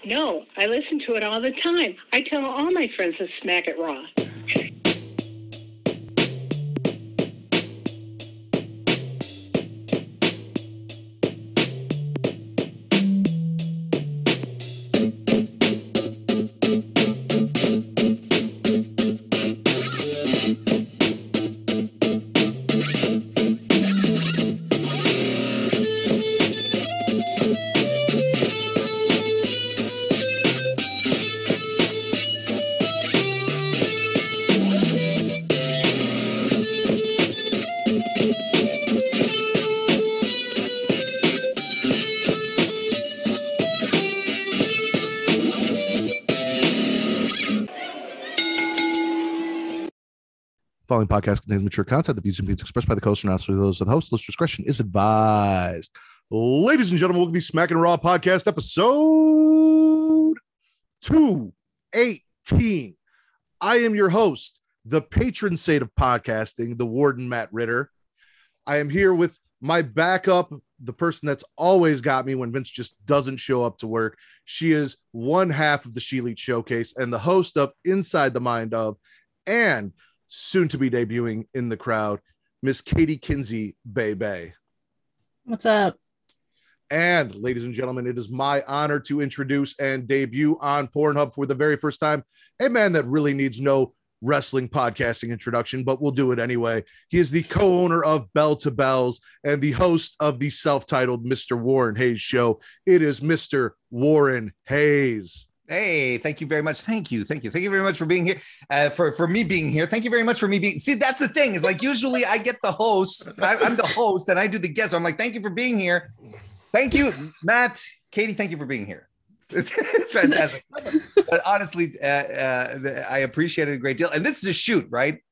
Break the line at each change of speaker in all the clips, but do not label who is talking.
No, I listen to it all the time. I tell all my friends to smack it raw.
Following podcast contains mature content. The views and opinions expressed by the host are not solely those of the host. Listener discretion is advised. Ladies and gentlemen, welcome to the Smackin' Raw podcast episode 218. I am your host, the patron saint of podcasting, the Warden, Matt Ritter. I am here with my backup, the person that's always got me when Vince just doesn't show up to work. She is one half of the She Elite Showcase and the host of Inside the Mind of, and soon to be debuting in the crowd, Miss Katie Kinsey Bay.
What's up?
And ladies and gentlemen, it is my honor to introduce and debut on Pornhub for the very first time a man that really needs no wrestling podcasting introduction, but we'll do it anyway. He is the co-owner of Bell to Bells and the host of the self-titled Mr. Warren Hayes Show. It is Mr. Warren Hayes.
Hey, thank you very much. Thank you very much for being here. For me being here. Thank you very much for me being. See, that's the thing. Is like usually I get the host. I'm the host, and I do the guest. So I'm like, thank you for being here. Thank you, Matt, Katie. Thank you for being here. It's fantastic. But honestly, I appreciate it a great deal. And this is a shoot, right,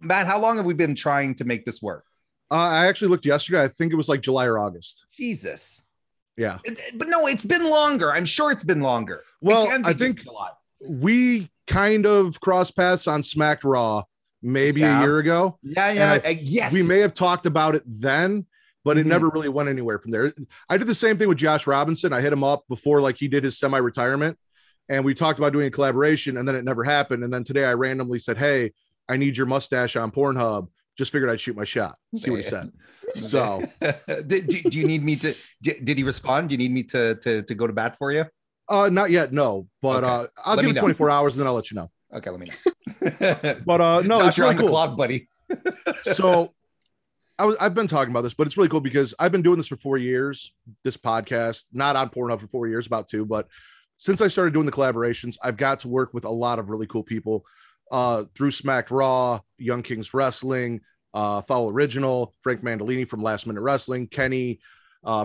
Matt? How long have we been trying to make this work?
I actually looked yesterday. I think it was like July or August.
Jesus.
Yeah.
But no, it's been longer. I'm sure it's been longer.
Well, I think we kind of crossed paths on Smacked Raw maybe a year ago.
Yeah. Yes.
We may have talked about it then, but it never really went anywhere from there. I did the same thing with Josh Robinson. I hit him up before, like, he did his semi-retirement, and we talked about doing a collaboration, and then it never happened. And then today I randomly said, hey, I need your mustache on Pornhub. Just figured I'd shoot my shot. See what he said. So
do you need me to, did he respond? Do you need me to go to bat for you?
Not yet. No, but
okay.
I'll give it 24 hours and then I'll let you know.
Okay. Let me know.
But no, it's
you're
really
on the
cool.
clock, buddy.
So I've been talking about this, but it's really cool because I've been doing this for 4 years, this podcast, not on Pornhub for 4 years, about 2, but since I started doing the collaborations, I've got to work with a lot of really cool people. Through Smacked Raw, Young Kings Wrestling, Foul Original, Frank Mandolini from Last Minute Wrestling, Kenny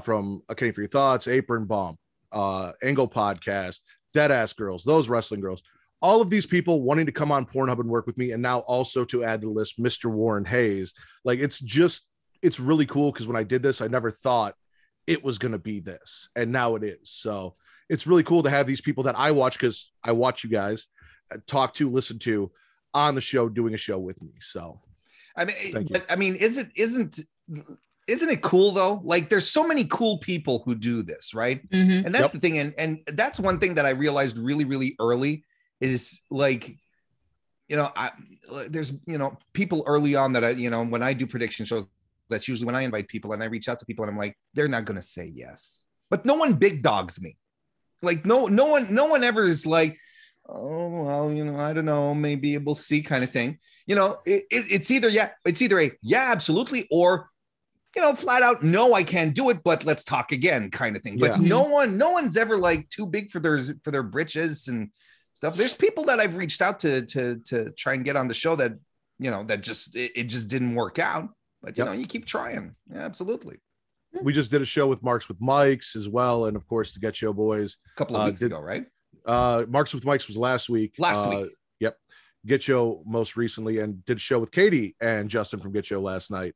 from Kenny for Your Thoughts, Apron Bomb, Angle Podcast, Deadass Girls, those wrestling girls, all of these people wanting to come on Pornhub and work with me, and now also to add to the list Mr. Warren Hayes. Like, it's really cool because when I did this, I never thought it was going to be this, and now it is. So it's really cool to have these people that I watch, because I watch you guys, talk to, listen to on the show, doing a show with me. So
I mean, isn't it cool though? Like, there's so many cool people who do this, right?
Mm-hmm.
And that's the thing. And that's one thing that I realized really, really early is, like, there's, people early on that when I do prediction shows, that's usually when I invite people and I reach out to people and I'm like, they're not going to say yes, but no one big dogs me. Like, no one ever is like, oh, well, I don't know, maybe we'll see kind of thing. It's either a yeah, absolutely, or, flat out, no, I can't do it, but let's talk again kind of thing. But no one's ever like too big for their britches and stuff. There's people that I've reached out to try and get on the show that, that just didn't work out. But, you keep trying. Yeah, absolutely.
We just did a show with Marks with Mikes as well. And of course, the Get Show Boys.
A couple of weeks ago, right?
Marks with Mikes was last week. Yep. Get Show most recently, and did a show with Katie and Justin from Get Show last night,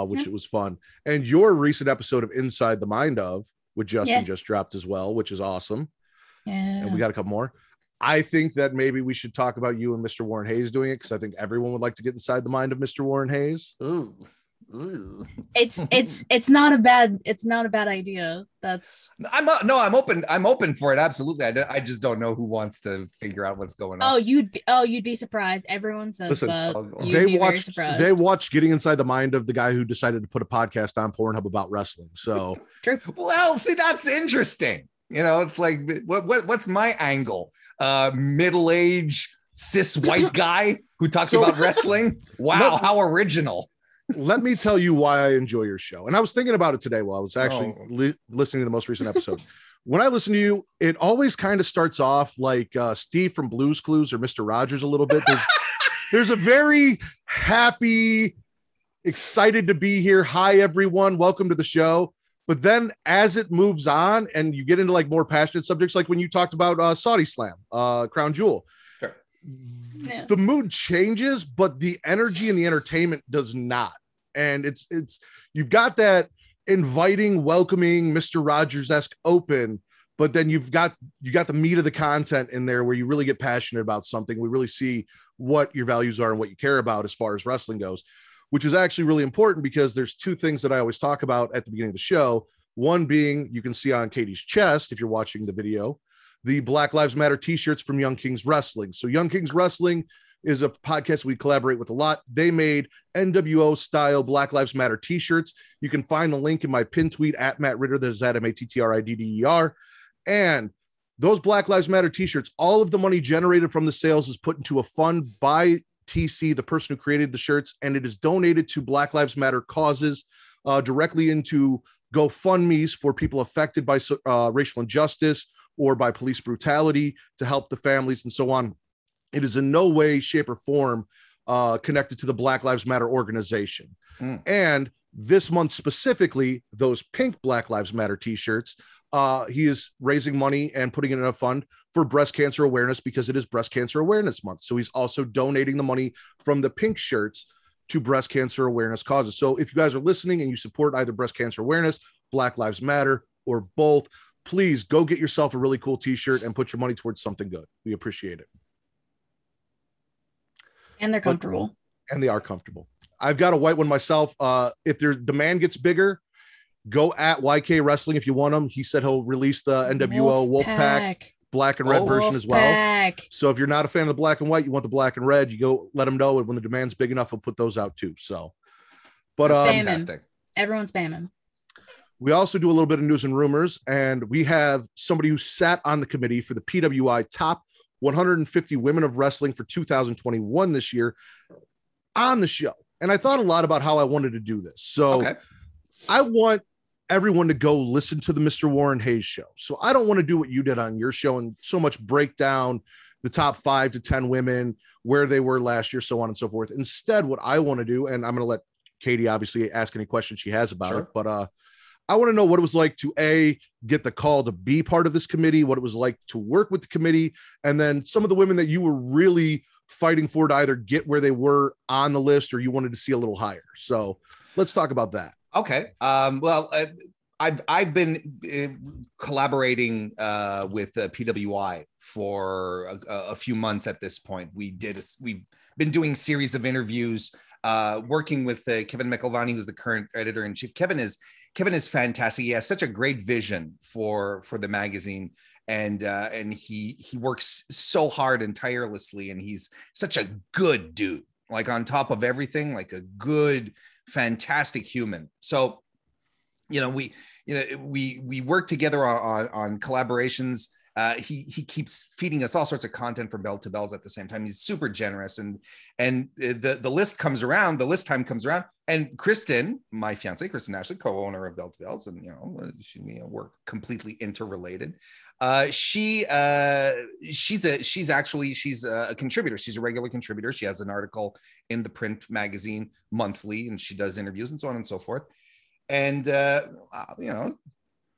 which it was fun. And your recent episode of Inside the Mind of with Justin just dropped as well, which is awesome.
Yeah.
And we got a couple more. I think that maybe we should talk about you and Mr. Warren Hayes doing it, because I think everyone would like to get inside the mind of Mr. Warren Hayes.
Ooh. Ooh.
It's not a bad idea.
I'm open for it. Absolutely. I just don't know who wants to figure out what's going on.
You'd be surprised. Everyone says
Listen,
that.
They watched Getting Inside the Mind of the Guy who decided to put a podcast on Pornhub about wrestling. So
True.
Well, see, that's interesting. It's like, what's my angle? Middle-aged cis white guy who talks about wrestling. Wow, how original.
Let me tell you why I enjoy your show. And I was thinking about it today while I was actually listening to the most recent episode. When I listen to you, it always kind of starts off like Steve from Blue's Clues or Mr. Rogers a little bit. There's a very happy, excited to be here. Hi, everyone. Welcome to the show. But then as it moves on and you get into like more passionate subjects, like when you talked about Saudi Slam, Crown Jewel,
sure.
Yeah.
The mood changes, but the energy and the entertainment does not. And it's you've got that inviting, welcoming, Mr. Rogers-esque open, but then you got the meat of the content in there where you really get passionate about something. We really see what your values are and what you care about as far as wrestling goes, which is actually really important because there's two things that I always talk about at the beginning of the show. One being, you can see on Katie's chest, if you're watching the video, the Black Lives Matter t-shirts from Young Kings Wrestling. So Young Kings Wrestling is a podcast we collaborate with a lot. They made NWO style Black Lives Matter t-shirts. You can find the link in my pin tweet at Matt Ritter. There's at MATTRIDDER. And those Black Lives Matter t-shirts, all of the money generated from the sales is put into a fund by TC, the person who created the shirts, and it is donated to Black Lives Matter causes, directly into GoFundMe's for people affected by racial injustice or by police brutality to help the families and so on. It is in no way, shape, or form connected to the Black Lives Matter organization. And this month specifically, those pink Black Lives Matter t-shirts, he is raising money and putting it in a fund for breast cancer awareness because it is Breast Cancer Awareness Month. So he's also donating the money from the pink shirts to breast cancer awareness causes. So if you guys are listening and you support either breast cancer awareness, Black Lives Matter, or both, please go get yourself a really cool t-shirt and put your money towards something good. We appreciate it.
And they're comfortable.
And they are comfortable. I've got a white one myself. If their demand gets bigger, go at YK Wrestling if you want them. He said he'll release the NWO Wolfpack black and red version as well. So if you're not a fan of the black and white, you want the black and red, you go let them know. And when the demand's big enough, we'll put those out too. So, but
fantastic. Everyone's spamming.
We also do a little bit of news and rumors, and we have somebody who sat on the committee for the PWI Top 150 Women of Wrestling for 2021 this year on the show. And I thought a lot about how I wanted to do this. So I want everyone to go listen to the Mr. Warren Hayes show. So I don't want to do what you did on your show and so much break down the top 5 to 10 women, where they were last year, so on and so forth. Instead, what I want to do, and I'm going to let Katie obviously ask any questions she has about it, but I want to know what it was like to get the call to be part of this committee, what it was like to work with the committee, and then some of the women that you were really fighting for to either get where they were on the list or you wanted to see a little higher. So let's talk about that.
Okay. Well, I've been collaborating with PWI for a few months at this point. We've been doing series of interviews, working with Kevin McElvany, who's the current editor-in-chief. Kevin is fantastic. He has such a great vision for the magazine, and he works so hard and tirelessly, and he's such a good dude. Like on top of everything, like a good, fantastic human. So, we work together on collaborations. He keeps feeding us all sorts of content from Bell to Bells at the same time. He's super generous, and the list comes around. The list time comes around, and Kristen, my fiance, Kristen Ashley, co-owner of Bell to Bells, and we're completely interrelated. She's a contributor. She's a regular contributor. She has an article in the print magazine monthly, and she does interviews and so on and so forth. And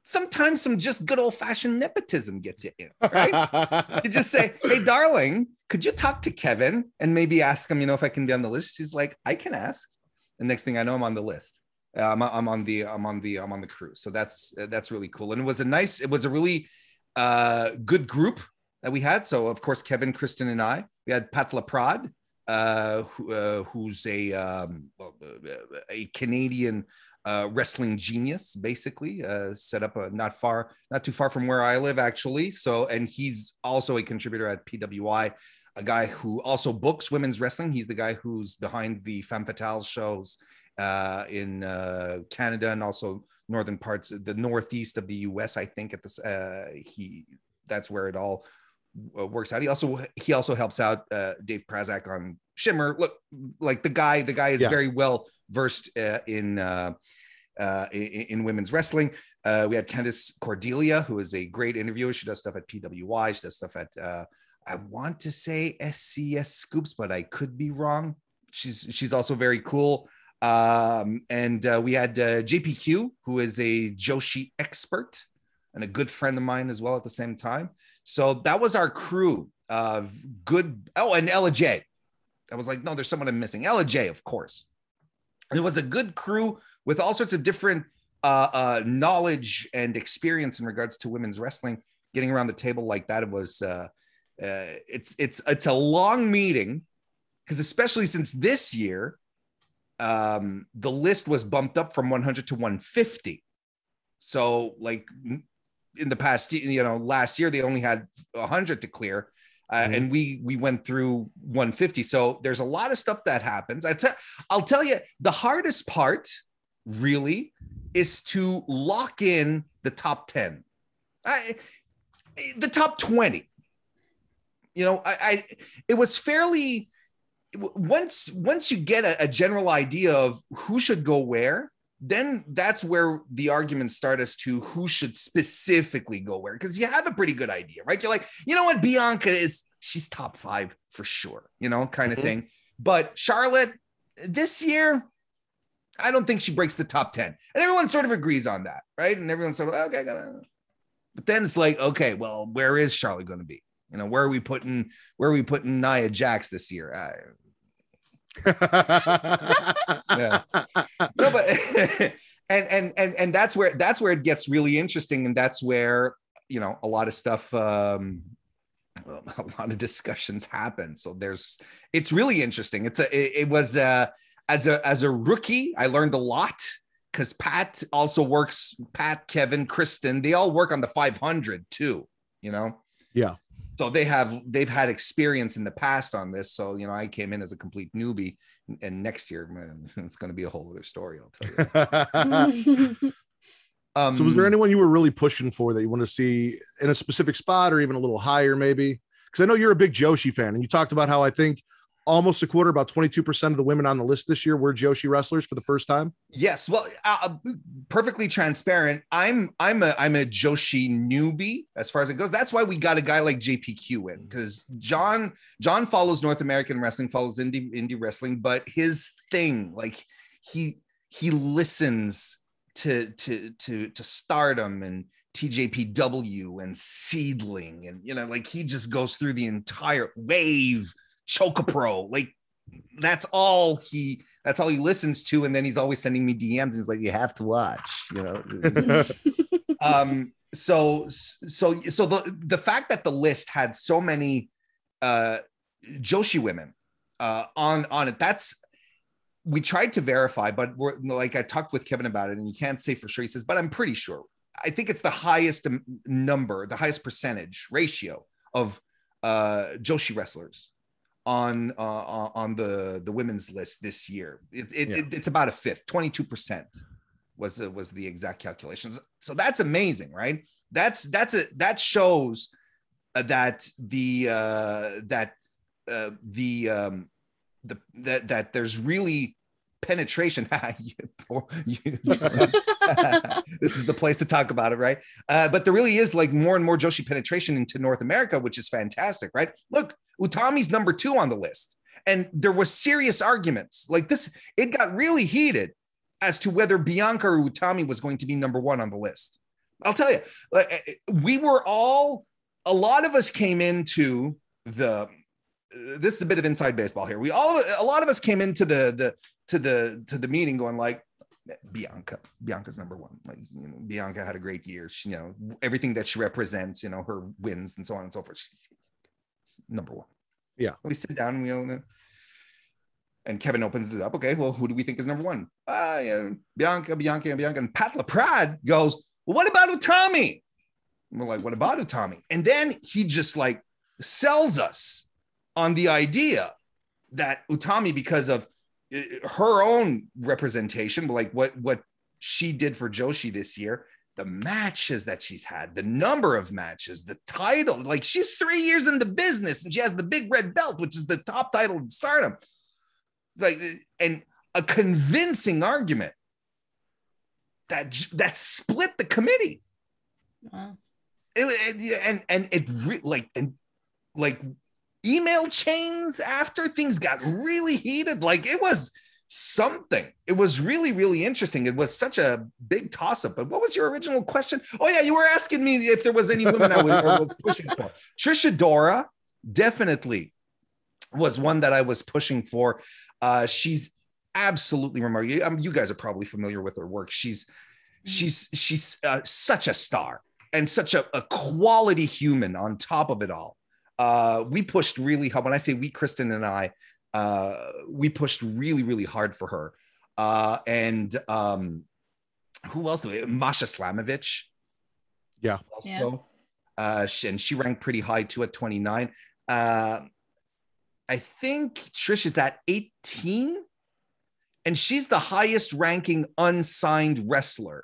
sometimes some just good old-fashioned nepotism gets you in, right? You just say, "Hey, darling, could you talk to Kevin and maybe ask him, if I can be on the list?" She's like, "I can ask." And next thing I know, I'm on the list. I'm on the crew. So that's really cool. And it was a really good group that we had. So of course, Kevin, Kristen, and I. We had Pat LaPrade, who's a Canadian wrestling genius, basically, set up not too far from where I live, actually. So, and he's also a contributor at PWI, a guy who also books women's wrestling. He's the guy who's behind the Femme Fatale shows in Canada and also northern parts, the northeast of the US, I think. That's where it all works out. He also helps out Dave Prazak on Shimmer. Look, like the guy is very well versed in women's wrestling. We had Candice Cordelia, who is a great interviewer. She does stuff at PWI. She does stuff at I want to say SCS Scoops, but I could be wrong. She's also very cool. And we had JPQ, who is a Joshi expert and a good friend of mine as well at the same time. So that was our crew of good. Oh, and Ella J. I was like, no, there's someone I'm missing. Ella J, of course. And it was a good crew with all sorts of different knowledge and experience in regards to women's wrestling. Getting around the table like that, it was it's a long meeting, because especially since this year, the list was bumped up from 100 to 150. So like in the past, last year they only had 100 to clear, and we went through 150. So there's a lot of stuff that happens. I'll tell you, the hardest part really is to lock in the top 10, the top 20. It was fairly, once you get a general idea of who should go where, then that's where the arguments start as to who should specifically go where, because you have a pretty good idea, right? You're like, you know what, Bianca she's top 5 for sure, kind of thing. But Charlotte, this year, I don't think she breaks the top 10. And everyone sort of agrees on that, right? And everyone's sort of, okay, but then it's like, okay, well, where is Charlotte going to be? Where are we putting Nia Jax this year? Yeah. No, but and that's where it gets really interesting, and that's where a lot of stuff, a lot of discussions happen. So it's really interesting. It was as a rookie, I learned a lot, because Pat also works. Pat, Kevin, Kristen, they all work on the 500 too.
Yeah.
So they've had experience in the past on this. So, I came in as a complete newbie, and next year, man, it's going to be a whole other story, I'll tell you.
So was there anyone you were really pushing for that you want to see in a specific spot or even a little higher, maybe? Because I know you're a big Joshi fan, and you talked about how I think almost a quarter, about 22% of the women on the list this year were Joshi wrestlers for the first time.
Yes. Well, perfectly transparent. I'm a Joshi newbie as far as it goes. That's why we got a guy like JPQ in, because John follows North American wrestling, follows indie wrestling, but his thing, like he listens to Stardom and TJPW and Seedling, and like he just goes through the entire Wave, Chocopro, like that's all he listens to, and then he's always sending me DMs. He's like, you have to watch, so the fact that the list had so many Joshi women on it, we tried to verify, but we're like, I talked with Kevin about it, and you can't say for sure. He says, but I'm pretty sure. I think it's the highest number, the highest percentage ratio of Joshi wrestlers on the women's list this year. It's about a fifth. 22% was the exact calculations. So that's amazing, right? That shows that that there's really penetration. This is the place to talk about it, right? But there really is like more and more Joshi penetration into North America, which is fantastic, right? Look, Utami's number 2 on the list, and there was serious arguments like this. It got really heated as to whether Bianca or Utami was going to be number 1 on the list. I'll tell you, a lot of us came into this is a bit of inside baseball here. A lot of us came into the meeting going like, Bianca's number 1. Like, Bianca had a great year. She, everything that she represents, her wins and so on and so forth. She's number 1.
Yeah.
We sit down and we own it. And Kevin opens it up. Okay, well, who do we think is number one? Yeah, Bianca. And Pat LaPrade goes, well, what about Utami? And we're like, what about Utami? And then he just like sells us on the idea that Utami, because of her own representation, like what she did for Joshi this year, the matches that she's had, the number of matches, the title, like she's 3 years in the business and she has the big red belt, which is the top title in Stardom. It's like, and a convincing argument that split the committee.
Wow.
Like email chains after things got really heated. Like it was something. It was really, really interesting. It was such a big toss-up. But what was your original question? Oh yeah, you were asking me if there was any women I was pushing for. Trisha Dora definitely was one that I was pushing for. She's absolutely remarkable. You guys are probably familiar with her work. She's such a star and such a quality human on top of it all. We pushed really hard. When I say we, Kristen and I, we pushed really, really hard for her. And who else? Masha Slamovich.
Yeah.
Also, and she ranked pretty high too at 29. I think Trish is at 18, and she's the highest ranking unsigned wrestler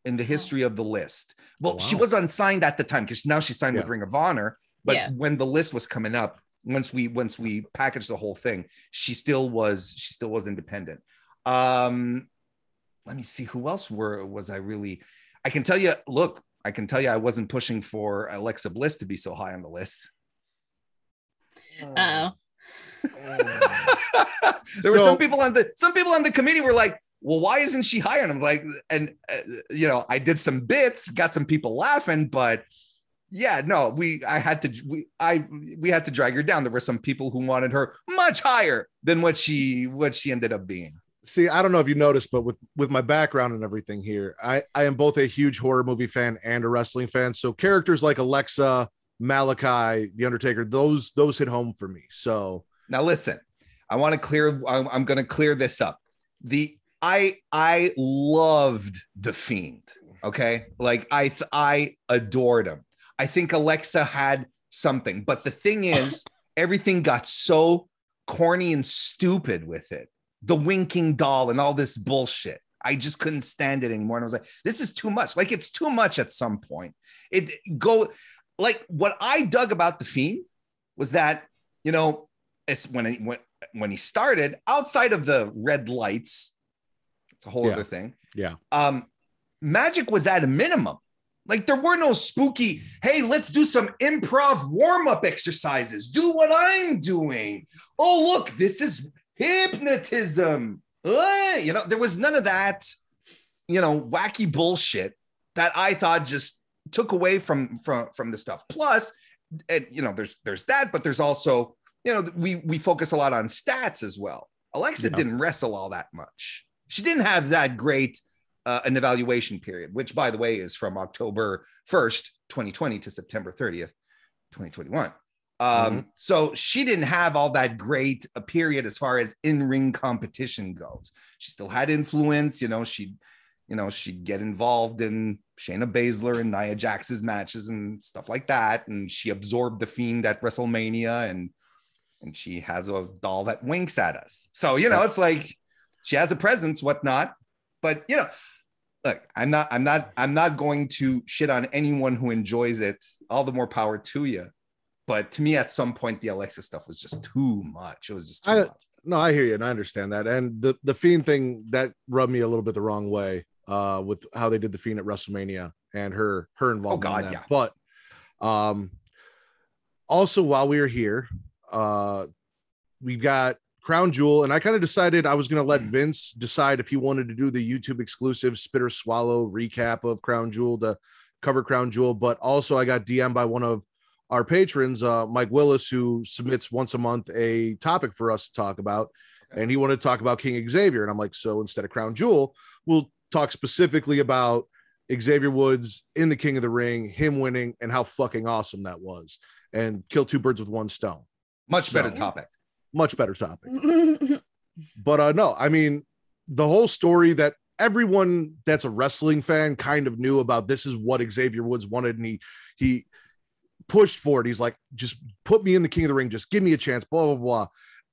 in the history of the list. Well, she was unsigned at the time because now she's signed with Ring of Honor. But when the list was coming up, once we packaged the whole thing, she still was independent. Let me see who else was I really. I can tell you I wasn't pushing for Alexa Bliss to be so high on the list.
Uh-oh.
There were some people on the committee were like, well, why isn't she higher? And I'm like, I did some bits, got some people laughing, but yeah, no, we had to drag her down. There were some people who wanted her much higher than what she ended up being.
See, I don't know if you noticed, but with my background and everything here, I am both a huge horror movie fan and a wrestling fan. So characters like Alexa, Malachi, The Undertaker, those hit home for me. So
now listen, I'm going to clear this up. I loved The Fiend. Okay. Like I adored him. I think Alexa had something, but the thing is, everything got so corny and stupid with it. The winking doll and all this bullshit. I just couldn't stand it anymore. And I was like, this is too much. Like, it's too much at some point. Like what I dug about The Fiend was that, it's when he started, outside of the red lights, it's a whole other thing.
Yeah.
Magic was at a minimum. Like there were no spooky, hey, let's do some improv warm-up exercises. Do what I'm doing. Oh, look, this is hypnotism. There was none of that, wacky bullshit that I thought just took away from the stuff. Plus, there's that, but there's also, we focus a lot on stats as well. Alexa didn't wrestle all that much. She didn't have that great an evaluation period, which, by the way, is from October 1st, 2020 to September 30th, 2021. So she didn't have all that great a period as far as in-ring competition goes. She still had influence, she'd get involved in Shayna Baszler and Nia Jax's matches and stuff like that. And she absorbed The Fiend at WrestleMania and she has a doll that winks at us. So, it's like she has a presence, whatnot. But, look, I'm not going to shit on anyone who enjoys it. All the more power to you. But to me, at some point, the Alexa stuff was just too much. It was just too much.
No, I hear you and I understand that. And the Fiend thing, that rubbed me a little bit the wrong way with how they did The Fiend at WrestleMania and her involvement. Oh, God, in that. Yeah. But also, while we were here, we've got Crown Jewel, and I kind of decided I was going to let Vince decide if he wanted to do the YouTube exclusive Spit or Swallow recap of Crown Jewel to cover Crown Jewel. But also I got DM'd by one of our patrons, Mike Willis, who submits once a month a topic for us to talk about. Okay. And he wanted to talk about King Xavier. And I'm like, so instead of Crown Jewel, we'll talk specifically about Xavier Woods in the King of the Ring, him winning, and how fucking awesome that was, and kill two birds with one stone.
Much better topic.
much better topic. But no, I mean, the whole story that everyone that's a wrestling fan kind of knew about, this is what Xavier Woods wanted, and he pushed for it. He's like, just put me in the King of the Ring, just give me a chance, blah blah blah.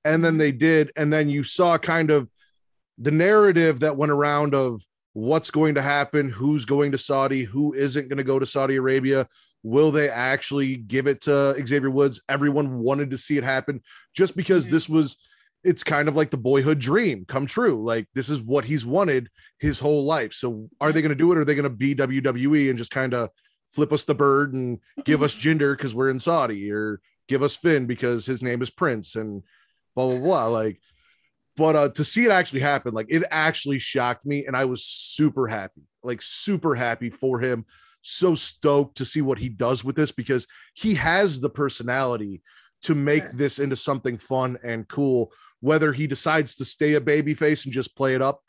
And then they did, and then you saw kind of the narrative that went around of what's going to happen, who's going to Saudi, who isn't going to go to Saudi Arabia. Will they actually give it to Xavier Woods? Everyone wanted to see it happen just because it's kind of like the boyhood dream come true. Like, this is what he's wanted his whole life. So are they going to do it? Or are they going to be WWE and just kind of flip us the bird and give us Jinder because we're in Saudi, or give us Finn because his name is Prince and blah, blah, blah. Like, but to see it actually happen, like, it actually shocked me. And I was super happy for him. So stoked to see what he does with this, because he has the personality to make this into something fun and cool, whether he decides to stay a babyface and just play it up,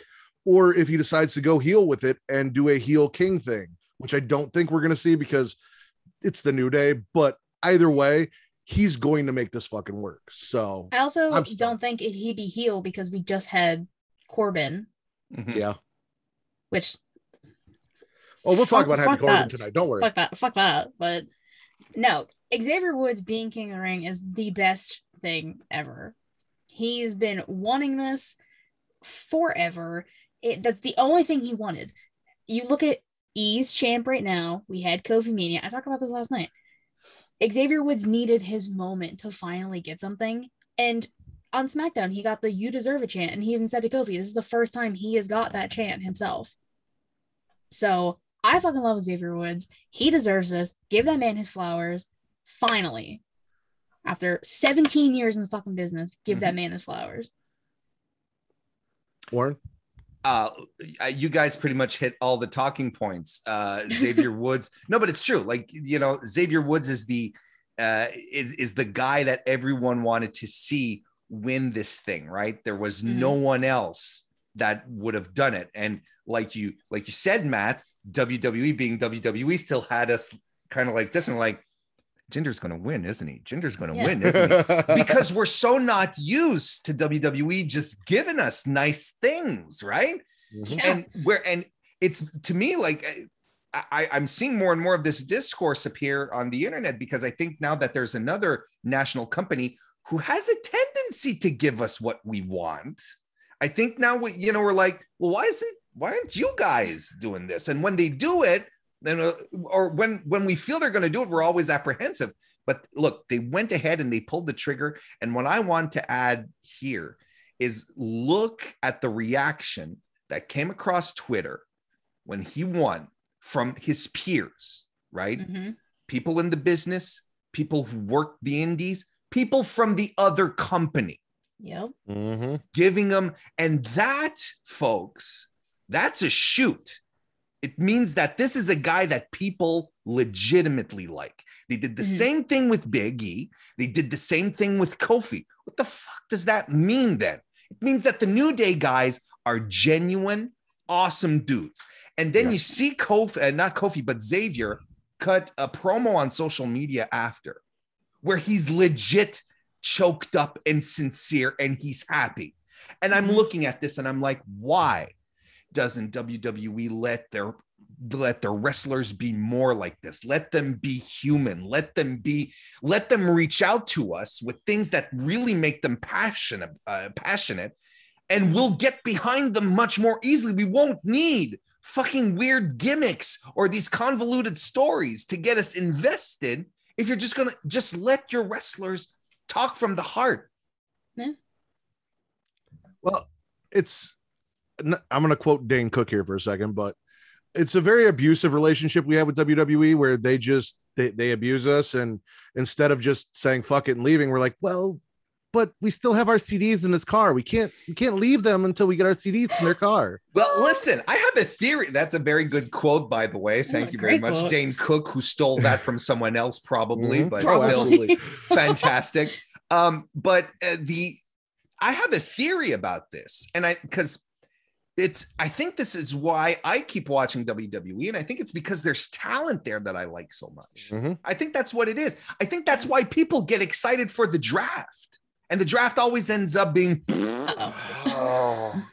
or if he decides to go heel with it and do a heel king thing, which I don't think we're going to see because it's the New Day. But either way, he's going to make this fucking work. So
I also don't think he'd be heel because we just had Corbin.
Yeah.
Which...
Oh, we'll talk about having Corbin tonight. Don't worry.
Fuck that. But no, Xavier Woods being King of the Ring is the best thing ever. He's been wanting this forever. That's the only thing he wanted. You look at E's champ right now. We had Kofi Mania. I talked about this last night. Xavier Woods needed his moment to finally get something. And on SmackDown, he got the "You deserve a" chant. And he even said to Kofi, this is the first time he has got that chant himself. So I fucking love Xavier Woods. He deserves this. Give that man his flowers. Finally. After 17 years in the fucking business, give that man his flowers.
Warren?
You guys pretty much hit all the talking points. Xavier Woods. No, but it's true. Like, you know, Xavier Woods is the guy that everyone wanted to see win this thing, right? There was no one else that would have done it. And like you said, Matt, WWE being WWE still had us kind of like this, and like, Jinder's going to win, isn't he? Jinder's going to win, isn't he? Because we're so not used to WWE just giving us nice things, right?
Yeah.
And it's, to me, like, I'm seeing more and more of this discourse appear on the internet, because I think now that there's another national company who has a tendency to give us what we want. I think now we're like, well, why aren't you guys doing this? And when they do it, then or when we feel they're going to do it, we're always apprehensive. But look, they went ahead and they pulled the trigger. And what I want to add here is look at the reaction that came across Twitter when he won from his peers, right? People in the business, people who work the indies, people from the other company.
Yep.
Giving them, and that, folks, that's a shoot. It means that this is a guy that people legitimately like. They did the same thing with Big E. They did the same thing with Kofi. What the fuck does that mean then? It means that the New Day guys are genuine, awesome dudes. And then you see Kofi, not Kofi, but Xavier cut a promo on social media after, where he's legit choked up and sincere and he's happy. And I'm looking at this and I'm like, why doesn't WWE let their wrestlers be more like this? Let them be human. Let them reach out to us with things that really make them passionate, and we'll get behind them much more easily. We won't need fucking weird gimmicks or these convoluted stories to get us invested if you're just gonna let your wrestlers talk from the heart.
Yeah.
Well, I'm going to quote Dane Cook here for a second, but it's a very abusive relationship we have with WWE, where they abuse us. And instead of just saying fuck it and leaving, we're like, well, but we still have our CDs in this car. We can't leave them until we get our CDs from their car.
Well, listen, I have a theory. That's a very good quote, by the way. Thank you very much, quote. Dane Cook, who stole that from someone else, probably, but still fantastic. But I have a theory about this, and I think this is why I keep watching WWE, and I think it's because there's talent there that I like so much. I think that's what it is. I think that's why people get excited for the draft and the draft always ends up being. But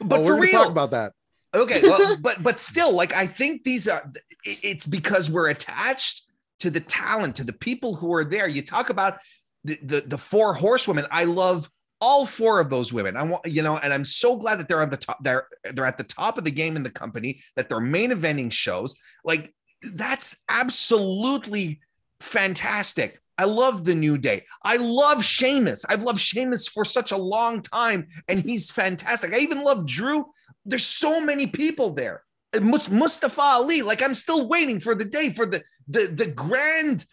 we're
for
gonna
real,
talk about that.
Okay, well, but still, like I think these are. It's because we're attached to the talent, to the people who are there. You talk about the four horsewomen. I love all four of those women. I want, and I'm so glad that they're on the top. They're at the top of the game in the company. That they're main eventing shows. Like that's absolutely fantastic. I love the New Day. I love Sheamus. I've loved Sheamus for such a long time, and he's fantastic. I even love Drew. There's so many people there. Mustafa Ali. Like I'm still waiting for the day for the grand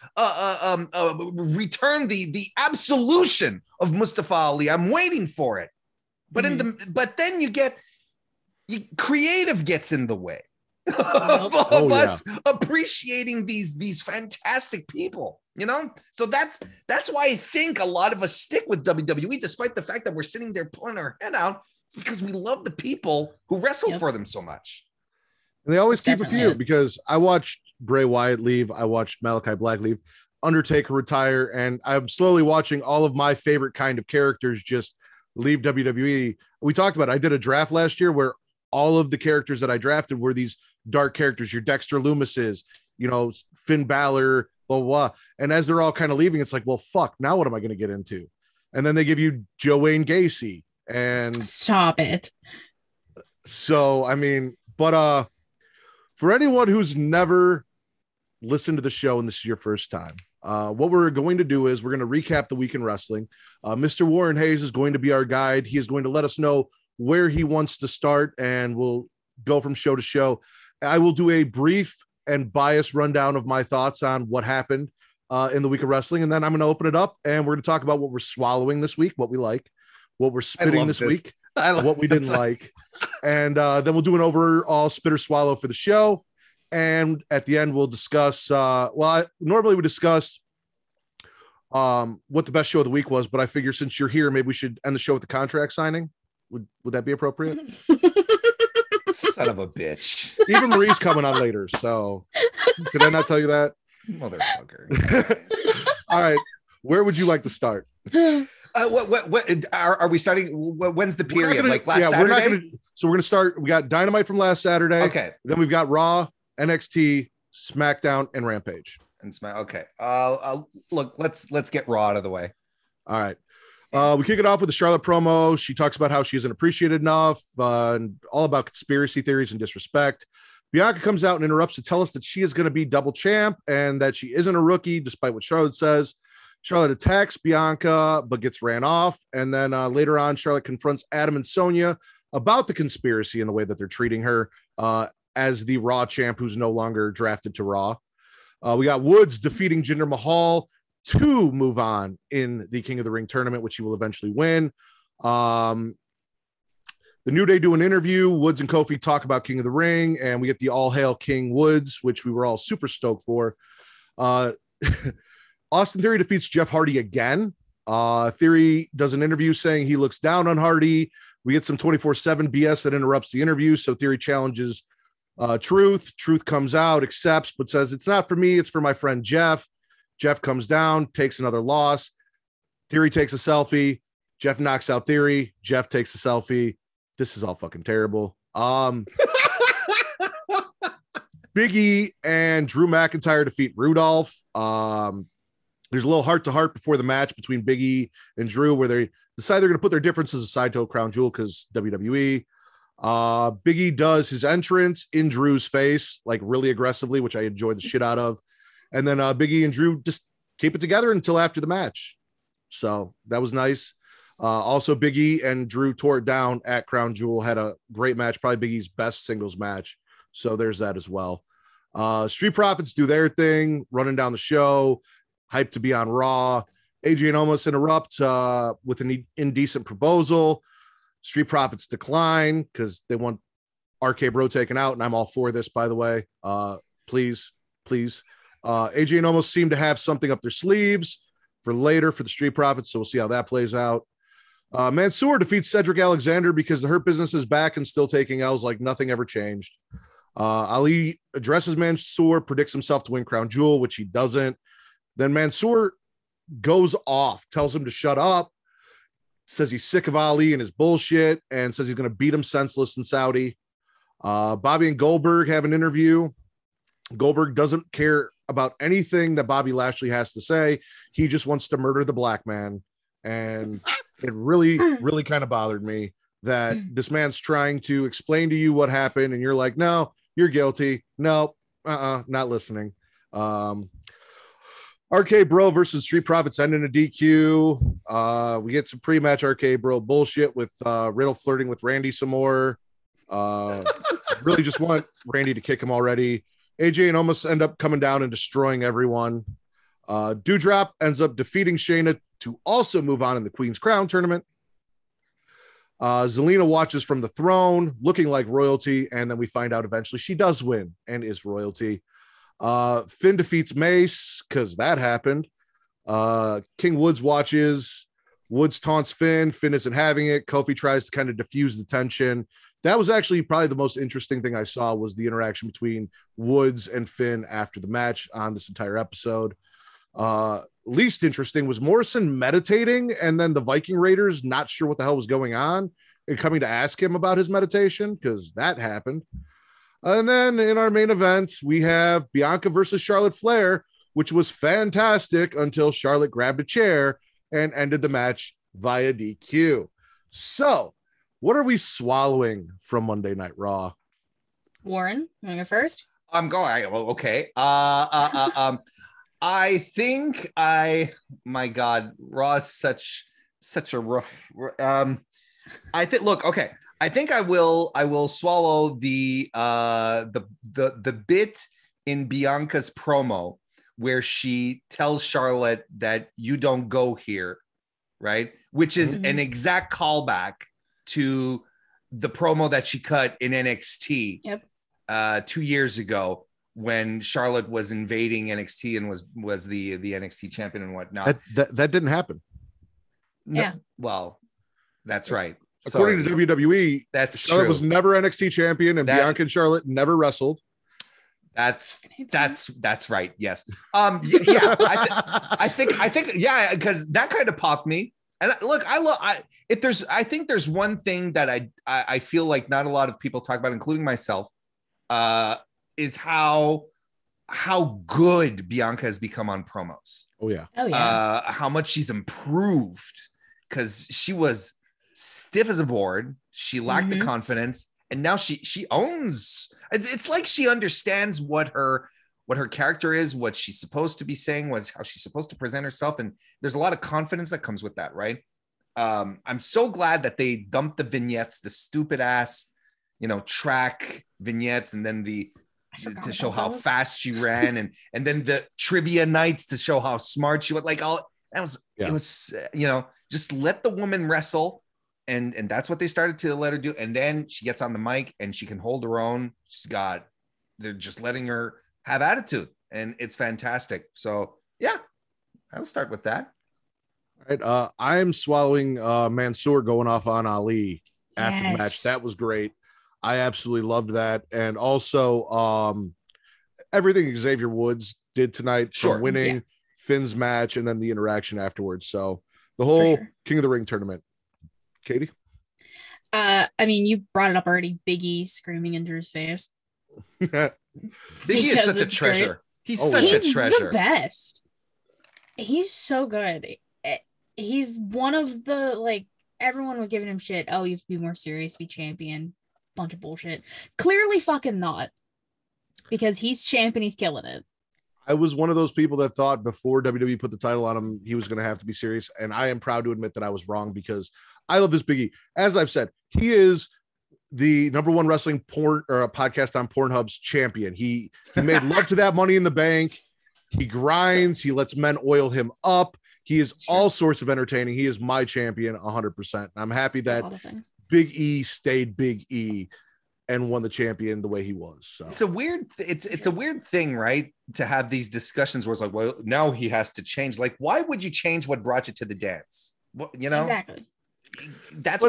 return, the absolution of Mustafa Ali. I'm waiting for it. But but then creative gets in the way of us appreciating these fantastic people, So that's why I think a lot of us stick with WWE, despite the fact that we're sitting there pulling our head out. It's because we love the people who wrestle for them so much.
And they always keep a few because I watched Bray Wyatt leave. I watched Malachi Black leave, Undertaker retire, and I'm slowly watching all of my favorite kind of characters just leave WWE. We talked about it. I did a draft last year where all of the characters that I drafted were these dark characters, your Dexter Loomises, Finn Balor, blah, blah, blah. And as they're all kind of leaving, it's like, well, fuck, now what am I going to get into? And then they give you Joanne Gacy and
stop it.
So, I mean, but for anyone who's never listened to the show and this is your first time, what we're going to do is we're going to recap the week in wrestling. Mr. Warren Hayes is going to be our guide. He is going to let us know where he wants to start, and we'll go from show to show. I will do a brief and biased rundown of my thoughts on what happened in the week of wrestling, and then I'm going to open it up, and we're going to talk about what we're swallowing this week, what we like, what we're spitting this week, what we didn't like. And then we'll do an overall spit or swallow for the show. And at the end, we'll discuss, normally we discuss what the best show of the week was, but I figure since you're here, maybe we should end the show with the contract signing. Would that be appropriate?
Son of a bitch.
Even Marie's coming on later. So did I not tell you that?
Motherfucker.
All right. Where would you like to start?
What are we starting? When's the period? Like last Saturday?
We're going to start. We got Dynamite from last Saturday.
Okay. Then
we've got Raw, NXT, SmackDown, and Rampage.
Okay. Look, let's get Raw out of the way.
All right. We kick it off with the Charlotte promo. She talks about how she isn't appreciated enough, and all about conspiracy theories and disrespect. Bianca comes out and interrupts to tell us that she is going to be double champ and that she isn't a rookie, despite what Charlotte says. Charlotte attacks Bianca, but gets ran off. And then later on, Charlotte confronts Adam and Sonya about the conspiracy and the way that they're treating her as the Raw champ who's no longer drafted to Raw. We got Woods defeating Jinder Mahal to move on in the King of the Ring tournament, which he will eventually win. The New Day do an interview. Woods and Kofi talk about King of the Ring, and we get the All Hail King Woods, which we were all super stoked for. Austin Theory defeats Jeff Hardy again. Theory does an interview saying he looks down on Hardy. We get some 24/7 BS that interrupts the interview. So Theory challenges Truth. Truth comes out, accepts, but says, it's not for me. It's for my friend Jeff. Jeff comes down, takes another loss. Theory takes a selfie. Jeff knocks out Theory. Jeff takes a selfie. This is all fucking terrible. Big E and Drew McIntyre defeat Rudolph. There's a little heart-to-heart before the match between Big E and Drew where they decide they're going to put their differences aside to a crown jewel because WWE. Big E does his entrance in Drew's face, like really aggressively, which I enjoyed the shit out of. And then Big E and Drew just keep it together until after the match. So that was nice. Also, Big E and Drew tore it down at Crown Jewel, had a great match, probably Big E's best singles match. So there's that as well. Street Profits do their thing, running down the show, hyped to be on Raw. AJ and Omos interrupt with an indecent proposal. Street Profits decline because they want RK Bro taken out, and I'm all for this, by the way. Please. AJ and Omos seem to have something up their sleeves for later for the Street Profits, so we'll see how that plays out. Mansoor defeats Cedric Alexander because the Hurt Business is back and still taking L's like nothing ever changed. Ali addresses Mansoor, predicts himself to win Crown Jewel, which he doesn't. Then Mansoor goes off, tells him to shut up. says he's sick of Ali and his bullshit, and says he's going to beat him senseless in Saudi. Bobby and Goldberg have an interview. Goldberg doesn't care about anything that Bobby Lashley has to say. He just wants to murder the black man. And it really, really kind of bothered me that this man's trying to explain to you what happened. And you're like, no, you're guilty. No, not listening. RK Bro versus Street Profits end in a DQ. We get some pre-match RK Bro bullshit with Riddle flirting with Randy some more. Really just want Randy to kick him already. AJ and Omos end up coming down and destroying everyone. Doudrop ends up defeating Shayna to also move on in the Queen's Crown tournament. Zelina watches from the throne, looking like royalty, and then we find out eventually she does win and is royalty. Finn defeats Mace, because that happened. King Woods watches. Woods taunts Finn. Finn isn't having it. Kofi tries to kind of diffuse the tension. That was actually probably the most interesting thing I saw, was the interaction between Woods and Finn after the match on this entire episode. Least interesting was Morrison meditating, and then the Viking Raiders not sure what the hell was going on and coming to ask him about his meditation, because that happened. And then in our main event, we have Bianca versus Charlotte Flair, which was fantastic until Charlotte grabbed a chair and ended the match via DQ. So, what are we swallowing from Monday Night Raw?
Warren, you want to go first?
I'm going. Okay. I think my God, Raw is such a rough. I think. Look, okay. I think I will swallow the bit in Bianca's promo where she tells Charlotte that you don't go here, right? Which is an exact callback to the promo that she cut in NXT 2 years ago, when Charlotte was invading NXT and was the NXT champion and whatnot.
That didn't happen.
No,
Yeah.
Well, that's right.
According to WWE,
that's
Charlotte
true.
was never NXT champion, and Bianca and Charlotte never wrestled.
That's right. Yes. Yeah. I think. Yeah. Because that kind of popped me. And look, I think there's one thing that I feel like not a lot of people talk about, including myself, is how good Bianca has become on promos.
Oh yeah.
How much she's improved, because she was stiff as a board. She lacked the confidence, and now she owns. It's like she understands what her character is, what she's supposed to be saying, how she's supposed to present herself, and there's a lot of confidence that comes with that, right? I'm so glad that they dumped the vignettes, the stupid ass, track vignettes, and then to show how fast she ran, and then the trivia nights to show how smart she was. Like it was just let the woman wrestle. And that's what they started to let her do. And then she gets on the mic and she can hold her own. They're just letting her have attitude, and it's fantastic. So yeah, I'll start with that. All
right. I'm swallowing Mansoor going off on Ali after the match. That was great. I absolutely loved that. And also everything Xavier Woods did tonight, from winning Finn's match and then the interaction afterwards. So the whole King of the Ring tournament. Katie?
I mean, you brought it up already. Big E screaming into his face.
Big E is such a treasure. Great. He's such a treasure.
The best. He's so good. He's one of the, everyone was giving him shit. Oh, you have to be more serious, be champion. Bunch of bullshit. Clearly fucking not. Because he's champ and he's killing it.
I was one of those people that thought before WWE put the title on him, he was going to have to be serious. And I am proud to admit that I was wrong, because I love this Big E. As I've said, he is the #1 wrestling porn or a podcast on Pornhub's champion. He made love to that Money in the Bank. He grinds. He lets men oil him up. He is all sorts of entertaining. He is my champion 100%. I'm happy that Big E stayed Big E and won the champion the way he was. So
it's a weird thing, right? To have these discussions where it's like, well, now he has to change. Like, why would you change what brought you to the dance? Well,
exactly.
That's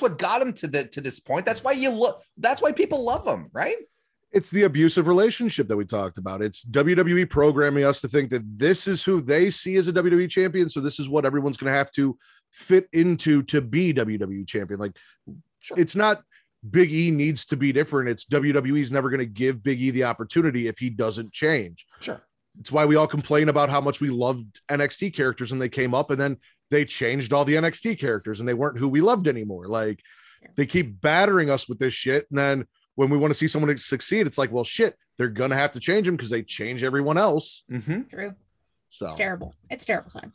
what got him to this point. That's why people love him, right?
It's the abusive relationship that we talked about. It's WWE programming us to think that this is who they see as a WWE champion. So this is what everyone's going to have to fit into to be WWE champion. Like, sure. It's not Big E needs to be different. It's WWE's never going to give Big E the opportunity if he doesn't change.
Sure.
It's why we all complain about how much we loved NXT characters and they came up and then they changed all the NXT characters and they weren't who we loved anymore. Like, they keep battering us with this shit. And then when we want to see someone succeed, it's like, well, shit, they're going to have to change them because they change everyone else.
Mm-hmm.
True.
So
it's terrible. It's terrible time.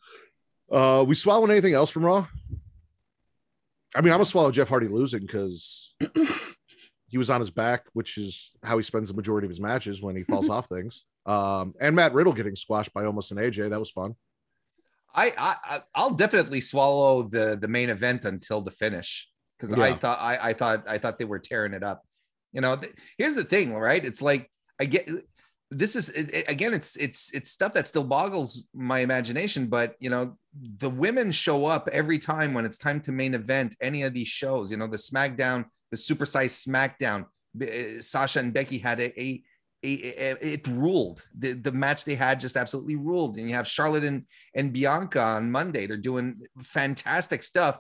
We swallowing anything else from Raw? I mean, I'm going to swallow Jeff Hardy losing because he was on his back, which is how he spends the majority of his matches when he falls off things. And Matt Riddle getting squashed by almost an AJ. That was fun.
I'll definitely swallow the main event until the finish. Because yeah. I thought they were tearing it up. You know, here's the thing, right? It's like it's stuff that still boggles my imagination. But you know, the women show up every time when it's time to main event any of these shows. You know, the SmackDown, the supersized SmackDown. Sasha and Becky had it ruled. The match they had just absolutely ruled. And you have Charlotte and Bianca on Monday. They're doing fantastic stuff.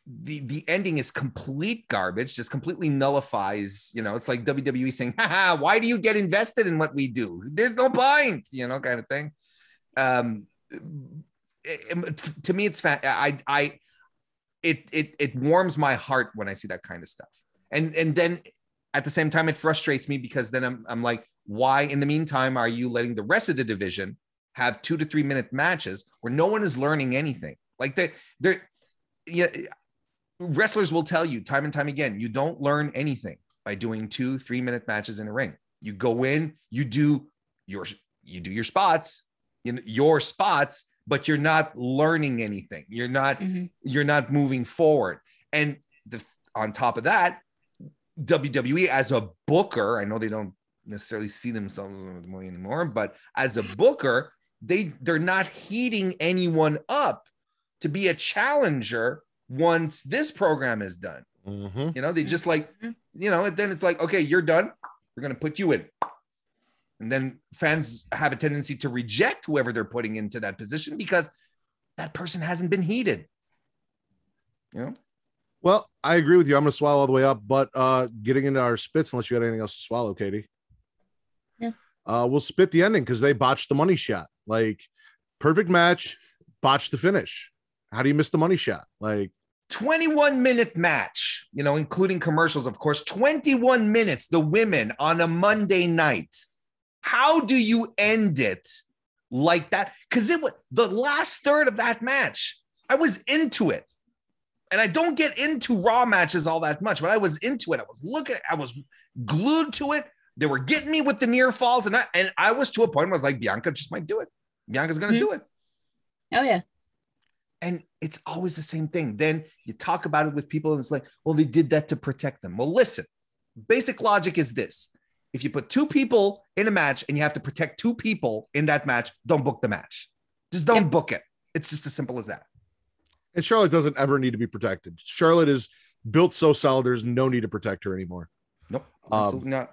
The ending is complete garbage, just completely nullifies, you know, it's like WWE saying, haha, why do you get invested in what we do? There's no point, you know, kind of thing. To me, it's it warms my heart when I see that kind of stuff. And then at the same time, it frustrates me because then I'm like, why in the meantime are you letting the rest of the division have 2 to 3 minute matches where no one is learning anything? Like they're yeah. Wrestlers will tell you time and time again, you don't learn anything by doing 2-3 minute matches in a ring. You go in, you do your spots, but you're not learning anything. You're not moving forward. And on top of that, WWE as a booker, I know they don't necessarily see themselves anymore, but as a booker, they're not heating anyone up to be a challenger once this program is done.
Mm-hmm.
You know, they just like, you know, and then it's like, okay, you're done. We're going to put you in. And then fans have a tendency to reject whoever they're putting into that position because that person hasn't been heated. You know?
Well, I agree with you. I'm going to swallow all the way up, but getting into our spits, unless you got anything else to swallow, Katie.
Yeah.
We'll spit the ending because they botched the money shot. Like, perfect match, botched the finish. How do you miss the money shot? Like,
21-minute match, you know, including commercials, of course, 21 minutes, the women on a Monday night. How do you end it like that? Because it was the last third of that match. I was into it. And I don't get into Raw matches all that much, but I was into it. I was glued to it. They were getting me with the near falls. And I was to a point where I was like, Bianca just might do it. Bianca's going to do it.
Oh, yeah.
And it's always the same thing. Then you talk about it with people and it's like, well, they did that to protect them. Well, listen, basic logic is this. If you put 2 people in a match and you have to protect 2 people in that match, don't book the match. Just don't book it. It's just as simple as that.
And Charlotte doesn't ever need to be protected. Charlotte is built so solid, there's no need to protect her anymore.
Nope, absolutely not.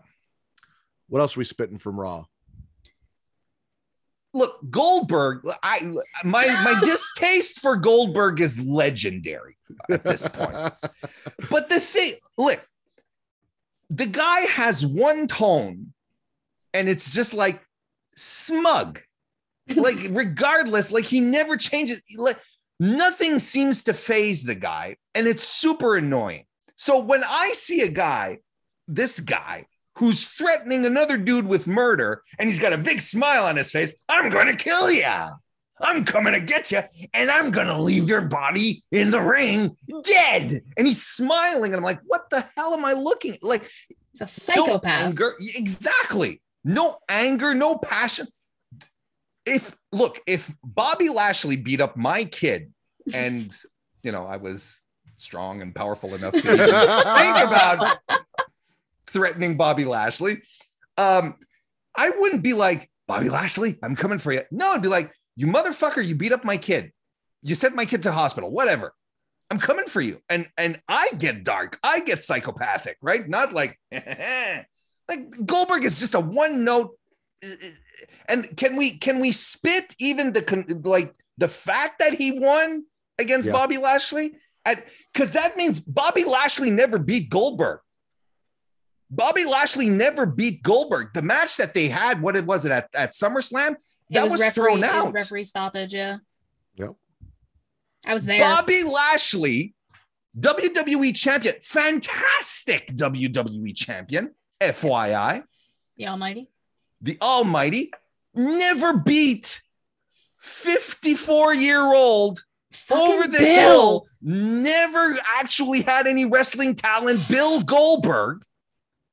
What else are we spitting from Raw?
Look, Goldberg, my distaste for Goldberg is legendary at this point. But the thing, look, the guy has one tone and it's just like smug. Like, regardless, like he never changes. Like, nothing seems to phase the guy and it's super annoying. So when I see this guy, who's threatening another dude with murder, and he's got a big smile on his face, I'm going to kill you. I'm coming to get you, and I'm going to leave your body in the ring dead. And he's smiling, and I'm like, what the hell am I looking at? Like,
it's a psychopath.
No anger. Exactly. No anger, no passion. If Bobby Lashley beat up my kid, and, you know, I was strong and powerful enough to even think about threatening Bobby Lashley, I wouldn't be like, Bobby Lashley, I'm coming for you. No, I'd be like, you motherfucker, you beat up my kid. You sent my kid to hospital, whatever. I'm coming for you. And I get dark. I get psychopathic, right? Not like, Like Goldberg is just a one note. And can we spit even the fact that he won against Bobby Lashley? Because that means Bobby Lashley never beat Goldberg. Bobby Lashley never beat Goldberg. The match that they had, what it was it at SummerSlam, that was thrown out.
It was referee stoppage, yeah.
Yep.
I was there.
Bobby Lashley, WWE champion, fantastic WWE champion, FYI.
The
Almighty never beat 54-year-old over the hill, never actually had any wrestling talent. Bill Goldberg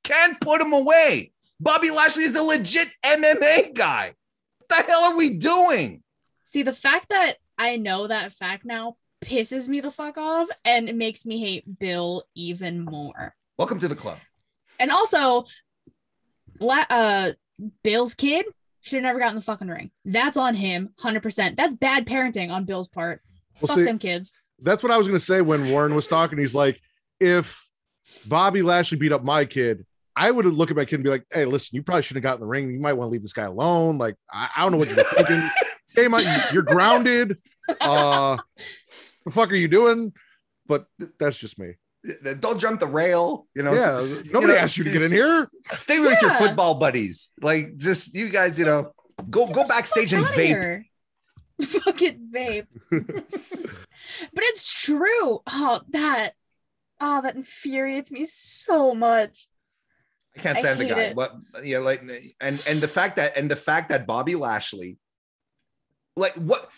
can't put him away. Bobby Lashley is a legit MMA guy. What the hell are we doing?
See, the fact that I know that fact now pisses me the fuck off, and it makes me hate Bill even more.
Welcome to the club.
And also, Bill's kid should have never gotten the fucking ring. That's on him, 100%. That's bad parenting on Bill's part. Fuck them kids.
That's what I was going to say when Warren was talking. He's like, if Bobby Lashley beat up my kid, I would look at my kid and be like, hey, listen, you probably shouldn't have gotten the ring. You might want to leave this guy alone. Like, I don't know what you're thinking. Hey, you're grounded. The fuck are you doing? But that's just me.
Don't jump the rail.
Yeah, nobody asked you to get in here.
Stay with your football buddies. Like, just you guys, go backstage and vape.
Here. Fucking vape. But it's true. That infuriates me so much.
I can't stand the guy. But yeah, like, and the fact that Bobby Lashley, like, what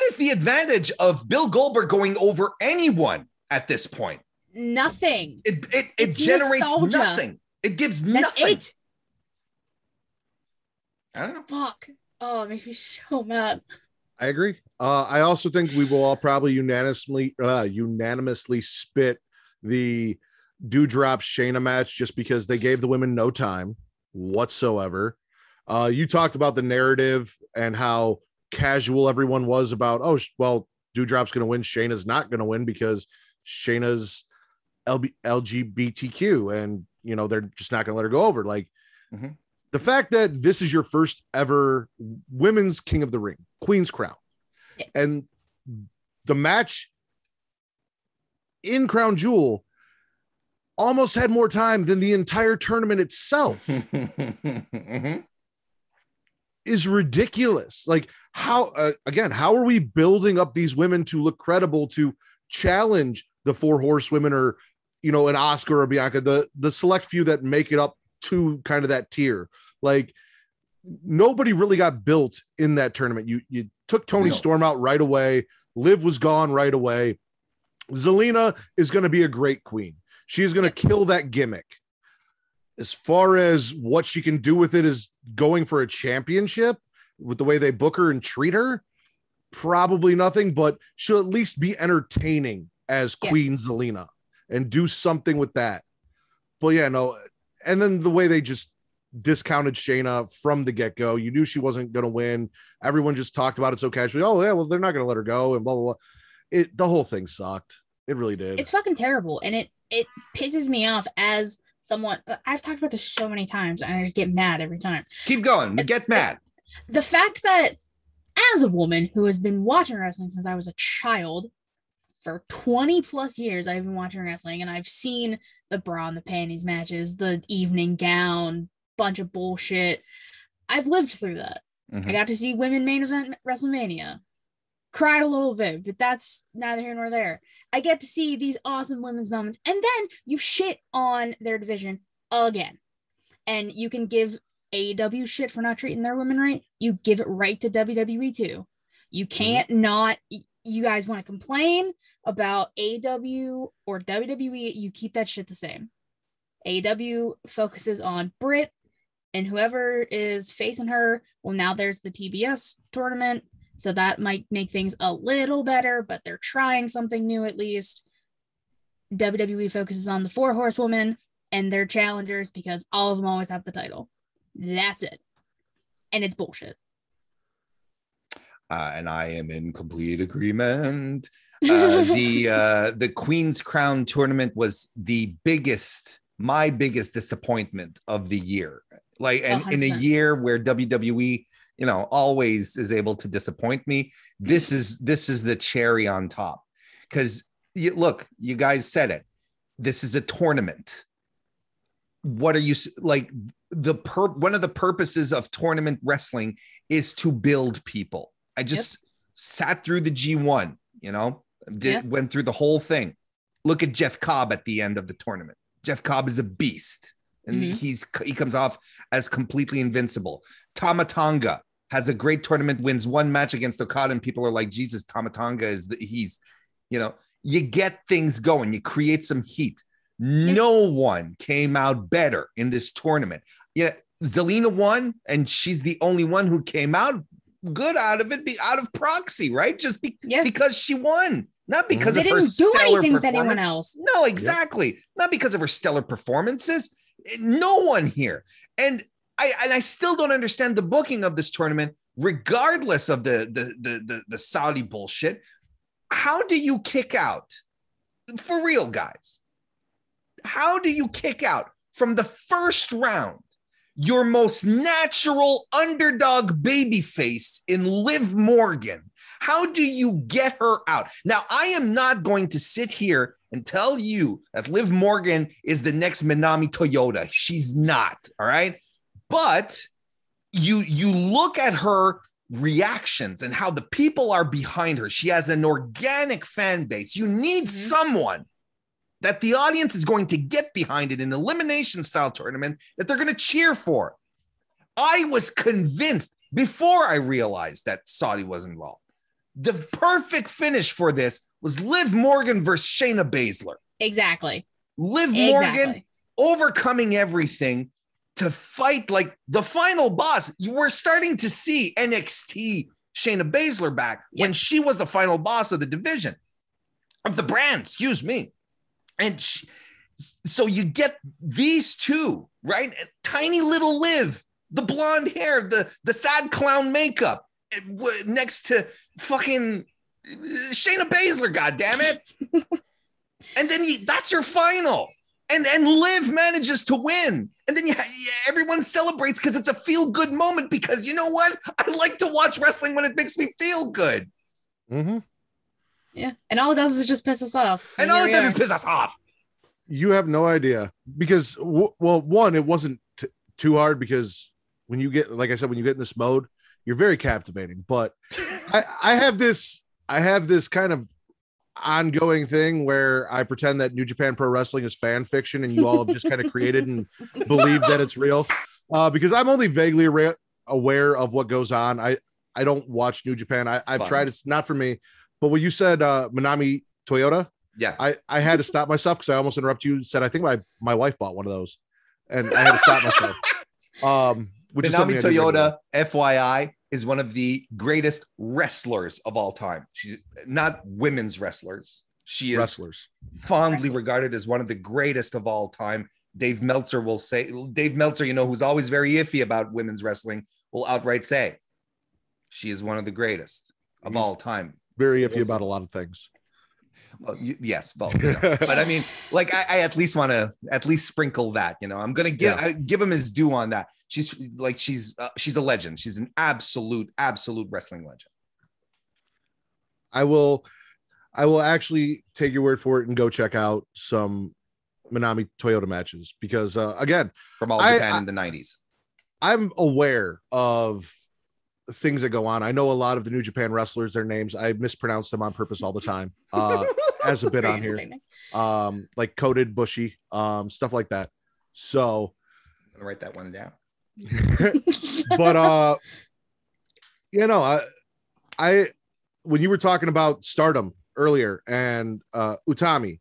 is the advantage of Bill Goldberg going over anyone at this point?
Nothing.
It generates nostalgia. Nothing. It gives nothing.
That's it.
I don't know.
Fuck. Oh, it makes me so mad.
I agree. I also think we will all probably unanimously spit the Doudrop Shayna match just because they gave the women no time whatsoever. You talked about the narrative and how casual everyone was about, oh, well, Doudrop's going to win. Shayna's not going to win because Shayna's LGBTQ and, they're just not going to let her go over. Like, the fact that this is your first ever women's King of the Ring, Queen's Crown, and the match in Crown Jewel almost had more time than the entire tournament itself is ridiculous. Like, how are we building up these women to look credible, to challenge the 4 horsewomen or, an Oscar or Bianca, the select few that make it up to kind of that tier? Like, nobody really got built in that tournament. You took Toni Storm out right away. Liv was gone right away. Zelina is going to be a great queen. She is going to kill that gimmick. As far as what she can do with it is going for a championship with the way they book her and treat her, probably nothing, but she'll at least be entertaining as Queen Zelina and do something with that. But yeah, no. And then the way they just discounted Shayna from the get-go, you knew she wasn't going to win. Everyone just talked about it so casually. Oh yeah, well, they're not going to let her go and blah, blah, blah. The whole thing sucked. It really did.
It's fucking terrible. And it pisses me off as someone. I've talked about this so many times and I just get mad every time.
Keep going. Get mad.
The fact that as a woman who has been watching wrestling since I was a child, for 20 plus years, I've been watching wrestling and I've seen the bra and the panties matches, the evening gown, bunch of bullshit. I've lived through that. I got to see women main event WrestleMania. Cried a little bit, but that's neither here nor there. I get to see these awesome women's moments, and then you shit on their division again. And you can give AEW shit for not treating their women right. You give it right to WWE too. You can't not. You guys want to complain about AEW or WWE, you keep that shit the same. AEW focuses on Britt and whoever is facing her. Well, now there's the TBS tournament, so that might make things a little better, but they're trying something new at least. WWE focuses on the 4 horsewomen and their challengers because all of them always have the title. That's it. And it's bullshit.
And I am in complete agreement. The Queen's Crown tournament was the biggest my biggest disappointment of the year. Like, and in a
100%.
year where WWE, always is able to disappoint me, this is the cherry on top. Because look, you guys said it. This is a tournament. What are you like? One of the purposes of tournament wrestling is to build people. I just sat through the G1, went through the whole thing. Look at Jeff Cobb at the end of the tournament. Jeff Cobb is a beast, and he comes off as completely invincible. Tama Tonga has a great tournament, wins one match against Okada, and people are like, Jesus, Tama Tonga you get things going, you create some heat. No one came out better in this tournament. Zelina won, and she's the only one who came out good out of it, out of proxy, right? Just because she won, not because of her stellar performance. With anyone else. No, exactly. Yep. Not because of her stellar performances. No one here. And I still don't understand the booking of this tournament, regardless of the Saudi bullshit. How do you kick out? For real, guys. How do you kick out from the first round your most natural underdog babyface in Liv Morgan? How do you get her out? Now, I am not going to sit here and tell you that Liv Morgan is the next Minami Toyota. She's not, all right? But you look at her reactions and how the people are behind her. She has an organic fan base. You need someone that the audience is going to get behind it in an elimination style tournament that they're going to cheer for. I was convinced before I realized that Saudi was involved. The perfect finish for this was Liv Morgan versus Shayna Baszler.
Exactly.
Liv Morgan overcoming everything to fight like the final boss. You were starting to see NXT Shayna Baszler back when she was the final boss of the division, of the brand, excuse me. And so you get these two, right? Tiny little Liv, the blonde hair, the sad clown makeup, next to fucking Shayna Baszler, goddammit. And then that's your final. And Liv manages to win. And then everyone celebrates because it's a feel-good moment, because you know what? I like to watch wrestling when it makes me feel good.
Mm-hmm.
Yeah. And all it does is just piss us off.
And all it does is piss us off.
You have no idea, because, one, it wasn't too hard, because when you get, like I said, when you get in this mode, you're very captivating. But I have this kind of ongoing thing where I pretend that New Japan Pro Wrestling is fan fiction, and you all have just kind of created and believe that it's real, because I'm only vaguely aware of what goes on. I don't watch New Japan. I've tried. It's not for me. But when you said Minami Toyota, I had to stop myself, because I almost interrupted you. Said I think my wife bought one of those, and I had to stop myself.
Minami Toyota, FYI, is one of the greatest wrestlers of all time. She's not women's wrestlers. She is fondly regarded as one of the greatest of all time. Dave Meltzer, who's always very iffy about women's wrestling, will outright say she is one of the greatest of all time.
Very iffy about a lot of things.
Well, yes, but I mean, like, I at least want to sprinkle that. I'm gonna give him his due on that. She's a legend. She's an absolute wrestling legend.
I will actually take your word for it and go check out some Minami Toyota matches, because again,
from all Japan in the 90s,
I'm aware of things that go on. I know a lot of the New Japan wrestlers, their names, I mispronounce them on purpose all the time, as a bit on here, like Coded Bushy, stuff like that. So
I'm gonna write that one down.
But I when you were talking about Stardom earlier and Utami,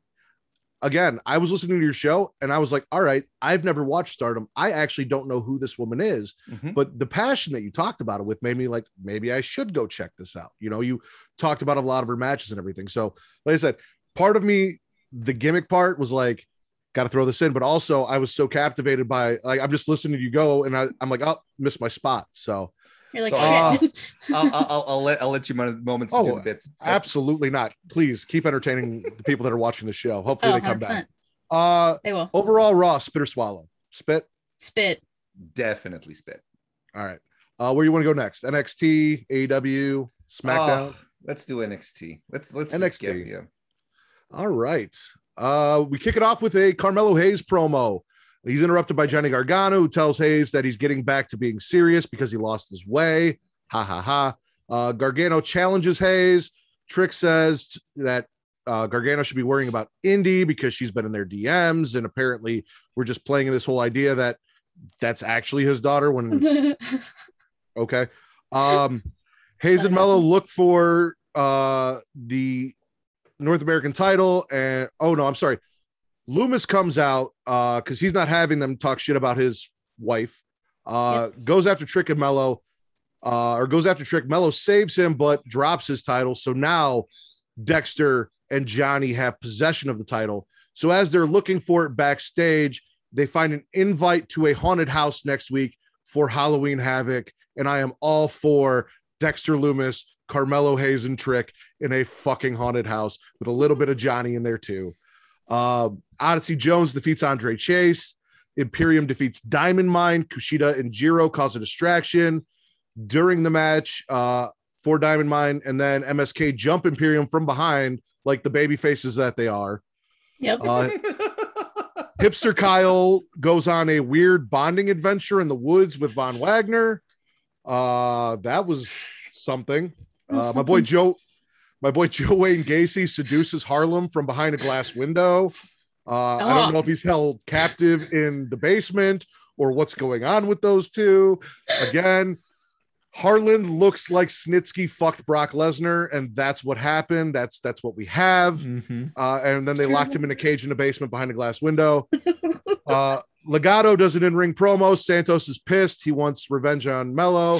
again, I was listening to your show and I was like, all right, I've never watched Stardom. I actually don't know who this woman is, but the passion that you talked about it with made me like, maybe I should go check this out. You talked about a lot of her matches and everything. So like I said, part of me, the gimmick part was like, got to throw this in, but also I was so captivated by, like, I'm just listening to you go and I'm like, oh, missed my spot. So
you're like, shit.
I'll let you moments do the bits.
Absolutely not. Please keep entertaining the people that are watching the show. Hopefully they come 100%. Back.
They will.
Overall, Raw, spit or swallow? Spit.
Spit.
Definitely spit.
All right. Where you want to go next? NXT, AEW, SmackDown.
Let's do NXT. Let's
NXT.
just skip, yeah.
All right. We kick it off with a Carmelo Hayes promo. He's interrupted by Johnny Gargano, who tells Hayes that he's getting back to being serious because he lost his way. Ha ha ha. Gargano challenges Hayes. Trick says that Gargano should be worrying about Indy because she's been in their DMs, and apparently we're just playing in this whole idea that that's actually his daughter. When okay, Hayes and Mello look for the North American title, and I'm sorry, Loomis comes out because he's not having them talk shit about his wife. Goes after Trick and Mello, goes after Trick. Mello saves him, but drops his title. So now Dexter and Johnny have possession of the title. So as they're looking for it backstage, they find an invite to a haunted house next week for Halloween Havoc. And I am all for Dexter Loomis, Carmelo Hayes, and Trick in a fucking haunted house with a little bit of Johnny in there too. Odyssey Jones defeats Andre Chase. Imperium defeats Diamond Mine. Kushida and Jiro cause a distraction during the match for Diamond Mine, and then MSK jump Imperium from behind like the baby faces that they are.
Yep.
Hipster Kyle goes on a weird bonding adventure in the woods with Von Wagner. That was something. My boy Joe Wayne Gacy seduces Harlem from behind a glass window. I don't know if he's held captive in the basement or what's going on with those two. Again, Harlan looks like Snitsky fucked Brock Lesnar, and that's what happened. That's what we have.
Mm-hmm.
And then they locked him in a cage in the basement behind a glass window. Legado does an in-ring promo. Santos is pissed. He wants revenge on Mello.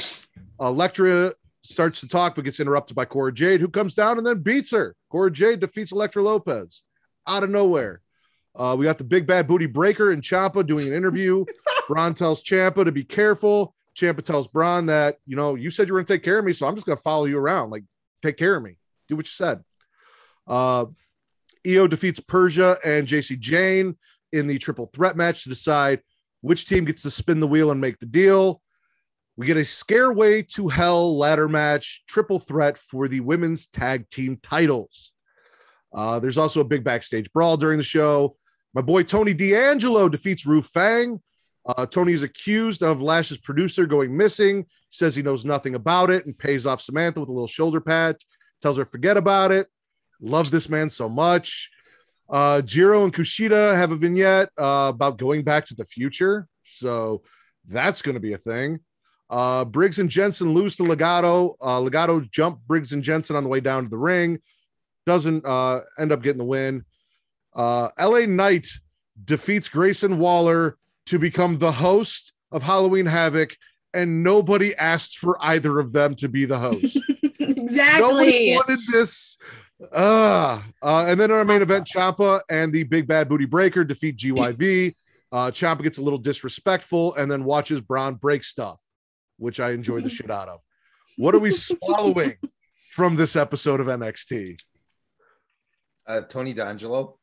Elektra starts to talk, but gets interrupted by Cora Jade, who comes down and then beats her. Cora Jade defeats Elektra Lopez out of nowhere. We got the big bad booty breaker and Ciampa doing an interview. Braun tells Ciampa to be careful. Ciampa tells Braun that, you said you were going to take care of me, so I'm just going to follow you around. Like, take care of me. Do what you said. Io defeats Persia and JC Jane in the triple threat match to decide which team gets to spin the wheel and make the deal. We get a Scareway to Hell ladder match, triple threat for the women's tag team titles. There's also a big backstage brawl during the show. My boy Tony D'Angelo defeats Ru Fang. Tony is accused of Lash's producer going missing, says he knows nothing about it, and pays off Samantha with a little shoulder pat, tells her forget about it. Love this man so much. Jiro and Kushida have a vignette about going back to the future, so that's going to be a thing. Briggs and Jensen lose to Legado. Legado jump Briggs and Jensen on the way down to the ring. Doesn't end up getting the win. LA Knight defeats Grayson Waller to become the host of Halloween Havoc, and nobody asked for either of them to be the host.
Exactly.
Nobody wanted this. And then in our main event, Ciampa and the big bad booty breaker defeat GYV. Ciampa gets a little disrespectful and then watches Braun break stuff, which I enjoyed the shit out of. What are we swallowing from this episode of NXT?
Tony D'Angelo.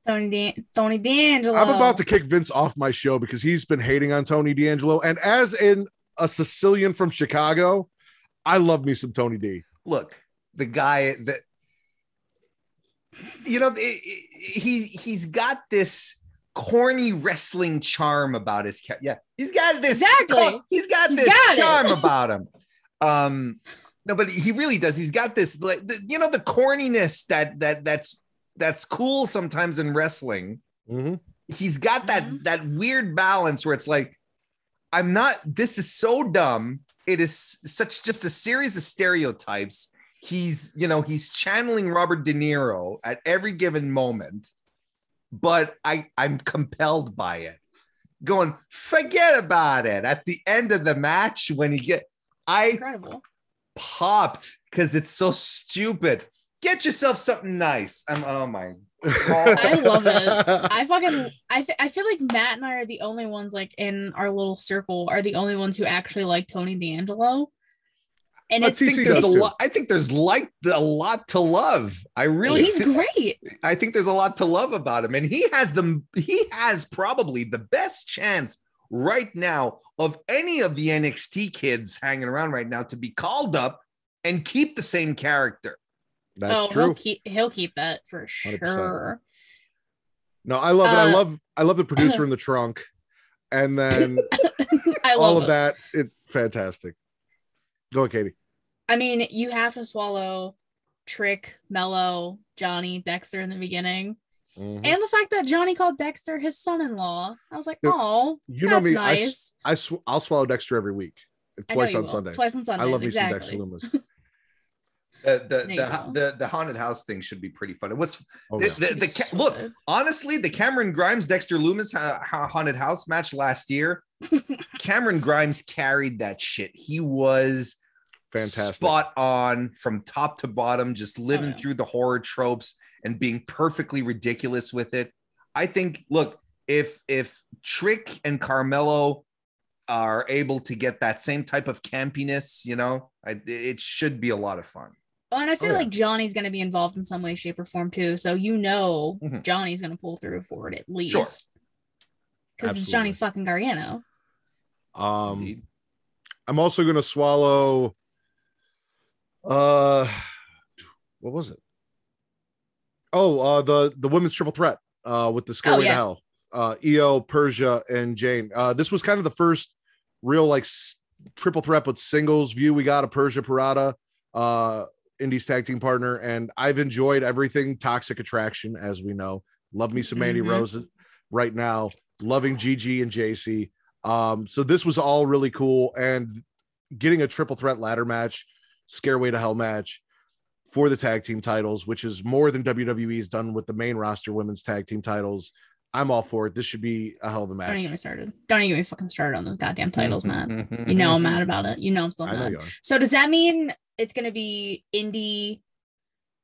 Tony D'Angelo.
I'm about to kick Vince off my show because he's been hating on Tony D'Angelo. And as a Sicilian from Chicago, I love me some Tony D.
Look, the guy that, he's got this corny wrestling charm about his cat. Yeah, he's got this.
Exactly.
He's got this charm about him. No, but he really does. He's got this, like, the corniness that's cool sometimes in wrestling.
Mm-hmm.
He's got that weird balance where it's like, this is so dumb. It is such just a series of stereotypes. He's channeling Robert De Niro at every given moment, but I'm compelled by it. Going, forget about it. At the end of the match, when
Incredible.
Popped because it's so stupid. Get yourself something nice. Oh my God.
I love it. I feel like Matt and I are the only ones, like, in our little circle are the only ones who actually like Tony D'Angelo. And
But
it's
TC
I think there's
does
a
too.
lot. I think there's like a lot to love. I really.
he's great.
I think there's a lot to love about him, and he has probably the best chance right now of any of the NXT kids hanging around right now to be called up and keep the same character.
That's true.
He'll keep that for
100%.
sure.
No, I love it. I love the producer in the trunk, and then
I love
all of
it.
that. It's fantastic. Go ahead, Katie.
I mean, you have to swallow Trick, Mello, Johnny, Dexter in the beginning.
Mhm.
And the fact that Johnny called Dexter his son-in-law. I was like, oh,
You know
that's
me.
nice.
I'll swallow Dexter every week,
I
twice
know you
on
will.
Sundays.
Twice on Sundays,
I love me some
exactly.
Dexter Loomis.
The haunted house thing should be pretty fun. What's
Oh, yeah.
look, honestly, the Cameron Grimes Dexter Loomis haunted house match last year, Cameron Grimes carried that shit. He was
Fantastic.
spot on from top to bottom, just living
yeah.
through the horror tropes and being perfectly ridiculous with it. I think, look, if Trick and Carmelo are able to get that same type of campiness, it should be a lot of fun.
Oh, and I feel
yeah.
like Johnny's going to be involved in some way, shape, or form too. So
Mhm.
Johnny's going to pull through for it at least.
Sure.
Because it's Johnny fucking Gargano.
Indeed.
I'm also going to swallow. What was it? Oh, the women's triple threat with the Stairway to Hell. Io, Persia, and Jane. This was kind of the first real triple threat but singles view we got of Persia Parada, Indy's tag team partner, and I've enjoyed everything Toxic Attraction, as we know. Love me some Mandy Rose right now. Loving Gigi and JC. So this was all really cool, and getting a triple threat ladder match, Stairway to Hell match for the tag team titles, which is more than WWE's done with the main roster women's tag team titles. I'm all for it. This should be a hell of a match.
Don't even get me started. Don't even get me fucking started on those goddamn titles, Matt. You know I'm mad about it. You know I'm still mad.
I know you are.
So does that mean it's going to be Indy,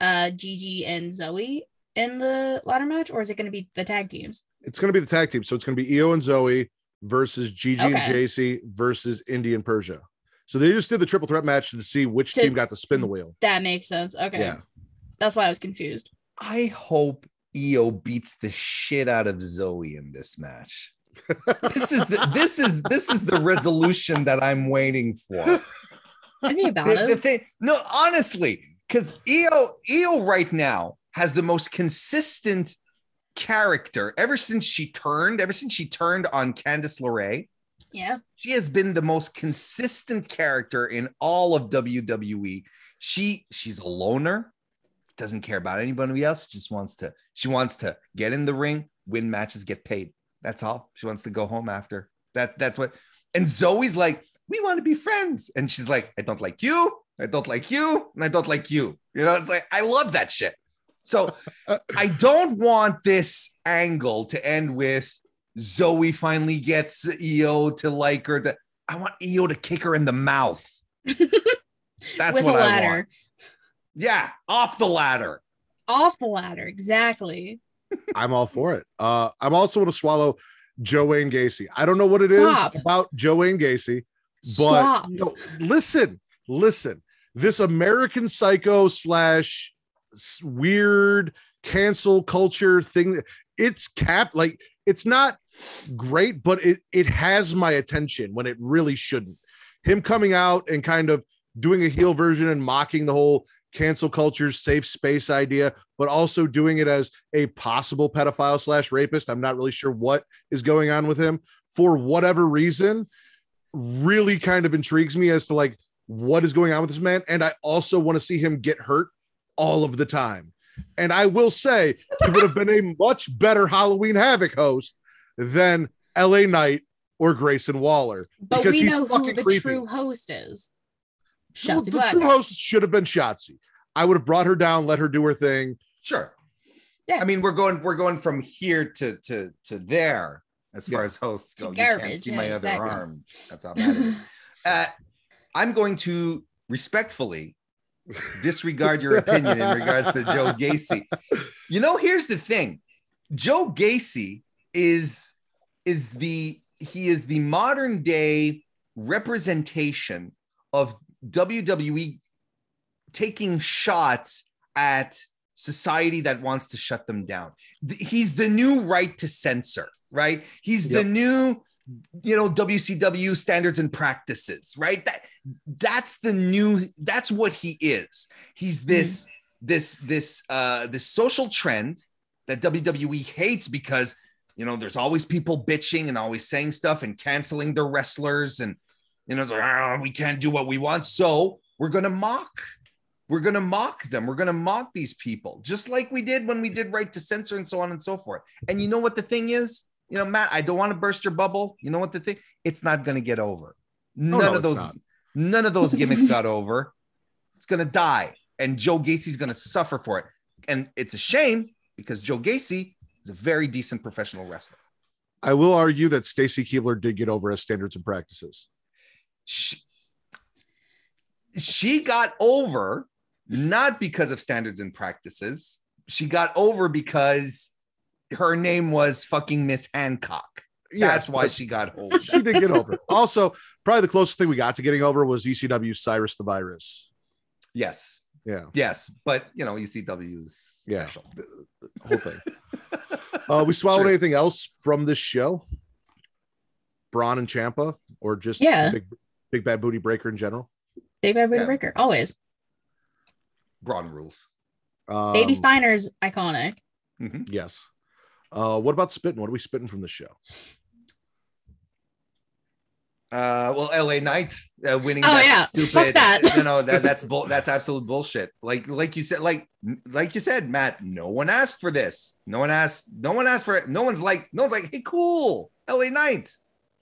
Gigi, and Zoe in the ladder match, or is it going to be the tag teams?
It's going to be the tag team. So it's going to be Io and Zoe versus Gigi and JC versus Indy and Persia. So they just did the triple threat match to see which team got to spin the wheel.
That makes sense. Okay.
Yeah.
That's why I was confused.
I hope Io beats the shit out of Zoe in this match. This is the resolution that I'm waiting for.
I'd be about it.
The thing, no, honestly, because Io right now has the most consistent character ever since she turned on Candice LeRae.
Yeah.
She has been the most consistent character in all of WWE. She's a loner, doesn't care about anybody else, she wants to get in the ring, win matches, get paid. That's all. She wants to go home after. That's what. And Zoe's like, we want to be friends. And she's like, I don't like you, I don't like you, and I don't like you. It's like, I love that shit. So I don't want this angle to end with Zoe finally gets Io to like her. I want Io to kick her in the mouth. That's
with
what
a
I
ladder.
want. Yeah, off the ladder.
Off the ladder, exactly.
I'm all for it. I'm also going to swallow Joanne Gacy. I don't know what it is about Joanne Gacy, but no, listen. This American Psycho / weird cancel culture thing. It's it's not great, but it has my attention when it really shouldn't. Him coming out and kind of doing a heel version and mocking the whole cancel culture safe space idea, but also doing it as a possible pedophile / rapist. I'm not really sure what is going on with him for whatever reason. Really kind of intrigues me as to what is going on with this man. And I also want to see him get hurt all of the time. And I will say he would have been a much better Halloween Havoc host than LA Knight or Grayson Waller.
But we know who the true host is.
The true host should have been Shotzi. I would have brought her down, let her do her thing.
Sure.
Yeah.
I mean, we're going from here to there as far as hosts go. You can't see my other arm. That's how bad it is. I'm going to respectfully disregard your opinion in regards to Joe Gacy. Here's the thing. Joe Gacy is the modern day representation of WWE taking shots at society that wants to shut them down. He's the new right to censor, right? He's the new, WCW standards and practices, right? That's what he is. He's this social trend that WWE hates because, there's always people bitching and always saying stuff and canceling their wrestlers. And, it's like, we can't do what we want. So we're going to mock. We're going to mock them. We're going to mock these people, just like we did when we did right to censor and so on and so forth. And you know what the thing is? Matt, I don't want to burst your bubble. You know what the thing? It's not going to get over. None of those gimmicks got over. It's going to die. And Joe Gacy's going to suffer for it. And it's a shame because Joe Gacy is a very decent professional wrestler.
I will argue that Stacy Keibler did get over as standards and practices.
She got over not because of standards and practices. She got over because her name was fucking Miss Hancock. That's why she got over.
She did get over. Also, probably the closest thing we got to getting over was ECW's Cyrus the Virus.
Yes.
Yeah.
Yes. But, ECW is special.
The whole thing. We swallowed anything else from this show? Braun and Ciampa? Or just big bad booty breaker in general?
Big bad booty breaker. Always.
Braun rules.
Baby Steiner's iconic.
Mm-hmm.
Yes. What about spitting? What are we spitting from the show?
LA Knight winning.
Stupid. Fuck that.
That's absolute bullshit. Like you said, Matt. No one asked for this. No one asked for it. No one's like, hey, cool, LA Knight.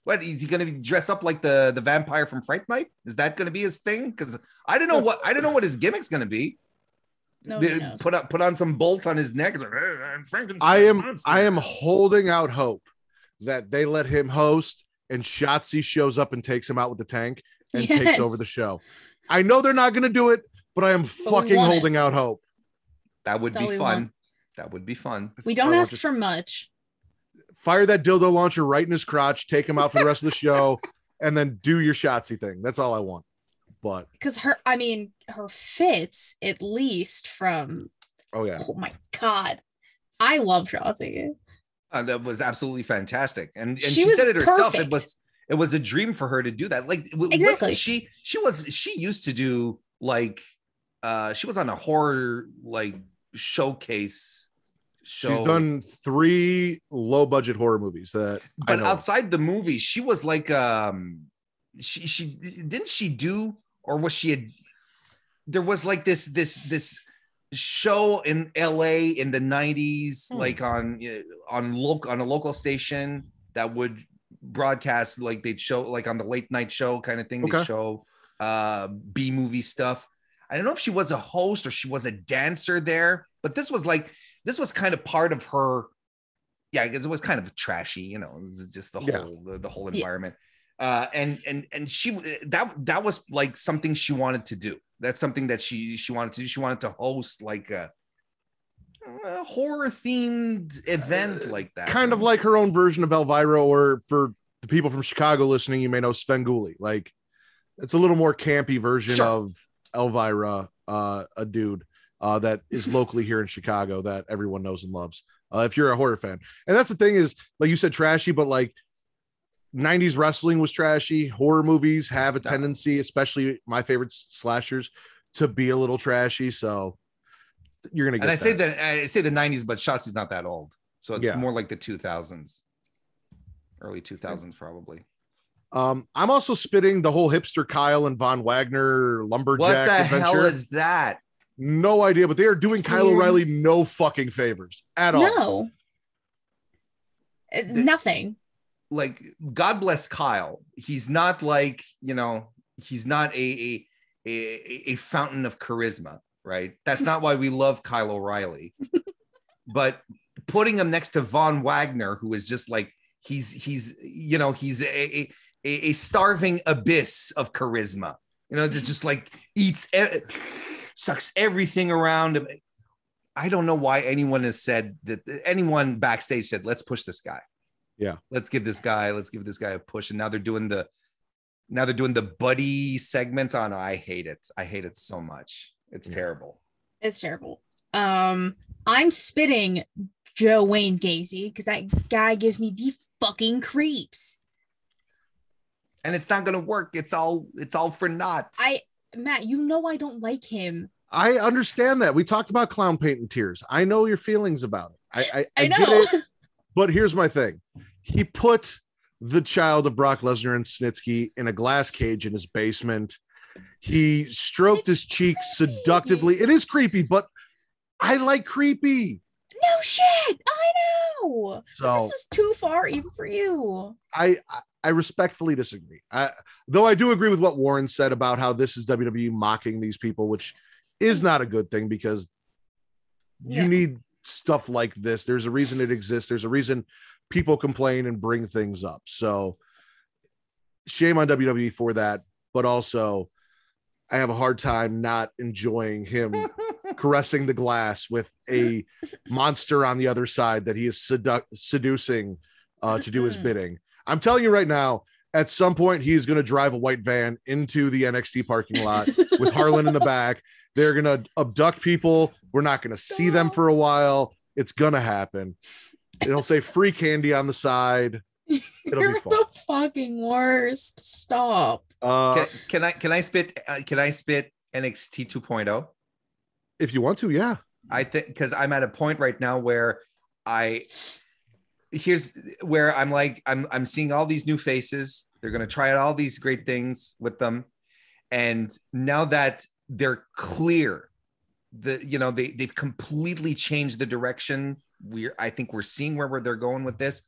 What is he going to dress up like the vampire from Fright Night? Is that going to be his thing? Because I don't know what his gimmick's going to be. Put on some bolts on his neck.
I am holding out hope that they let him host and Shotzi shows up and takes him out with the tank and takes over the show. I know they're not going to do it, but I am fucking holding out hope.
That would be fun. That would be fun.
We don't ask for much.
Fire that dildo launcher right in his crotch, take him out for the rest of the show, and then do your Shotzi thing. That's all I want. But
because her fits at least from.
Oh yeah.
Oh my God, I love Shotzi.
That was absolutely fantastic, and she said it herself. Perfect. It was a dream for her to do that. Like exactly, she used to do she was on a horror showcase show.
She's done 3 low budget horror movies
but outside the movie, she was like she didn't she do, or was she there was like this show in LA in the 90s, like on a local station that would broadcast, like they'd show like on the late night show kind of thing. They'd show B movie stuff. I don't know if she was a host or she was a dancer there, but this was kind of part of her. Yeah, it was kind of trashy, it was just the whole environment. And she that was like something she wanted to do. That's something that she wanted to do. She wanted to host like a horror themed event like that.
Kind of like her own version of Elvira, or for the people from Chicago listening, you may know Svengoolie. Like it's a little more campy version of Elvira, a dude that is locally here in Chicago that everyone knows and loves. If you're a horror fan. And that's the thing is, like you said, trashy, but like 90s wrestling was trashy. Horror movies have a tendency, especially my favorite slashers, to be a little trashy. So you're gonna get. And
I say the 90s, but Shotzi's not that old, so it's more like the 2000s, early 2000s probably.
I'm also spitting the whole hipster Kyle and Von Wagner lumberjack.
What the
adventure.
hell is that?
No idea, but they are doing Kyle O'Reilly no fucking favors at all.
No, nothing.
Like, God bless Kyle. He's not like, he's not a fountain of charisma, right? That's not why we love Kyle O'Reilly. But putting him next to Von Wagner, who is just like, he's a starving abyss of charisma, just like sucks everything around him. I don't know why anyone backstage said, let's push this guy.
Yeah,
let's give this guy a push. And now they're doing the Now they're doing the buddy segments on. I hate it. I hate it so much. It's terrible.
It's terrible. I'm spitting Joe Wayne Gacy because that guy gives me the fucking creeps.
And it's not gonna work. It's all for naught.
Matt, you know I don't like him.
I understand that. We talked about clown paint and tears. I know your feelings about it. I
know.
get it. But here's my thing. He put the child of Brock Lesnar and Snitsky in a glass cage in his basement. He stroked his cheek seductively. It is creepy, but I like creepy.
No shit. I know.
So
this is too far even for you.
I respectfully disagree. Though I do agree with what Warren said about how this is WWE mocking these people, which is not a good thing because you need stuff like this. There's a reason it exists. There's a reason people complain and bring things up. So shame on WWE for that. But also, I have a hard time not enjoying him caressing the glass with a monster on the other side that he is seducing to do his bidding. I'm telling you right now, at some point, he's going to drive a white van into the NXT parking lot with Harlan in the back. They're going to abduct people. We're not going to see them for a while. It's going to happen. It'll say free candy on the side. It'll be fun.
The fucking worst. Stop.
Can I spit NXT 2.0?
If you want to, yeah.
I think because I'm at a point right now where here's where I'm like, I'm seeing all these new faces. They're going to try out all these great things with them. And now that they're clear, they've completely changed the direction. I think we're seeing where they're going with this.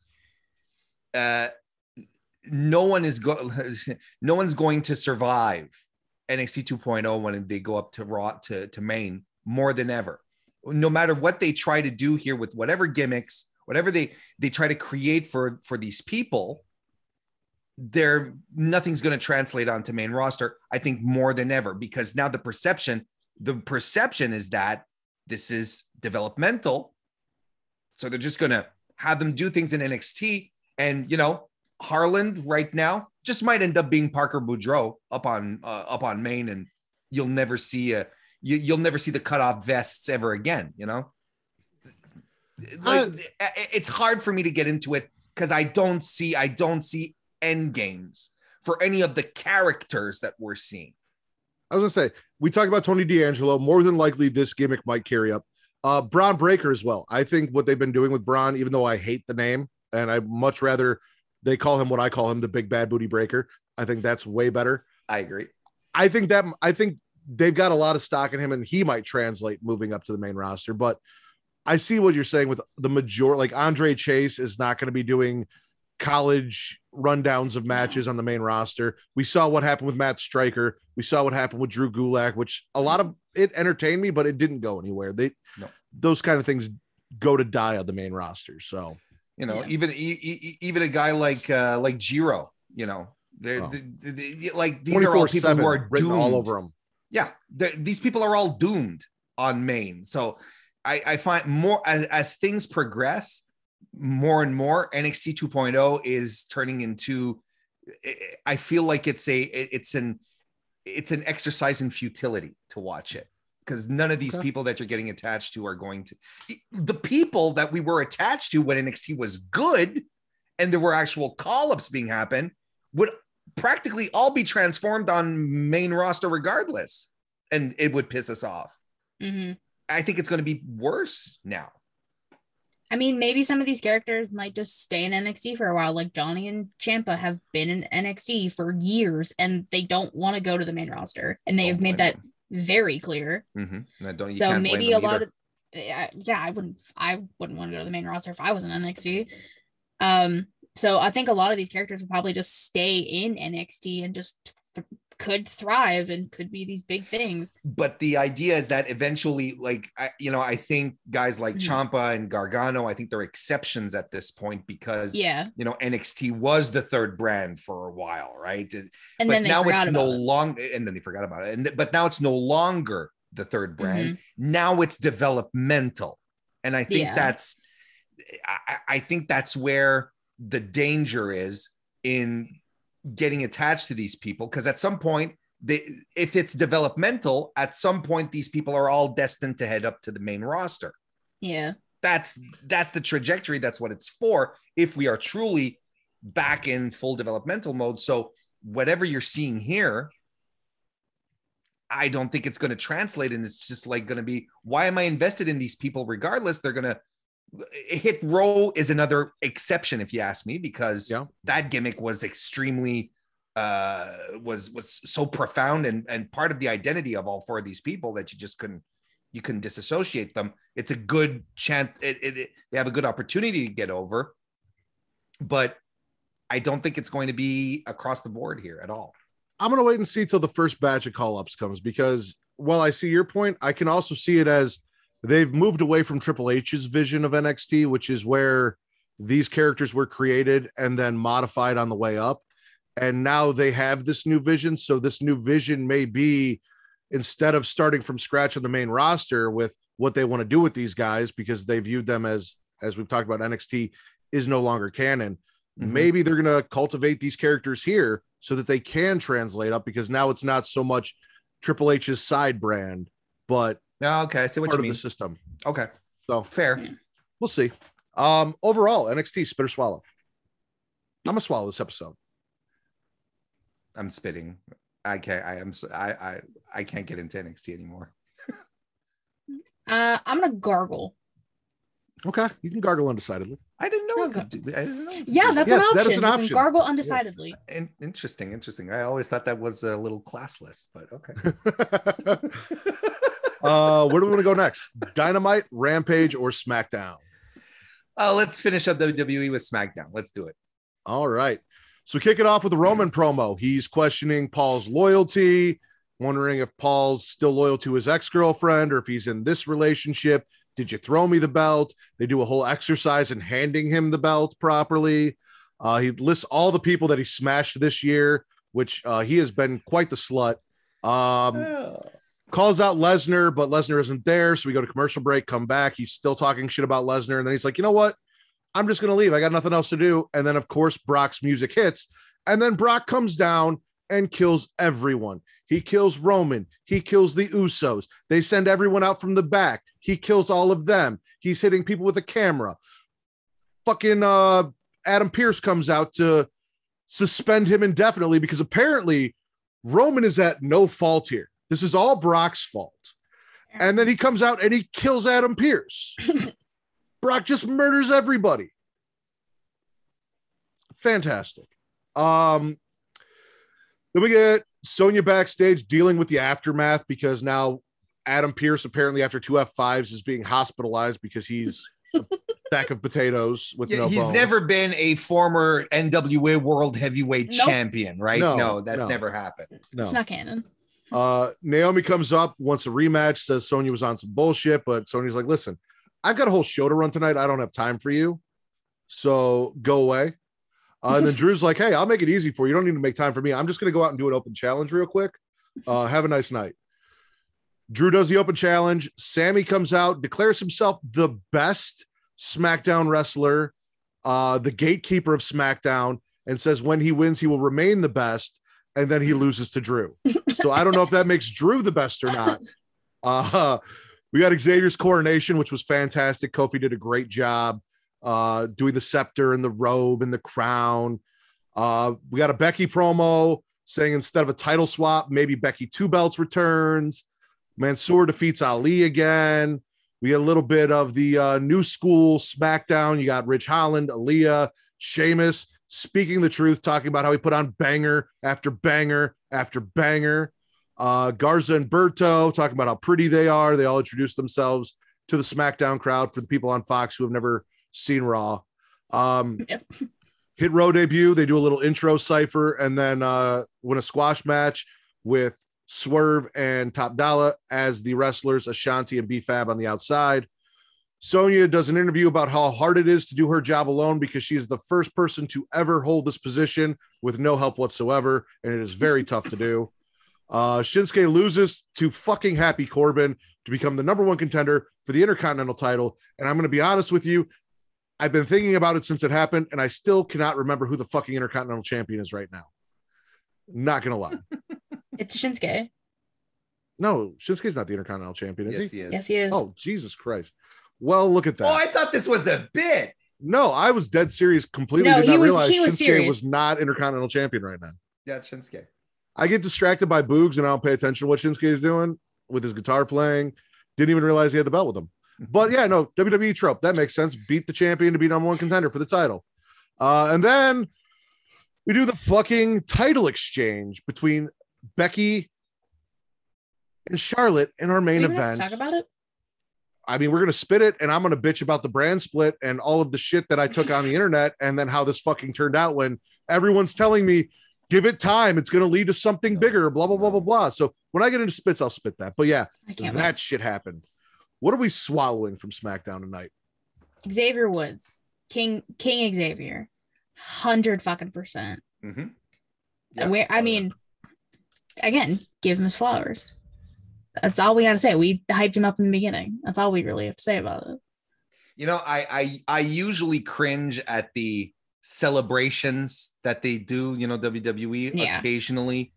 No one's going to survive NXT 2.0 when they go up to Raw to main more than ever. No matter what they try to do here with whatever gimmicks, whatever they try to create for these people, nothing's going to translate onto main roster. I think more than ever, because now the perception is that this is developmental. So they're just going to have them do things in NXT, and Harland right now just might end up being Parker Boudreaux up on main, and you'll never see the cutoff vests ever again. It's hard for me to get into it because I don't see end games for any of the characters that we're seeing.
I was gonna say, we talked about Tony D'Angelo. More than likely, this gimmick might carry up. Braun Breaker as well. I think what they've been doing with Braun, even though I hate the name, and I much rather they call him what I call him, the Big Bad Booty Breaker. I think that's way better.
I agree.
I think they've got a lot of stock in him, and he might translate moving up to the main roster. But I see what you're saying with the majority. Like Andre Chase is not going to be doing college rundowns of matches on the main roster. We saw what happened with Matt Stryker. We saw what happened with Drew Gulak, which a lot of it entertained me, but it didn't go anywhere. Those kind of things go to die on the main roster. So,
even a guy like Jiro, like these are all people who are doomed
all over them.
Yeah. These people are all doomed on main. So I find more as things progress, more and more NXT 2.0 is turning into, I feel like it's an exercise in futility to watch it, because none of these people that you're getting attached to are going to, the people that we were attached to when NXT was good and there were actual call-ups being happen would practically all be transformed on main roster regardless, and it would piss us off.
Mm-hmm.
I think it's going to be worse now.
I mean, maybe some of these characters might just stay in NXT for a while. Like Johnny and Ciampa have been in NXT for years, and they don't want to go to the main roster, and they have made that very clear.
Mm-hmm.
So maybe a lot of, I wouldn't want to go to the main roster if I was in NXT. So I think a lot of these characters will probably just stay in NXT and just could thrive and could be these big things.
But the idea is that eventually, I think guys like Ciampa and Gargano, I think they're exceptions at this point because, NXT was the third brand for a while, right?
And then now it's no
longer, and then they forgot about it. But now it's no longer the third brand. Now it's developmental. And I think I think that's where the danger is in getting attached to these people, because at some point, if it's developmental, at some point these people are all destined to head up to the main roster.
Yeah.
That's the trajectory. That's what it's for. If we are truly back in full developmental mode. So whatever you're seeing here, I don't think it's going to translate. And it's just like going to be, why am I invested in these people? Regardless, they're going to hit row is another exception, if you ask me, because that gimmick was extremely was so profound and part of the identity of all four of these people that you couldn't disassociate them. It's a good chance. They have a good opportunity to get over, but I don't think it's going to be across the board here at all.
I'm going to wait and see till the first batch of call-ups comes, because while I see your point, I can also see it as they've moved away from Triple H's vision of NXT, which is where these characters were created and then modified on the way up. And now they have this new vision. So this new vision may be, instead of starting from scratch on the main roster with what they want to do with these guys, because they viewed them as we've talked about, NXT is no longer canon. Maybe they're going to cultivate these characters here so that they can translate up, because now it's not so much Triple H's side brand, but
okay, I see what you mean.
The system.
Okay.
So
fair.
We'll see. Overall, NXT, spit or swallow? I'm going to swallow this episode.
I'm spitting. I can't get into NXT anymore.
I'm gonna gargle.
Okay, you can gargle undecidedly.
I didn't know.
Yeah, that's an option.
That is an option.
You can gargle undecidedly.
Yes. Interesting. I always thought that was a little classless, but okay.
Where do we want to go next? Dynamite, Rampage, or SmackDown?
Let's finish up WWE with SmackDown. Let's do it.
All right. So we kick it off with a Roman promo. He's questioning Paul's loyalty, wondering if Paul's still loyal to his ex-girlfriend or if he's in this relationship. Did you throw me the belt? They do a whole exercise in handing him the belt properly. He lists all the people that he smashed this year, which he has been quite the slut. Calls out Lesnar, but Lesnar isn't there. So we go to commercial break, come back. He's still talking shit about Lesnar. And then he's like, you know what? I'm just going to leave. I got nothing else to do. And then, of course, Brock's music hits. And then Brock comes down and kills everyone. He kills Roman. He kills the Usos. They send everyone out from the back. He kills all of them. He's hitting people with a camera. Fucking Adam Pearce comes out to suspend him indefinitely, because apparently Roman is at no fault here. This is all Brock's fault. And then he comes out and he kills Adam Pearce. Brock just murders everybody. Fantastic. Then we get Sonya backstage dealing with the aftermath, because now Adam Pearce, apparently after 2 F5s, is being hospitalized because he's a sack of potatoes with no
he's
bones.
Never been a former NWA World Heavyweight Champion, right? No, that never happened.
No. It's not canon.
Naomi comes up, wants a rematch, says Sonya was on some bullshit, but Sonya's like, listen, I've got a whole show to run tonight. I don't have time for you. So go away. And then Drew's like, hey, I'll make it easy for you. You don't need to make time for me. I'm just going to go out and do an open challenge real quick. Have a nice night. Drew does the open challenge. Sammy comes out, declares himself the best SmackDown wrestler, the gatekeeper of SmackDown, and says when he wins, he will remain the best. And then he loses to Drew. So I don't know if that makes Drew the best or not. We got Xavier's coronation, which was fantastic. Kofi did a great job doing the scepter and the robe and the crown. We got a Becky promo saying instead of a title swap, maybe Becky 2 belts returns. Mansoor defeats Ali again. We get a little bit of the new school SmackDown. You got Ridge Holland, Aaliyah, Sheamus speaking the truth, talking about how he put on banger after banger after banger. Garza and Berto talking about how pretty they are. They all introduced themselves to the SmackDown crowd for the people on Fox who have never seen Raw. Hit Row debut. They do a little intro cipher and then win a squash match with Swerve and Top Dollar as the wrestlers, Ashanti and B-Fab on the outside. Sonya does an interview about how hard it is to do her job alone because she is the first person to ever hold this position with no help whatsoever, and it is very tough to do. Shinsuke loses to fucking Happy Corbin to become the #1 contender for the Intercontinental title, and I'm going to be honest with you, I've been thinking about it since it happened, and I still cannot remember who the fucking Intercontinental champion is right now. Not gonna lie.
It's Shinsuke.
No, Shinsuke's not the Intercontinental Champion, is
Yes,
he?
he is.
Yes, he is.
Oh, Jesus Christ. Well, look at that.
Oh, I thought this was a bit.
No, I was dead serious. Completely
No,
did not realize
he was
Shinsuke
serious.
was not Intercontinental Champion right now.
Yeah, Shinsuke.
I get distracted by Boogs and I don't pay attention to what Shinsuke is doing with his guitar playing. Didn't even realize he had the belt with him. But yeah, no, WWE trope. That makes sense. Beat the champion to be number one contender for the title. And then we do the fucking title exchange between Becky and Charlotte in our main
We even have
event.
to talk about it.
I mean, we're going to spit it and I'm going to bitch about the brand split and all of the shit that I took on the internet and then how this fucking turned out when everyone's telling me, give it time. It's going to lead to something bigger, blah, blah, blah, blah, blah. So when I get into spits, I'll spit that. But yeah,
I can't
that shit happened. What are we swallowing from SmackDown tonight?
wait. Xavier Woods, King Xavier, 100%.
Mm-hmm.
I mean, again, give him his flowers. That's all we got to say. We hyped him up in the beginning. That's all we really have to say about it.
You know, I usually cringe at the celebrations that they do, you know, WWE occasionally,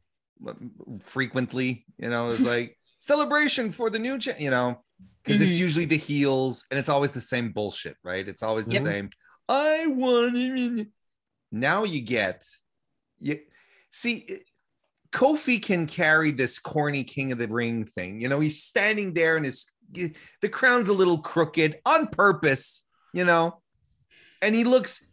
frequently, you know, it's like celebration for the new, you know, because it's usually the heels and it's always the same bullshit, right? It's always the same. I want it. Now you see, Kofi can carry this corny King of the Ring thing. You know, he's standing there and the crown's a little crooked on purpose, you know, and he looks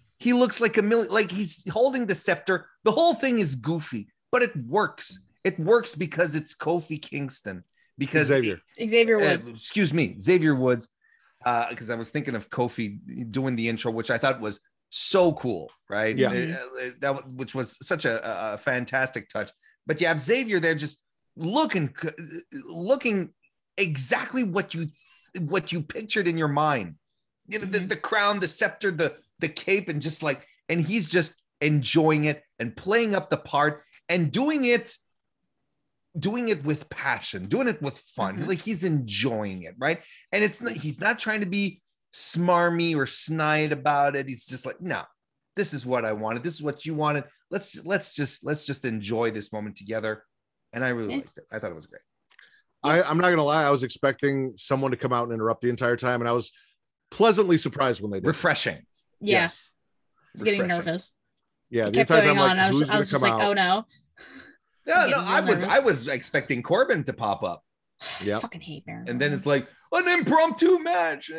like like he's holding the scepter. The whole thing is goofy, but it works. It works because it's Kofi Kingston. Because
Xavier Woods.
Excuse me, Xavier Woods. Because I was thinking of Kofi doing the intro, which I thought was so cool, right?
Yeah.
Which was such a fantastic touch. But you have Xavier there just looking exactly what you pictured in your mind. You know, the crown, the scepter, the cape, and just like, and he's just enjoying it and playing up the part and doing it with passion, doing it with fun. Like he's enjoying it, right? And he's not trying to be smarmy or snide about it. He's just like, no, this is what I wanted. This is what you wanted. Let's just enjoy this moment together. And I really liked it. I thought it was great.
I'm not gonna lie, I was expecting someone to come out and interrupt the entire time, and I was pleasantly surprised when they did.
Refreshing.
Yeah.
Yes.
I was getting nervous.
Yeah,
It
the
kept
entire
going
time,
on.
like,
I was
who's gonna
just
come
like,
out?
oh no.
No, I was expecting Corbin to pop up.
Yeah.
I fucking hate Baron.
And then it's like an impromptu match.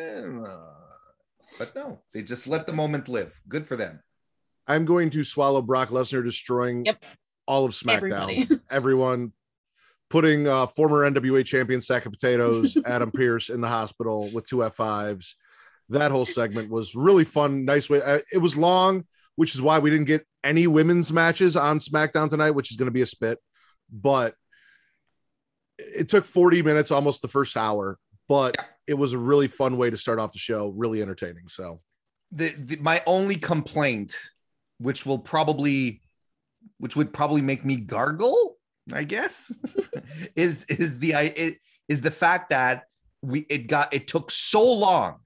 But no, they just let the moment live. Good for them.
I'm going to swallow Brock Lesnar destroying all of SmackDown.
Everybody.
Everyone, putting former NWA champion sack of potatoes, Adam Pearce, in the hospital with 2 F5s. That whole segment was really fun. Nice way. It was long, which is why we didn't get any women's matches on SmackDown tonight, which is going to be a spit. But it took 40 minutes, almost the first hour. But it was a really fun way to start off the show. Really entertaining. So
my only complaint, which would probably make me gargle, I guess, is the fact that it took so long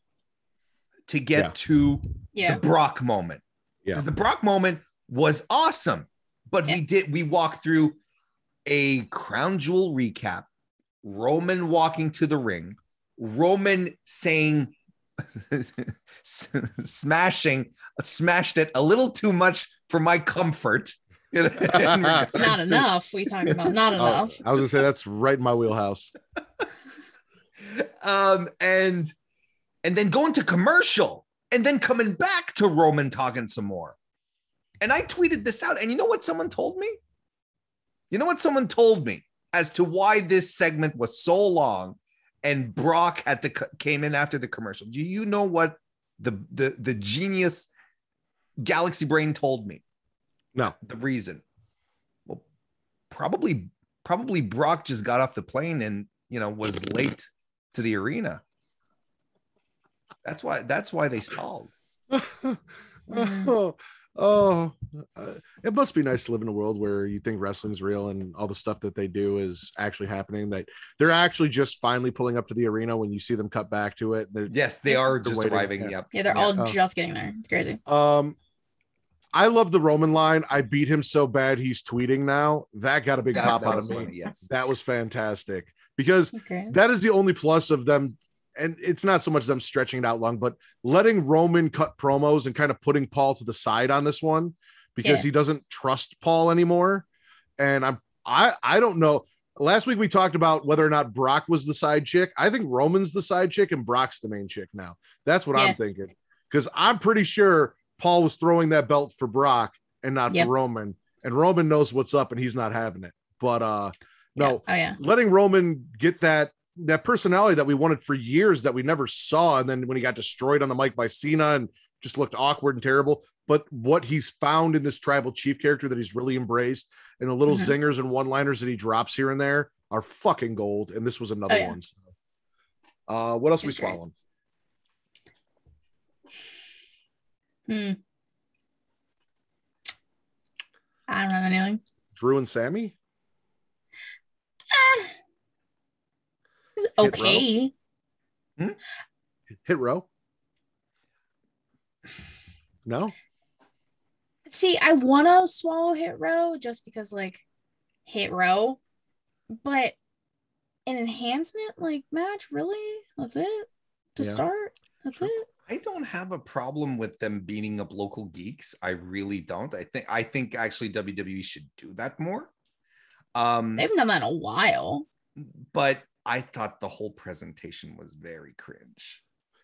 to get to the Brock moment. Because the Brock moment was awesome, but we walked through a crown jewel recap, Roman walking to the ring, Roman saying smashed it a little too much for my comfort.
Not enough. We talking about not enough.
I was gonna say that's right in my wheelhouse.
And then going to commercial and then coming back to Roman talking some more. And I tweeted this out, and you know what someone told me? You know what someone told me as to why this segment was so long and Brock came in after the commercial. Do you know what the genius Galaxy Brain told me?
No.
The reason. Well, probably Brock just got off the plane and, you know, was late to the arena. That's why they stalled.
It must be nice to live in a world where you think wrestling's real and all the stuff that they do is actually happening. That they're actually just finally pulling up to the arena when you see them cut back to it.
Yes, they are just
waiting.
arriving.
Yeah.
Yep.
Yeah, they're all just getting there. It's crazy.
I love the Roman line. I beat him so bad he's tweeting now. That got a big pop out of me.
Funny, yes.
That was fantastic because
Okay.
that is the only plus of them. And it's not so much them stretching it out long, but letting Roman cut promos and kind of putting Paul to the side on this one because he doesn't trust Paul anymore. And I don't know. Last week we talked about whether or not Brock was the side chick. I think Roman's the side chick and Brock's the main chick now. That's what I'm thinking. Because I'm pretty sure Paul was throwing that belt for Brock and not for Roman. And Roman knows what's up and he's not having it. But letting Roman get that personality that we wanted for years that we never saw. And then when he got destroyed on the mic by Cena and just looked awkward and terrible, but what he's found in this tribal chief character that he's really embraced and the little zingers and one-liners that he drops here and there are fucking gold. And this was another one. So, what else are we swallowing?
I don't have anything.
Drew and Sammy?
It was okay.
Hit row? No?
See, I want to swallow Hit Row just because, like, Hit Row, but an enhancement like match, really? That's it to start? That's it?
I don't have a problem with them beating up local geeks. I really don't. I think actually WWE should do that more.
They haven't done that in a while.
But I thought the whole presentation was very cringe.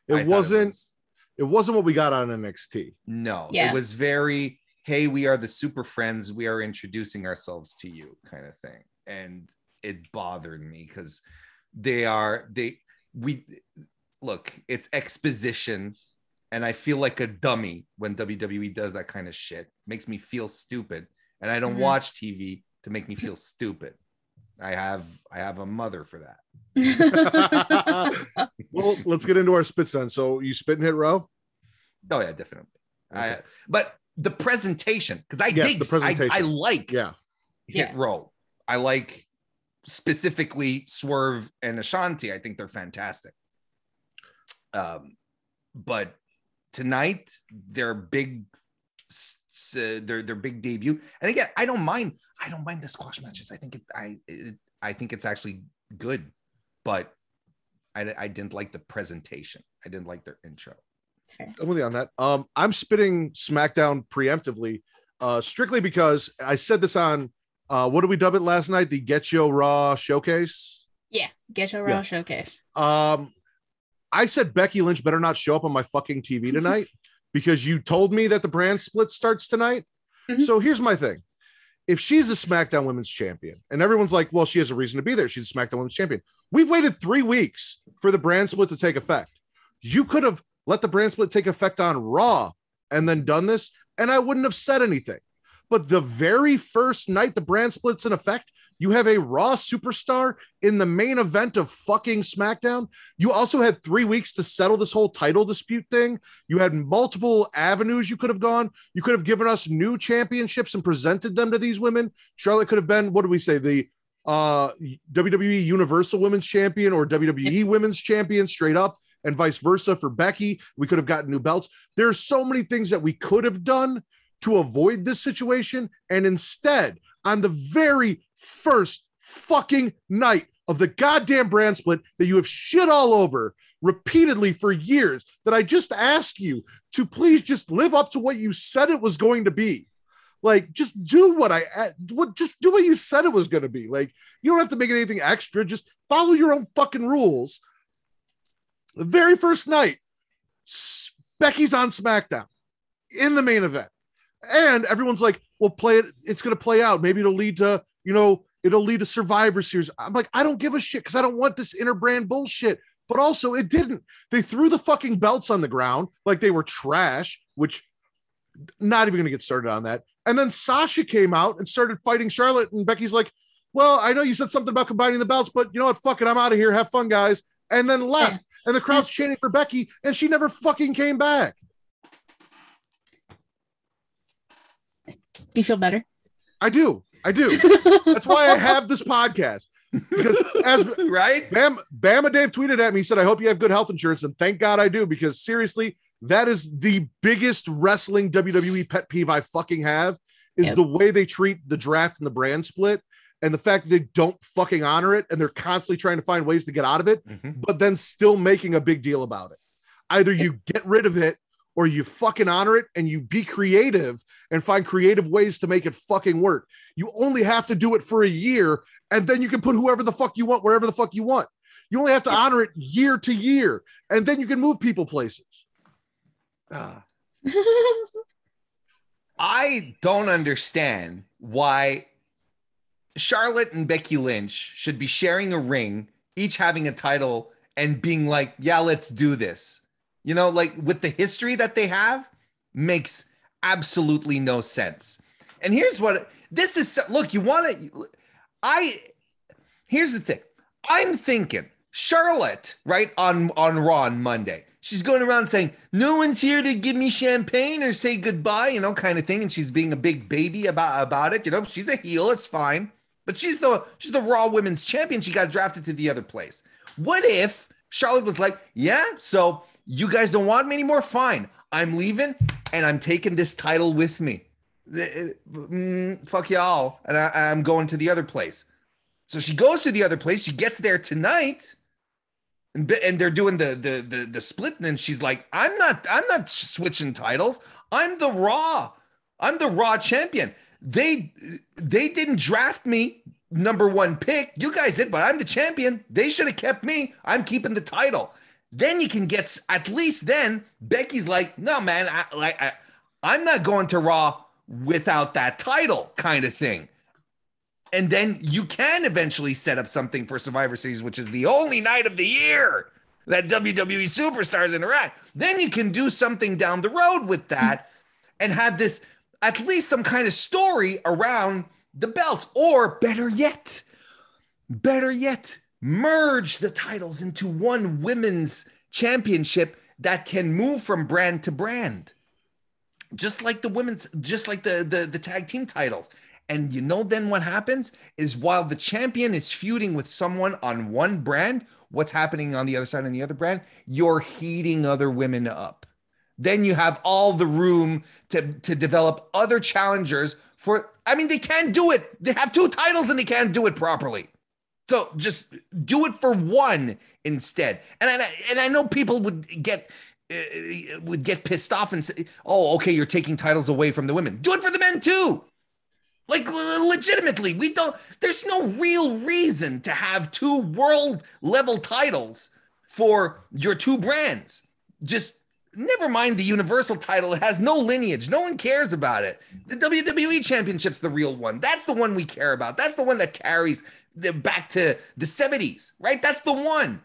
It wasn't what we got on NXT.
No, it was very, hey, we are the super friends. We are introducing ourselves to you kind of thing. And it bothered me because look, it's exposition. And I feel like a dummy when WWE does that kind of shit. Makes me feel stupid. And I don't watch TV to make me feel stupid. I have a mother for that.
Well, let's get into our spits then. So you spit and hit row?
Oh yeah, definitely. Okay. But the presentation, because I like hit row. I like specifically Swerve and Ashanti. I think they're fantastic. But tonight their big debut, and again, I don't mind the squash matches. I think it's actually good, but I didn't like the presentation. I didn't like their intro.
Fair.
I'm with you on that. I'm spitting SmackDown preemptively, strictly because I said this on what did we dub it last night? The Get Yo Raw Showcase.
Yeah, Get Yo Raw Showcase.
I said Becky Lynch better not show up on my fucking TV tonight because you told me that the brand split starts tonight. So here's my thing. If she's a SmackDown Women's Champion and everyone's like, well, she has a reason to be there. She's a SmackDown Women's Champion. We've waited 3 weeks for the brand split to take effect. You could have let the brand split take effect on Raw and then done this, and I wouldn't have said anything. But the very first night the brand split's in effect, you have a Raw superstar in the main event of fucking SmackDown. You also had 3 weeks to settle this whole title dispute thing. You had multiple avenues you could have gone. You could have given us new championships and presented them to these women. Charlotte could have been, what do we say, the WWE Universal Women's Champion or WWE Women's Champion straight up, and vice versa for Becky. We could have gotten new belts. There's so many things that we could have done to avoid this situation. And instead, on the very first fucking night of the goddamn brand split that you have shit all over repeatedly for years, that I just ask you to please just live up to what you said it was going to be. Like, just do just do what you said it was going to be. Like, you don't have to make anything extra. Just follow your own fucking rules. The very first night, Becky's on SmackDown in the main event. And everyone's like, well, play it. It's going to play out. Maybe it'll lead to, it'll lead to Survivor Series. I'm like, I don't give a shit because I don't want this interbrand bullshit. But also it didn't. They threw the fucking belts on the ground like they were trash, which not even going to get started on that. And then Sasha came out and started fighting Charlotte. And Becky's like, well, I know you said something about combining the belts, but you know what? Fuck it. I'm out of here. Have fun, guys. And then left. And the crowd's chanting for Becky, and she never fucking came back.
Do you feel better?
I do. That's why I have this podcast. Because
right?
Bama Dave tweeted at me, he said, I hope you have good health insurance. And thank God I do, because seriously, That is the biggest wrestling WWE pet peeve I fucking have, is the way they treat the draft and the brand split, and the fact that they don't fucking honor it, and they're constantly trying to find ways to get out of it, but then still making a big deal about it. Either you get rid of it or you fucking honor it and you be creative and find creative ways to make it fucking work. You only have to do it for a year, and then you can put whoever the fuck you want, wherever the fuck you want. You only have to honor it year to year, and then you can move people places.
I don't understand why Charlotte and Becky Lynch should be sharing a ring, each having a title, and being like, yeah, let's do this. You know, like with the history that they have, makes absolutely no sense. And here's what this is. Look, you want to, here's the thing. I'm thinking Charlotte, right, on Raw on Monday, she's going around saying, no one's here to give me champagne or say goodbye, you know, kind of thing. And she's being a big baby about it. You know, she's a heel. It's fine. But she's the Raw Women's Champion. She got drafted to the other place. What if Charlotte was like, yeah, so you guys don't want me anymore? Fine. I'm leaving and I'm taking this title with me. Fuck y'all. And I'm going to the other place. So she goes to the other place. She gets there tonight. And they're doing the split, and then she's like, I'm not switching titles. I'm the Raw champion. They didn't draft me number one pick. You guys did, but I'm the champion. They should have kept me. I'm keeping the title. Then you can get, at least then Becky's like, no, man, I'm not going to Raw without that title, kind of thing. And then you can eventually set up something for Survivor Series, which is the only night of the year that WWE superstars interact. Then you can do something down the road with that and have this, at least some kind of story around the belts. Or better yet, merge the titles into one women's championship that can move from brand to brand. Just like the tag team titles. And you know, then what happens is, while the champion is feuding with someone on one brand, what's happening on the other side on the other brand? You're heating other women up. Then you have all the room to develop other challengers for, I mean, they can't do it. They have two titles and they can't do it properly. So just do it for one instead. And I know people would get pissed off and say, oh, okay, you're taking titles away from the women. Do it for the men too. Like, legitimately, there's no real reason to have two world level titles for your two brands. Just never mind the Universal title. It has no lineage. No one cares about it. The WWE Championship's the real one. That's the one we care about. That's the one that carries back to the 70s, right? That's the one.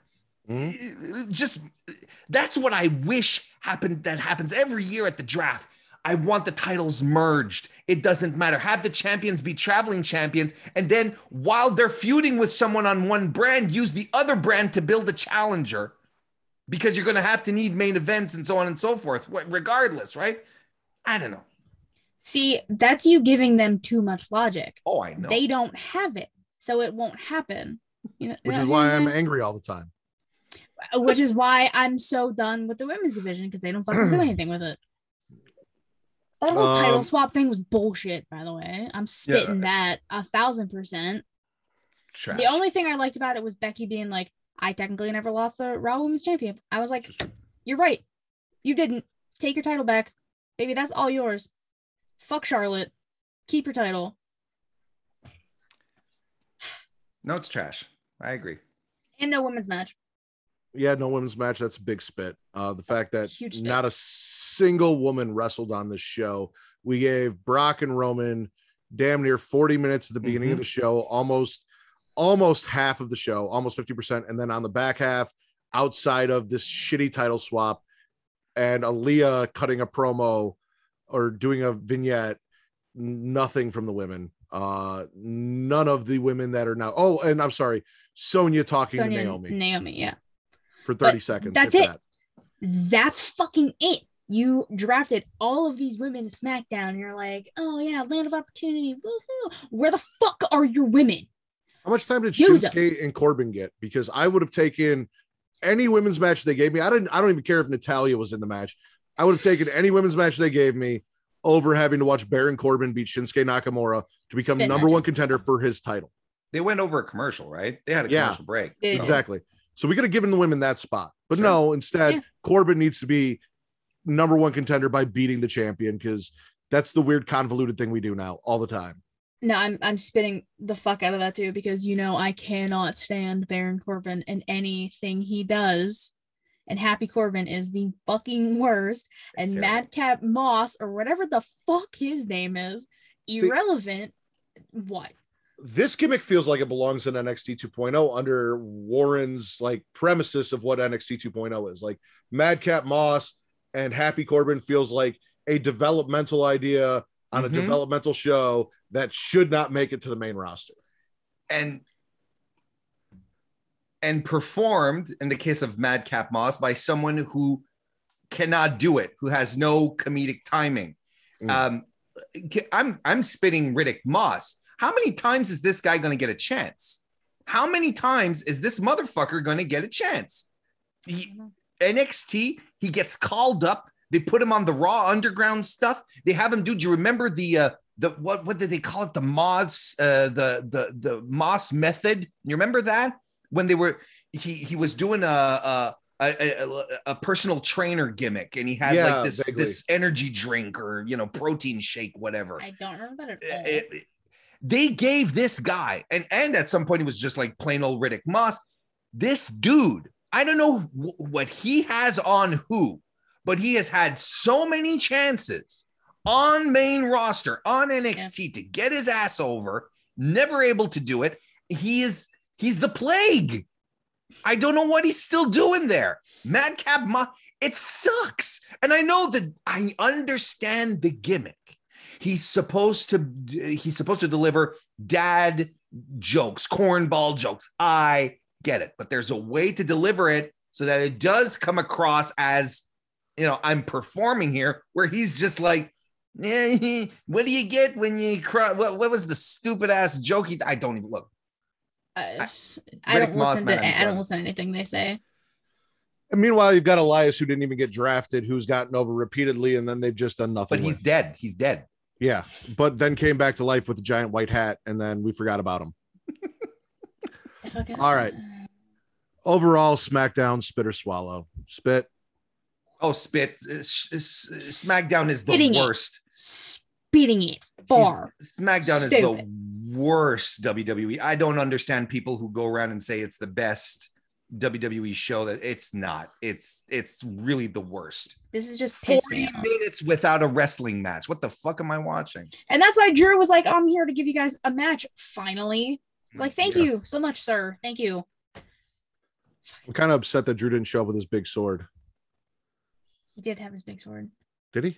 Just, that's what I wish happened. That happens every year at the draft. I want the titles merged. It doesn't matter. Have the champions be traveling champions. And then while they're feuding with someone on one brand, use the other brand to build a challenger, because you're going to have to need main events and so on and so forth, regardless, right? I don't know.
See, that's you giving them too much logic.
Oh, I know.
They don't have it, so it won't happen. You know,
which is why I'm angry all the time.
Which is why I'm so done with the women's division, because they don't fucking do anything with it. That whole title swap thing was bullshit, by the way. I'm spitting that 1,000%.
Trash.
The only thing I liked about it was Becky being like, I technically never lost the Raw Women's Champion. I was like, you're right. You didn't. Take your title back. Baby, that's all yours. Fuck Charlotte. Keep your title.
No, it's trash. I agree.
And no women's match.
Yeah, no women's match. That's a big spit. The fact that not a single woman wrestled on this show. We gave Brock and Roman damn near 40 minutes at the beginning of the show, almost half of the show, almost 50%. And then on the back half, outside of this shitty title swap and Aaliyah cutting a promo or doing a vignette, nothing from the women. None of the women that are now. Oh, and I'm sorry, Sonya talking to Naomi. Yeah. For 30 seconds.
That's it. That's fucking it. You drafted all of these women to SmackDown. And you're like, oh yeah, land of opportunity. Woohoo. Where the fuck are your women?
How much time did Shinsuke and Corbin get? Because I would have taken any women's match they gave me. I don't even care if Natalya was in the match. I would have taken any women's match they gave me over having to watch Baron Corbin beat Shinsuke Nakamura to become number one contender for his title.
They went over a commercial, right? They had a commercial break.
So.
Exactly. So we could have given the women that spot. But no, instead, Corbin needs to be number one contender by beating the champion, because that's the weird convoluted thing we do now all the time.
No, I'm spitting the fuck out of that too, because I cannot stand Baron Corbin and anything he does. And Happy Corbin is the fucking worst. And Madcap Moss, or whatever the fuck his name is, irrelevant. What?
This gimmick feels like it belongs in NXT 2.0 under Warren's like premises of what NXT 2.0 is. Like Madcap Moss and Happy Corbin feels like a developmental idea on a developmental show that should not make it to the main roster.
And performed, in the case of Madcap Moss, by someone who cannot do it, who has no comedic timing. I'm spitting Riddick Moss. How many times is this guy going to get a chance? How many times is this motherfucker going to get a chance? NXT, he gets called up. They put him on the Raw Underground stuff. They have him do. Do you remember the what did they call it? The Moss the Moss method. You remember that when they were he was doing a personal trainer gimmick, and he had like this energy drink or protein shake, whatever.
I don't remember that at all.
They gave this guy, and at some point he was just like plain old Riddick Moss. This dude, I don't know what he has on who, but he has had so many chances on main roster, on NXT to get his ass over, never able to do it. He's the plague. I don't know what he's still doing there. Madcap Moss, it sucks. And I know that I understand the gimmick. He's supposed to deliver dad jokes, cornball jokes. I get it, but there's a way to deliver it so that it does come across as, I'm performing here, where he's just like, yeah, what do you get when you cry? What was the stupid ass joke? I don't even look.
I don't listen to anything they say.
And meanwhile, you've got Elias, who didn't even get drafted, who's gotten over repeatedly, and then they've just done nothing.
But he's dead. He's dead.
Yeah, but then came back to life with a giant white hat, and then we forgot about him. All right. Overall, SmackDown, spit or swallow? Spit.
Oh, spit. SmackDown is the worst.
Spitting it far.
SmackDown is the worst WWE. I don't understand people who go around and say it's the best WWE show. That it's not. It's really the worst.
This is just
40 minutes without a wrestling match. What the fuck am I watching?
And that's why Drew was like, I'm here to give you guys a match finally. It's like, thank you so much, sir. Thank you.
I'm kind of upset that Drew didn't show up with his big sword.
He did have his big sword.
Did he?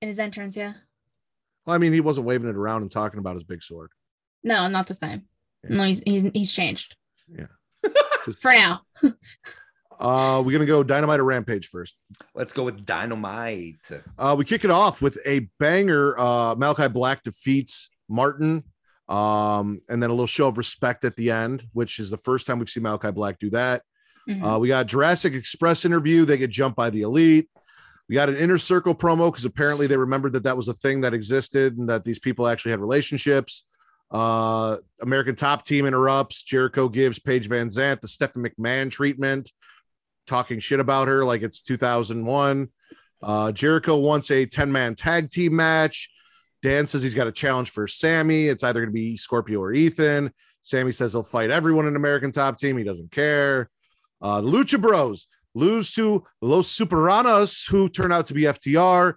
In his entrance, yeah.
Well, I mean, he wasn't waving it around and talking about his big sword.
No, not this time. Yeah. No, he's changed.
Yeah.
For now.
We're gonna go Dynamite or Rampage first.
Let's go with Dynamite.
We kick it off with a banger. Malachi Black defeats Martin, and then a little show of respect at the end, which is the first time we've seen Malachi Black do that. We got Jurassic Express interview. They get jumped by the Elite. We got an Inner Circle promo because apparently they remembered that was a thing that existed and that these people actually had relationships. American Top Team interrupts. Jericho gives Paige Van Zant the Stephanie McMahon treatment, talking shit about her like it's 2001. Jericho wants a 10-man tag team match. Dan says he's got a challenge for Sammy. It's either going to be Scorpio or Ethan. Sammy says he'll fight everyone in American Top Team. He doesn't care. The Lucha Bros lose to Los Superanos, who turn out to be FTR.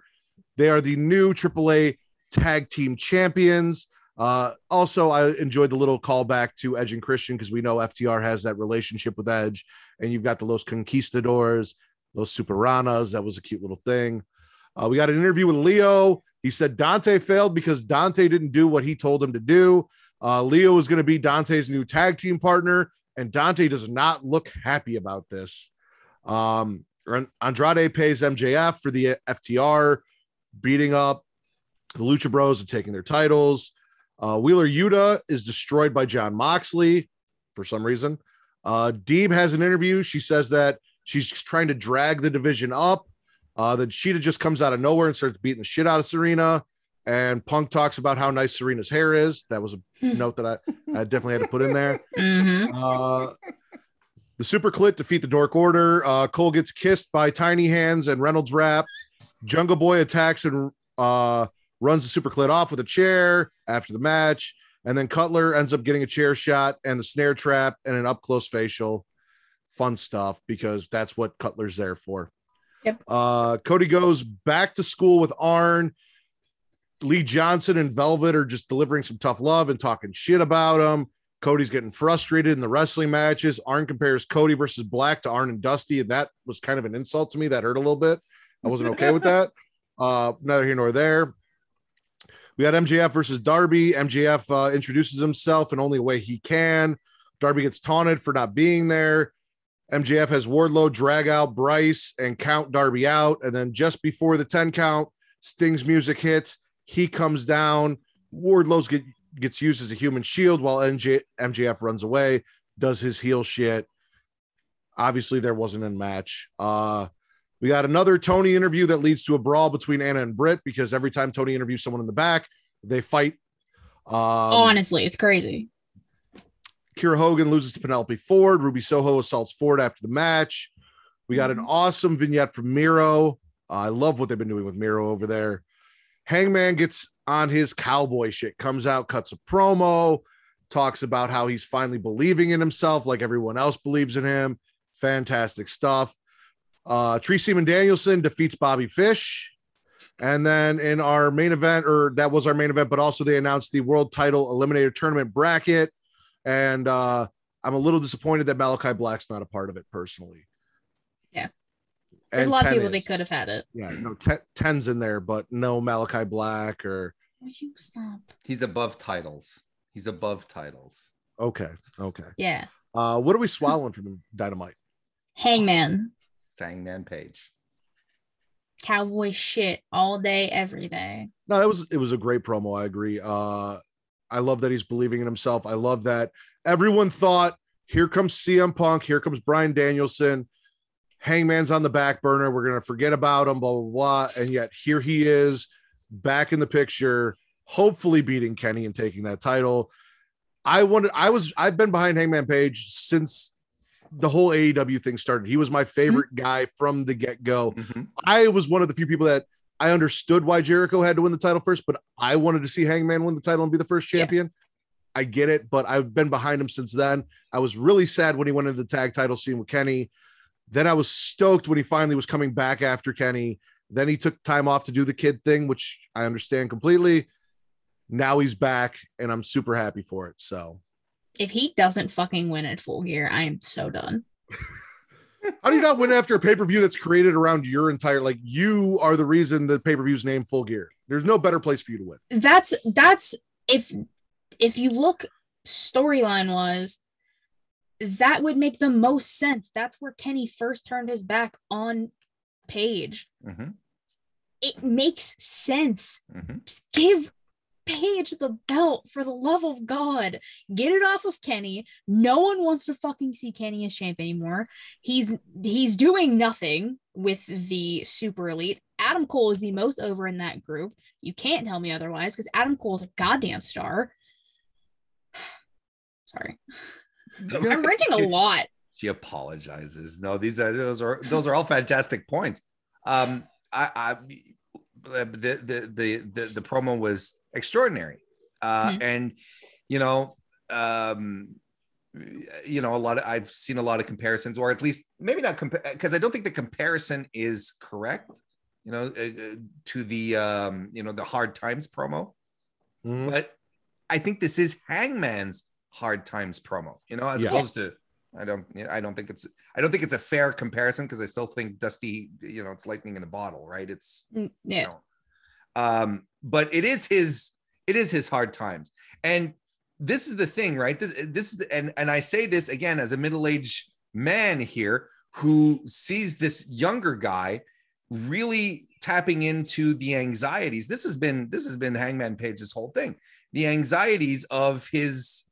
They are the new AAA tag team champions. Also, I enjoyed the little callback to Edge and Christian because we know FTR has that relationship with Edge, and you've got the Los Conquistadors, Los Superanos. That was a cute little thing. We got an interview with Leo. He said Dante failed because Dante didn't do what he told him to do. Leo is going to be Dante's new tag team partner, and Dante does not look happy about this. Andrade pays MJF for the FTR beating up the Lucha Bros and taking their titles. Wheeler Yuta is destroyed by John Moxley for some reason. Deeb has an interview. She says that she's trying to drag the division up. Then Sheeta just comes out of nowhere and starts beating the shit out of Serena. And Punk talks about how nice Serena's hair is. That was a note that I definitely had to put in there.
Mm-hmm.
The Super Clit defeat the Dork Order. Cole gets kissed by Tiny Hands and Reynolds Wrap. Jungle Boy attacks and runs the Super Clit off with a chair after the match. And then Cutler ends up getting a chair shot and the snare trap and an up close facial. Fun stuff because that's what Cutler's there for.
Yep.
Cody goes back to school with Arn. Lee Johnson and Velvet are just delivering some tough love and talking shit about him. Cody's getting frustrated in the wrestling matches. Arn compares Cody versus Black to Arn and Dusty, and that was kind of an insult to me. That hurt a little bit. I wasn't okay with that. Neither here nor there. We got MJF versus Darby. MJF introduces himself in only a way he can. Darby gets taunted for not being there. MJF has Wardlow drag out Bryce and count Darby out. And then just before the 10 count, Sting's music hits. He comes down. Wardlow's gets used as a human shield while MJF runs away, does his heel shit. Obviously, there wasn't a match. We got another Tony interview that leads to a brawl between Anna and Britt because every time Tony interviews someone in the back, they fight.
Honestly, it's crazy.
Kira Hogan loses to Penelope Ford. Ruby Soho assaults Ford after the match. We got an awesome vignette from Miro. I love what they've been doing with Miro over there. Hangman gets on his cowboy shit, comes out, cuts a promo, talks about how he's finally believing in himself like everyone else believes in him. Fantastic stuff. Tree Seaman Danielson defeats Bobby Fish. And then in our main event, or that was our main event, but also they announced the world title eliminator tournament bracket. And I'm a little disappointed that Malachi Black's not a part of it personally.
Yeah. There's a lot of people they could have had it.
Yeah, no, 10's in there, but no Malachi Black or.
Would you stop?
He's above titles.
Okay.
Yeah.
What are we swallowing from Dynamite?
Hangman
Page.
Cowboy shit all day, every day.
No, it was a great promo. I agree. I love that he's believing in himself. I love that everyone thought, here comes CM Punk, here comes Bryan Danielson. Hangman's on the back burner. We're going to forget about him, blah, blah, blah. And yet here he is back in the picture, hopefully beating Kenny and taking that title. I've been behind Hangman Page since the whole AEW thing started. He was my favorite guy from the get-go. I was one of the few people that I understood why Jericho had to win the title first, but I wanted to see Hangman win the title and be the first champion. Yeah. I get it, but I've been behind him since then. I was really sad when he went into the tag title scene with Kenny. Then I was stoked when he finally was coming back after Kenny. Then he took time off to do the kid thing, which I understand completely. Now he's back, and I'm super happy for it. So
if he doesn't fucking win at Full Gear, I am so done.
How do you not win after a pay-per-view that's created around your entire, like, you are the reason the pay-per-view's named Full Gear? There's no better place for you to win.
That's if you look storyline wise, that would make the most sense. That's where Kenny first turned his back on Page. It makes sense. Just give Page the belt, for the love of God. Get it off of Kenny. No one wants to fucking see Kenny as champ anymore. He's doing nothing with the Super Elite. Adam Cole is the most over in that group. You can't tell me otherwise because Adam Cole is a goddamn star. Sorry. I'm ranting a lot.
She apologizes. No, those are all fantastic points. The promo was extraordinary, and I've seen a lot of comparisons, or at least maybe not because I don't think the comparison is correct. To the the Hard Times promo, but I think this is Hangman's Hard Times promo. As opposed to. I don't think it's a fair comparison because I still think Dusty, it's lightning in a bottle, right? It's but it is his Hard Times. And this is the thing, right? This is and I say this again as a middle-aged man here who sees this younger guy really tapping into the anxieties. This has been Hangman Page's whole thing. The anxieties of his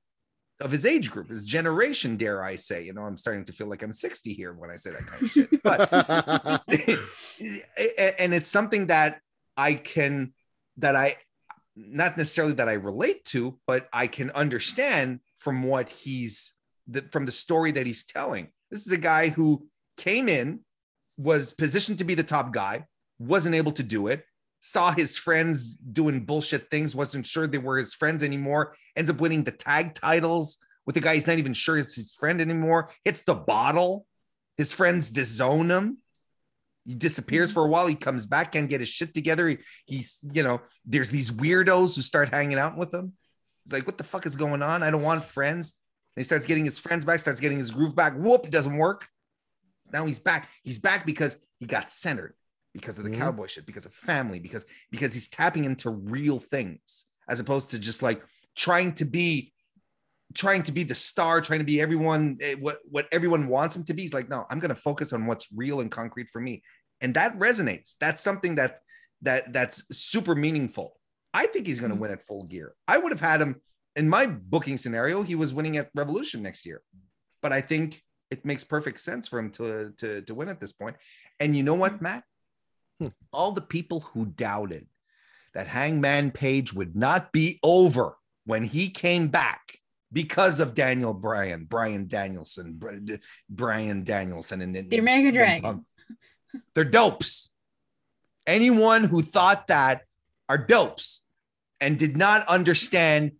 of his age group, his generation, dare I say. You know, I'm starting to feel like I'm 60 here when I say that kind of shit. But and it's something that I not necessarily that I relate to, but I can understand from what from the story that he's telling. This is a guy who came in, was positioned to be the top guy, wasn't able to do it, saw his friends doing bullshit things, wasn't sure they were his friends anymore, ends up winning the tag titles with a guy he's not even sure is his friend anymore, hits the bottle, his friends disown him, he disappears for a while, he comes back, can't get his shit together, he's, you know, there's these weirdos who start hanging out with him. He's like, what the fuck is going on? I don't want friends. And he starts getting his friends back, starts getting his groove back. Whoop, it doesn't work. Now he's back. He's back because he got centered, because of the cowboy shit, because of family, because he's tapping into real things, as opposed to just like trying to be the star, trying to be everyone, what everyone wants him to be. He's like, no, I'm going to focus on what's real and concrete for me. And that resonates. That's something that's super meaningful. I think he's going to win at Full Gear. I would have had him in my booking scenario. He was winning at Revolution next year, but I think it makes perfect sense for him to win at this point. And you know what, Matt? All the people who doubted that Hangman Page would not be over when he came back because of Brian Danielson, and
the American Dragon.
They're dopes. Anyone who thought that are dopes and do not understand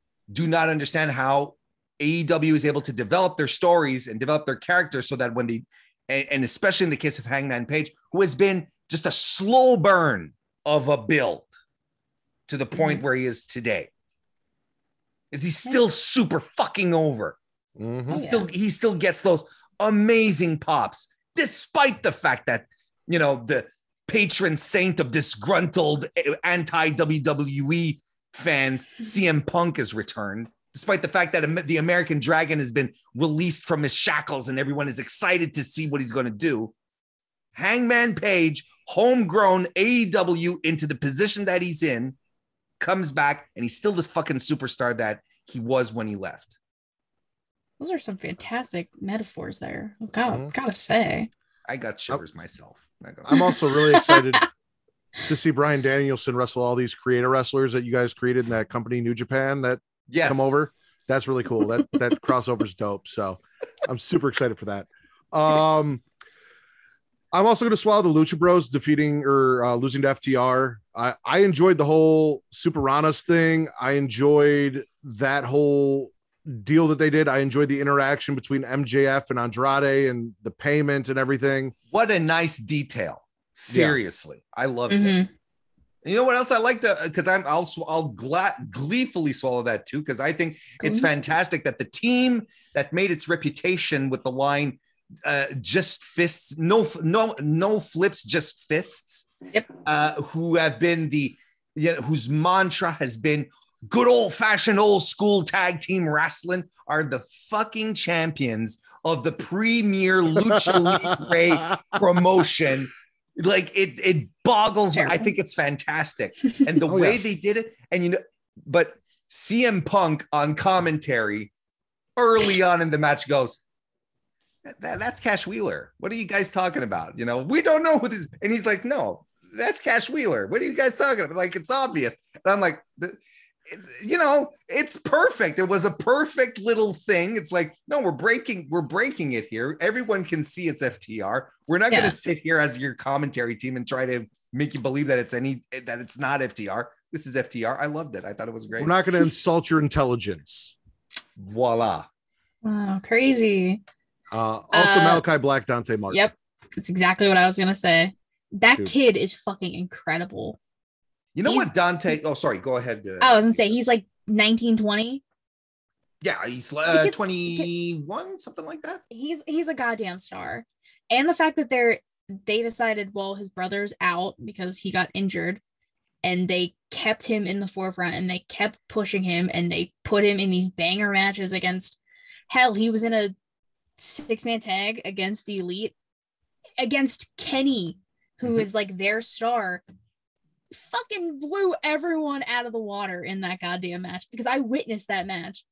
how AEW is able to develop their stories and develop their characters so that when and especially in the case of Hangman Page, who has been just a slow burn of a build to the point where he is today, is he's still super fucking over. He still gets those amazing pops, despite the fact that, you know, the patron saint of disgruntled anti-WWE fans, CM Punk, has returned, despite the fact that the American Dragon has been released from his shackles and everyone is excited to see what he's going to do. Hangman Page, homegrown AEW into the position that he's in, comes back, and he's still this fucking superstar that he was when he left.
Those are some fantastic metaphors there. Gotta say.
I got shivers myself.
I'm also really excited to see Bryan Danielson wrestle all these creator wrestlers that you guys created in that company, New Japan, that come over. That's really cool. That crossover's dope. So I'm super excited for that. I'm also going to swallow the Lucha Bros defeating or losing to FTR. I enjoyed the whole Superanas thing. I enjoyed that whole deal that they did. I enjoyed the interaction between MJF and Andrade and the payment and everything.
What a nice detail. Seriously. Yeah. I loved it. And you know what else I like to, because I'll gleefully swallow that too, because I think it's fantastic that the team that made its reputation with the line just fists, no flips, just fists, who have been whose mantra has been good old-fashioned old school tag team wrestling, are the fucking champions of the premier Lucha Libre promotion. Like it boggles. I think it's fantastic. And the way they did it, and you know, but CM Punk on commentary early on in the match goes, that's Cash Wheeler. What are you guys talking about? You know, we don't know who this, and he's like, no, that's Cash Wheeler. What are you guys talking about? Like, it's obvious. And I'm like, you know, it's perfect. It was a perfect little thing. It's like, no, we're breaking it here. Everyone can see it's FTR. We're not going to sit here as your commentary team and try to make you believe that it's not FTR. This is FTR. I loved it. I thought it was great.
We're not going to insult your intelligence.
Voila.
Wow, crazy.
Also Malachi Black, Dante Martin.
Yep. That's exactly what I was going to say. That kid is fucking incredible.
You know what, Dante? Oh, sorry. Go ahead.
I was gonna say he's like 19, 20.
Yeah, he's 21, something like that.
He's a goddamn star, and the fact that they decided, well, his brother's out because he got injured, and they kept him in the forefront, and they kept pushing him, and they put him in these banger matches against. Hell, he was in a 6-man tag against the Elite, against Kenny, who is like their star. Fucking blew everyone out of the water in that goddamn match, because I witnessed that match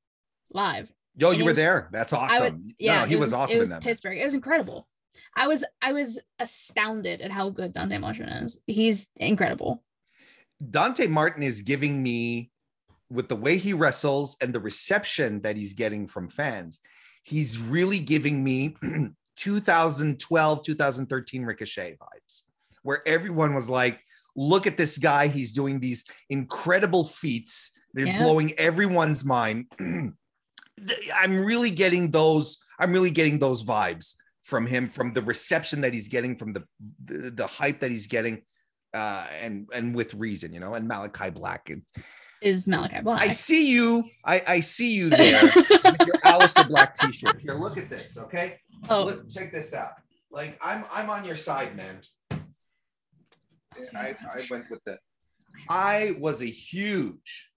live.
Yo,
And
you
it
were
was-
there. That's awesome.
Yeah,
No, he was awesome
It was
in that match.
Pittsburgh. It was incredible. I was astounded at how good Dante Martin is. He's incredible.
Dante Martin is giving me, with the way he wrestles and the reception that he's getting from fans, he's really giving me 2012, 2013 Ricochet vibes, where everyone was like, look at this guy. He's doing these incredible feats. They're blowing everyone's mind. I'm really getting those vibes from him, from the reception that he's getting, from the hype that he's getting, and with reason, you know. And Malachi Black
is Malachi Black.
I see you. I see you there with your Aleister Black t-shirt. Here, look at this, okay?
Oh,
Look, check this out. Like, I'm on your side, man. I went with the. I was a huge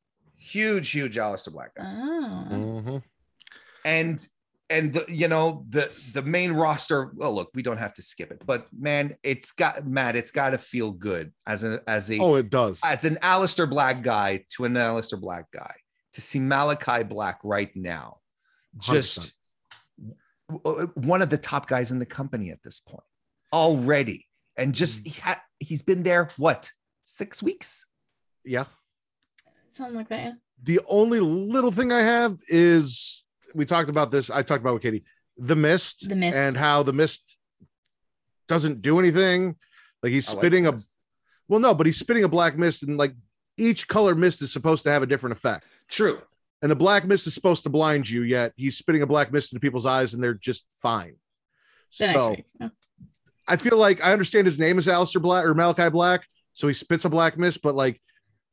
Aleister Black guy.
oh.
Mm-hmm.
And the main roster. Well, look, we don't have to skip it, but man, it's got to feel good as a
Oh, it does.
as an Aleister Black guy to an Aleister Black guy to see Malachi Black right now, just
100%.
One of the top guys in the company at this point already, and just he's been there 6 weeks.
Yeah.
Something like that. Yeah.
The only little thing I have is, we talked about this. I talked about with Katie, the mist, and how the mist doesn't do anything. Like, he's spitting he's spitting a black mist, and like each color mist is supposed to have a different effect.
True.
And the black mist is supposed to blind you, yet he's spitting a black mist into people's eyes and they're just fine. So I feel like I understand his name is Aleister Black or Malachi Black, so he spits a black mist, but like,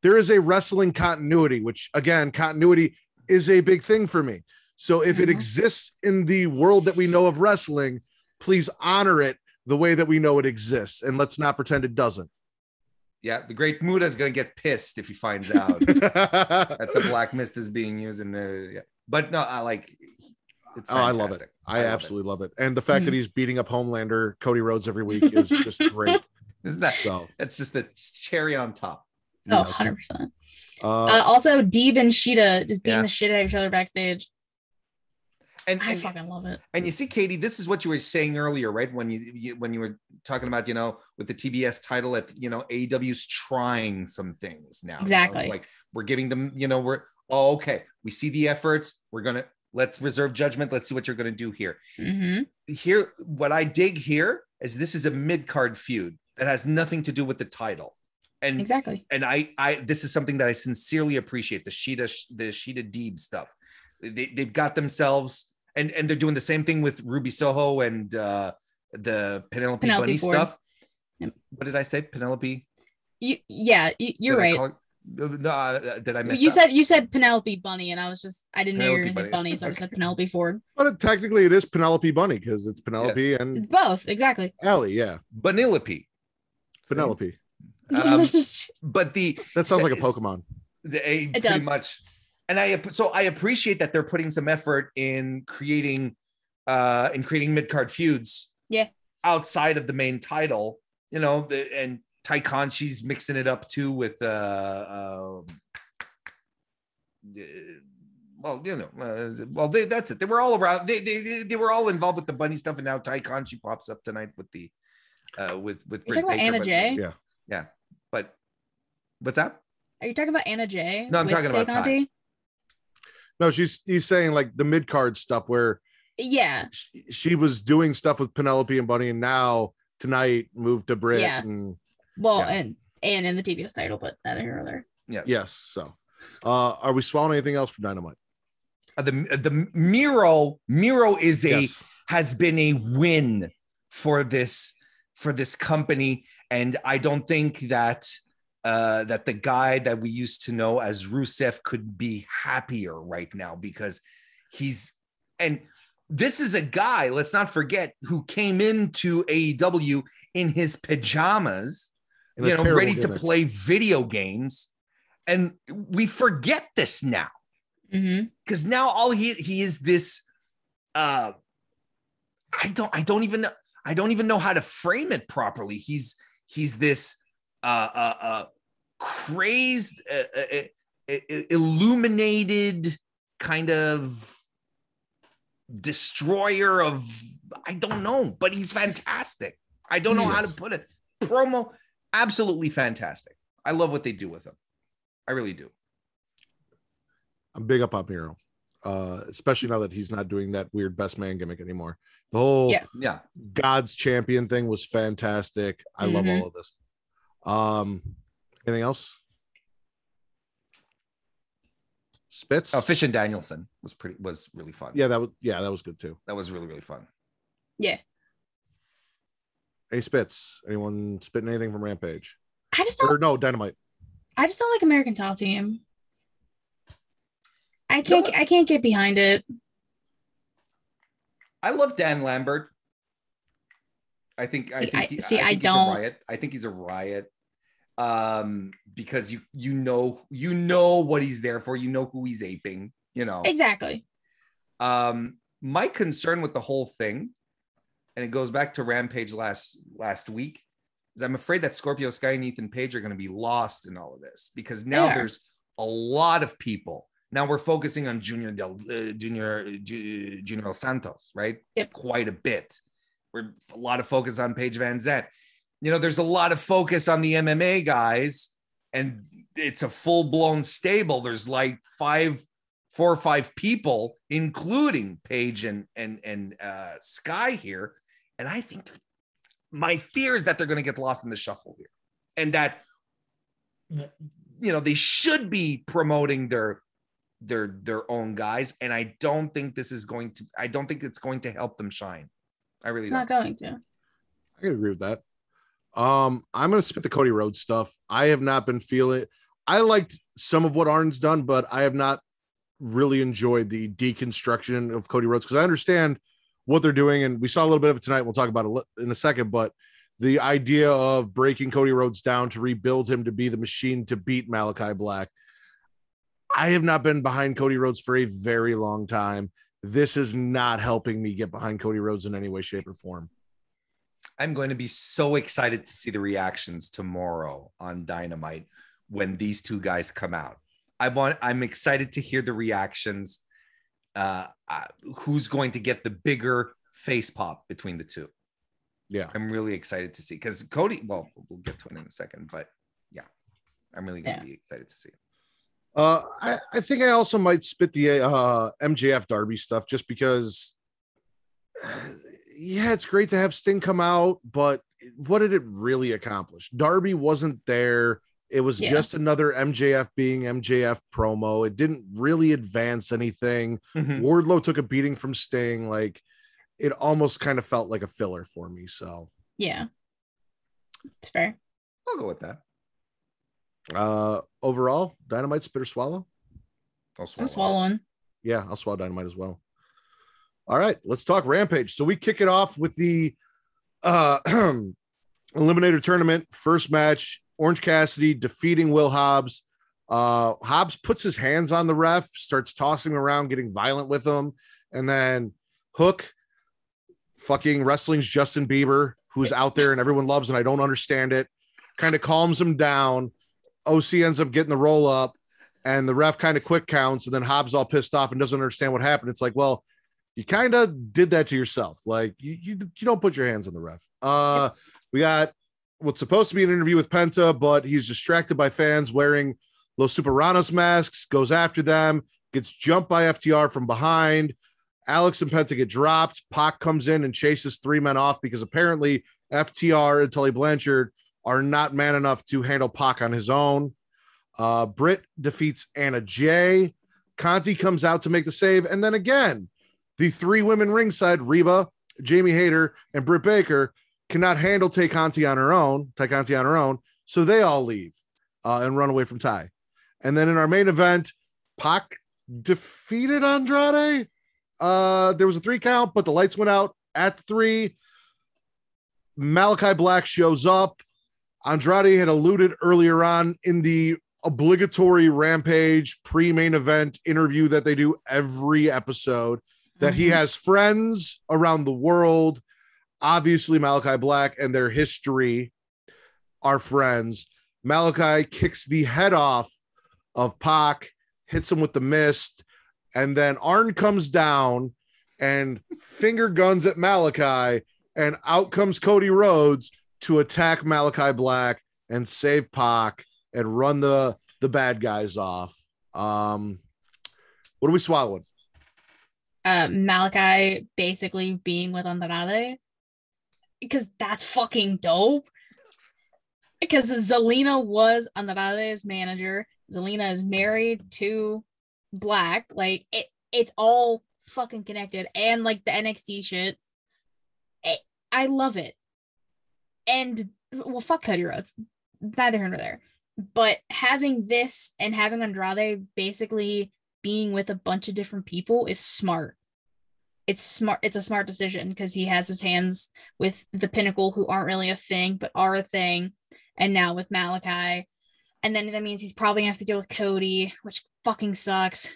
there is a wrestling continuity, which again, continuity is a big thing for me. So if it exists in the world that we know of wrestling, please honor it the way that we know it exists, and let's not pretend it doesn't.
Yeah, the Great Muda is going to get pissed if he finds out that the black mist is being used in the. Yeah. But no, I like. It's fantastic.
I love it. I absolutely love it, and the fact that he's beating up Homelander, Cody Rhodes every week is just great.
Isn't that so? It's just the cherry on top.
Oh, 100%. Also, Deeb and Sheeta just beating the shit out of each other backstage.
And
I fucking love it.
And you see, Katie, this is what you were saying earlier, right? When you were talking about, with the TBS title, at AEW's trying some things now.
Exactly.
It's like, we're giving them, okay, we see the efforts. Let's reserve judgment. Let's see what you're gonna do here.
Mm-hmm.
Here, what I dig here is this is a mid-card feud that has nothing to do with the title. And
exactly.
And I this is something that I sincerely appreciate, the Sheeta Deeb stuff. They've got themselves. And they're doing the same thing with Ruby Soho and the Penelope Bunny
Ford
stuff.
Yep.
What did I say? Penelope?
You're right.
Did I miss
You said Penelope Bunny, and I didn't know you were going to say Bunny, so I just said Penelope Ford.
But technically it is Penelope Bunny, because it's Penelope and
it's both, exactly.
Ellie, yeah.
Penelope.
But that sounds like a Pokemon.
It does. Pretty much. And I appreciate that they're putting some effort in creating mid-card feuds.
Yeah.
Outside of the main title, and Ty Conchi's mixing it up too with that's it. They were all around. They were all involved with the bunny stuff, and now Ty Conchi pops up tonight with the with
You're talking about Anna Jay?
Yeah. But what's that?
Are you talking about Anna Jay?
No, I'm talking about Ty.
No, he's saying like the mid-card stuff where she was doing stuff with Penelope and Bunny, and now tonight moved to Britt.
Yeah.
And
in the TBS title, but neither here nor there.
Yes. So are we swallowing anything else for Dynamite?
The Miro is has been a win for this company, and I don't think that that the guy that we used to know as Rusev could be happier right now, because this is a guy, let's not forget, who came into AEW in his pajamas, ready to play video games. And we forget this now, because now all he is this, I don't even know how to frame it properly. He's this, crazed, illuminated kind of destroyer of, I don't know, but he's fantastic. I don't know how to put it. Promo, absolutely fantastic. I love what they do with him. I really do.
I'm big up on Miro, especially now that he's not doing that weird best man gimmick anymore. The whole God's champion thing was fantastic. I love all of this. Anything else? Spitz?
Oh, Fish and Danielson was really fun.
Yeah, that was good too.
That was really, really fun.
Yeah.
Any spits? Anyone spitting anything from Rampage?
I just don't.
Or no, Dynamite.
I just don't like American Top Team. I can't get behind it.
I love Dan Lambert. I think he's a riot. I think he's a riot. Because you know what he's there for. You know who he's aping. You know
exactly.
My concern with the whole thing, and it goes back to Rampage last week, is I'm afraid that Scorpio Sky and Ethan Page are going to be lost in all of this, because now there's a lot of people. Now we're focusing on Junior Santos, right?
Yep.
Quite a bit. We're a lot of focus on Paige Van Zandt. You know, there's a lot of focus on the MMA guys, and it's a full-blown stable. There's like 4 or 5 people, including Paige and Sky here. And I think my fear is that they're going to get lost in the shuffle here, and that, you know, they should be promoting their own guys. And I don't think it's going to help them shine. I really don't.
It's not going to.
I can agree with that. I'm going to spit the Cody Rhodes stuff. I have not been feeling. I liked some of what Arn's done, but I have not really enjoyed the deconstruction of Cody Rhodes, because I understand what they're doing, and we saw a little bit of it tonight. We'll talk about it in a second, but the idea of breaking Cody Rhodes down to rebuild him to be the machine to beat Malachi Black. I have not been behind Cody Rhodes for a very long time. This is not helping me get behind Cody Rhodes in any way, shape, or form.
I'm going to be so excited to see the reactions tomorrow on Dynamite when these two guys come out. I'm excited to hear the reactions. Who's going to get the bigger face pop between the two? Yeah, I'm really excited to see, because Cody, well, we'll get to it in a second, but yeah, I'm really going to be excited to see it.
I think I also might spit the MJF Darby stuff, just because it's great to have Sting come out, but what did it really accomplish? Darby wasn't there. It was just another MJF being MJF promo. It didn't really advance anything. Wardlow took a beating from Sting. Like, it almost kind of felt like a filler for me. So
yeah, it's fair.
I'll go with that.
Overall, Dynamite, spit or swallow?
I'll swallow one.
Yeah, I'll swallow Dynamite as well. All right, let's talk Rampage. So we kick it off with the Eliminator Tournament. First match, Orange Cassidy defeating Will Hobbs. Hobbs puts his hands on the ref, starts tossing around, getting violent with him. And then Hook, fucking wrestling's Justin Bieber, who's out there and everyone loves, and I don't understand it, kind of calms him down. OC ends up getting the roll up, and the ref kind of quick counts, and then Hobbs all pissed off and doesn't understand what happened. It's like, well, you kind of did that to yourself. Like, you don't put your hands on the ref. We got what's supposed to be an interview with Penta, but he's distracted by fans wearing Los Superanos masks, goes after them, gets jumped by FTR from behind. Alex and Penta get dropped. Pac comes in and chases 3 men off, because apparently FTR and Tully Blanchard are not man enough to handle Pac on his own. Britt defeats Anna Jay. Conti comes out to make the save. And then again, the 3 women ringside, Reba, Jamie Hayter, and Britt Baker, cannot handle Tay Conti on her own. So they all leave and run away from Ty. And then in our main event, Pac defeated Andrade. There was a 3 count, but the lights went out at 3. Malachi Black shows up. Andrade had alluded earlier on in the obligatory Rampage pre-main event interview that they do every episode that he has friends around the world. Obviously, Malachi Black and their history are friends. Malachi kicks the head off of Pac, hits him with the mist, and then Arn comes down and finger guns at Malachi, and out comes Cody Rhodes to attack Malachi Black and save Pac and run the bad guys off. What are we swallowing?
Malachi basically being with Andrade, because that's fucking dope. Because Zelina was Andrade's manager. Zelina is married to Black. Like it's all fucking connected. And like the NXT shit, I love it. And well, fuck Cody Rhodes, neither here nor there. But having this and having Andrade basically being with a bunch of different people is smart. It's smart. It's a smart decision because he has his hands with the Pinnacle, who aren't really a thing but are a thing, and now with Malachi. And then that means he's probably gonna have to deal with Cody, which fucking sucks.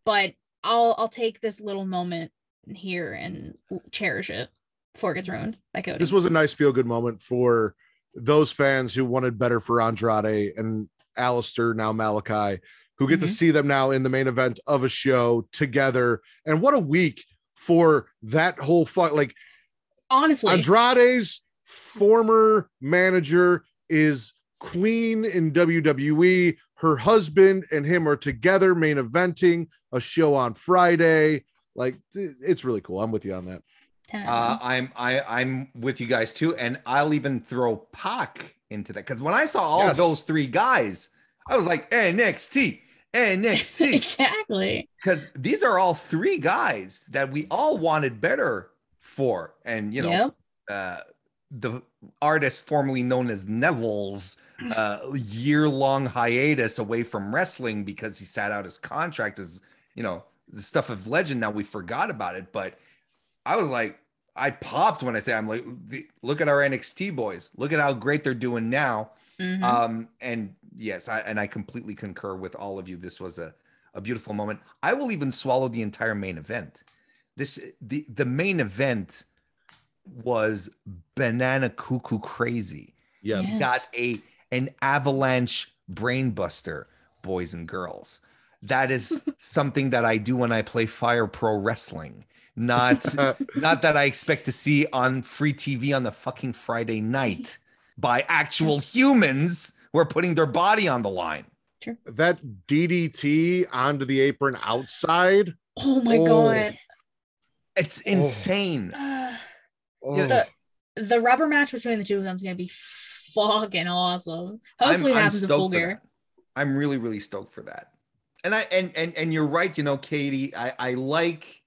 But I'll take this little moment here and cherish it before it gets ruined by Cody.
This was a nice feel-good moment for those fans who wanted better for Andrade and Alistair, now Malachi, who get to see them now in the main event of a show together. And what a week for that whole fight. Like,
honestly,
Andrade's former manager is queen in WWE. Her husband and him are together main eventing a show on Friday. Like, it's really cool. I'm with you on that.
I'm with you guys too, and I'll even throw Pac into that, because when I saw all of those three guys, I was like, NXT.
Exactly,
because these are all three guys that we all wanted better for. And you know, the artist formerly known as Neville's year-long hiatus away from wrestling because he sat out his contract, as you know, the stuff of legend. Now we forgot about it, but I was like, I popped when I say, I'm like, look at our NXT boys. Look at how great they're doing now. And yes, I completely concur with all of you. This was a beautiful moment. I will even swallow the entire main event. The main event was banana cuckoo crazy.
Yes.
You got an avalanche brainbuster, boys and girls. That is something that I do when I play Fire Pro Wrestling. Not that I expect to see on free TV on the fucking Friday night by actual humans who are putting their body on the line.
Sure.
That DDT onto the apron outside.
Oh my God.
It's insane.
The rubber match between the two of them is going to be fucking awesome. Hopefully it happens in Full Gear.
I'm really, really stoked for that. And you're right, you know, Katie, I like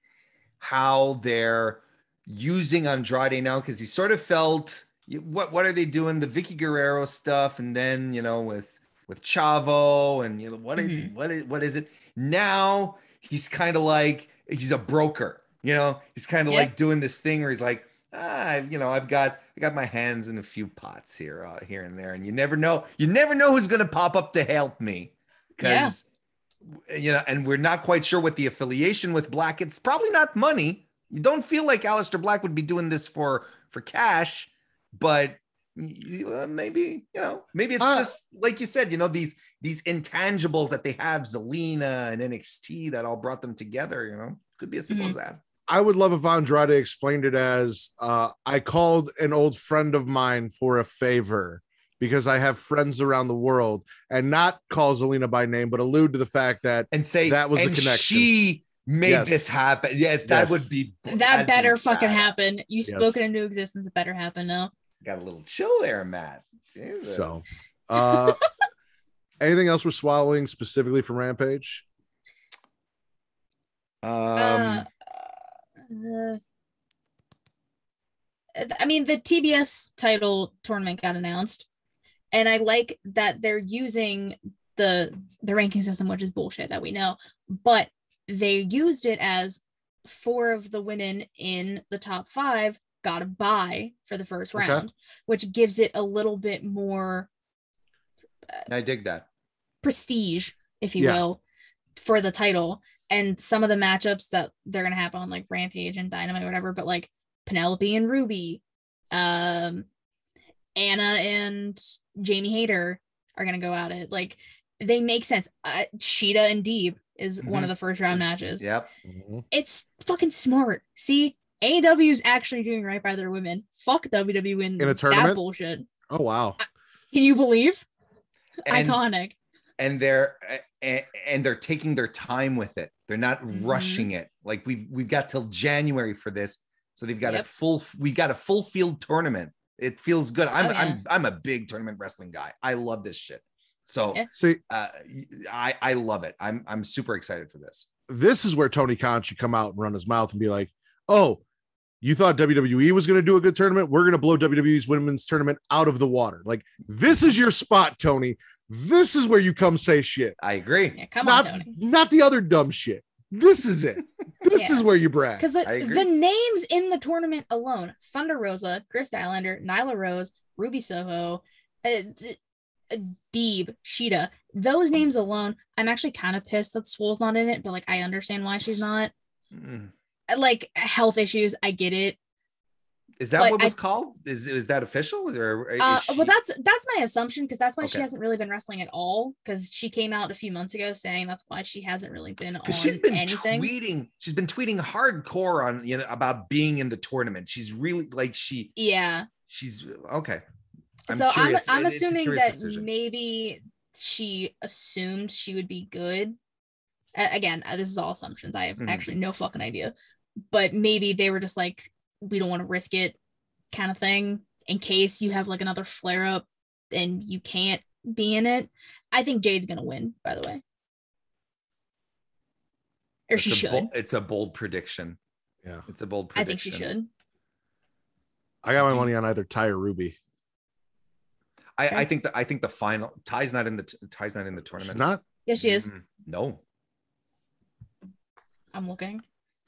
how they're using Andrade now, because he sort of felt, what are they doing? The Vicky Guerrero stuff, and then, you know, with Chavo, and you know, what is it? Now he's kind of like, he's a broker, you know, he's kind of like doing this thing where he's like, you know, I got my hands in a few pots here and there, and you never know who's gonna pop up to help me, because you know, and we're not quite sure what the affiliation with Black. It's probably not money. You don't feel like Aleister Black would be doing this for cash, but maybe, you know, maybe it's just like you said, you know, these intangibles that they have, Zelina and NXT, that all brought them together. You know, could be as simple as that.
I would love if Andrade explained it as I called an old friend of mine for a favor, because I have friends around the world, and not call Zelina by name, but allude to the fact that
and say
that was a connection.
She made this happen. Yes, that would be
that better fucking happen. You spoke it into existence. It better happen now.
Got a little chill there, Matt. Jesus.
So, anything else we're swallowing specifically from Rampage?
I mean, the TBS title tournament got announced, and I like that they're using the ranking system, which is bullshit that we know, but they used it as 4 of the women in the top 5 got a bye for the first round, which gives it a little bit more
I dig that
prestige, if you will, for the title. And some of the matchups that they're gonna have on like Rampage and Dynamite or whatever, but like Penelope and Ruby, Anna and Jamie Hayter are gonna go at it. Like, they make sense. Sheeta and Deeb is one of the first round matches.
Yep.
It's fucking smart. See, AEW is actually doing right by their women. Fuck WWE
In a tournament?
That bullshit.
Oh wow.
Can you believe?
And,
Iconic.
And they're taking their time with it. They're not rushing it. Like we've got till January for this. So they've got we got a full field tournament. It feels good. I'm a big tournament wrestling guy. I love this shit. So
see,
I love it. I'm super excited for this.
This is where Tony Khan should come out and run his mouth and be like, "Oh, you thought WWE was going to do a good tournament? We're going to blow WWE's women's tournament out of the water. Like, this is your spot, Tony. This is where you come say shit."
I agree.
Yeah, come on, Tony.
Not the other dumb shit. This is it. This is where you brag.
Because the names in the tournament alone: Thunder Rosa, Chris Statlander, Nyla Rose, Ruby Soho, Deeb, Sheeta. Those names alone, I'm actually kind of pissed that Swole's not in it, but like I understand why she's not. Like health issues, I get it.
Is that what was called? Is that official? Or
well, that's my assumption, because that's why she hasn't really been wrestling at all. Because she came out a few months ago saying that's why she hasn't really been on anything.
She's been tweeting hardcore on about being in the tournament. She's really like she's okay.
I'm assuming that maybe she assumed she would be good. Again, this is all assumptions. I have actually no fucking idea. But maybe they were just like, we don't want to risk it kind of thing in case you have like another flare up and you can't be in it. I think Jade's going to win, by the way. Or she should.
It's a bold prediction.
Yeah.
It's a bold prediction.
I think she should.
I got my money on either Ty or Ruby.
I think the final Ty's not in the tournament.
She's not?
Yes, she is.
No.
I'm looking.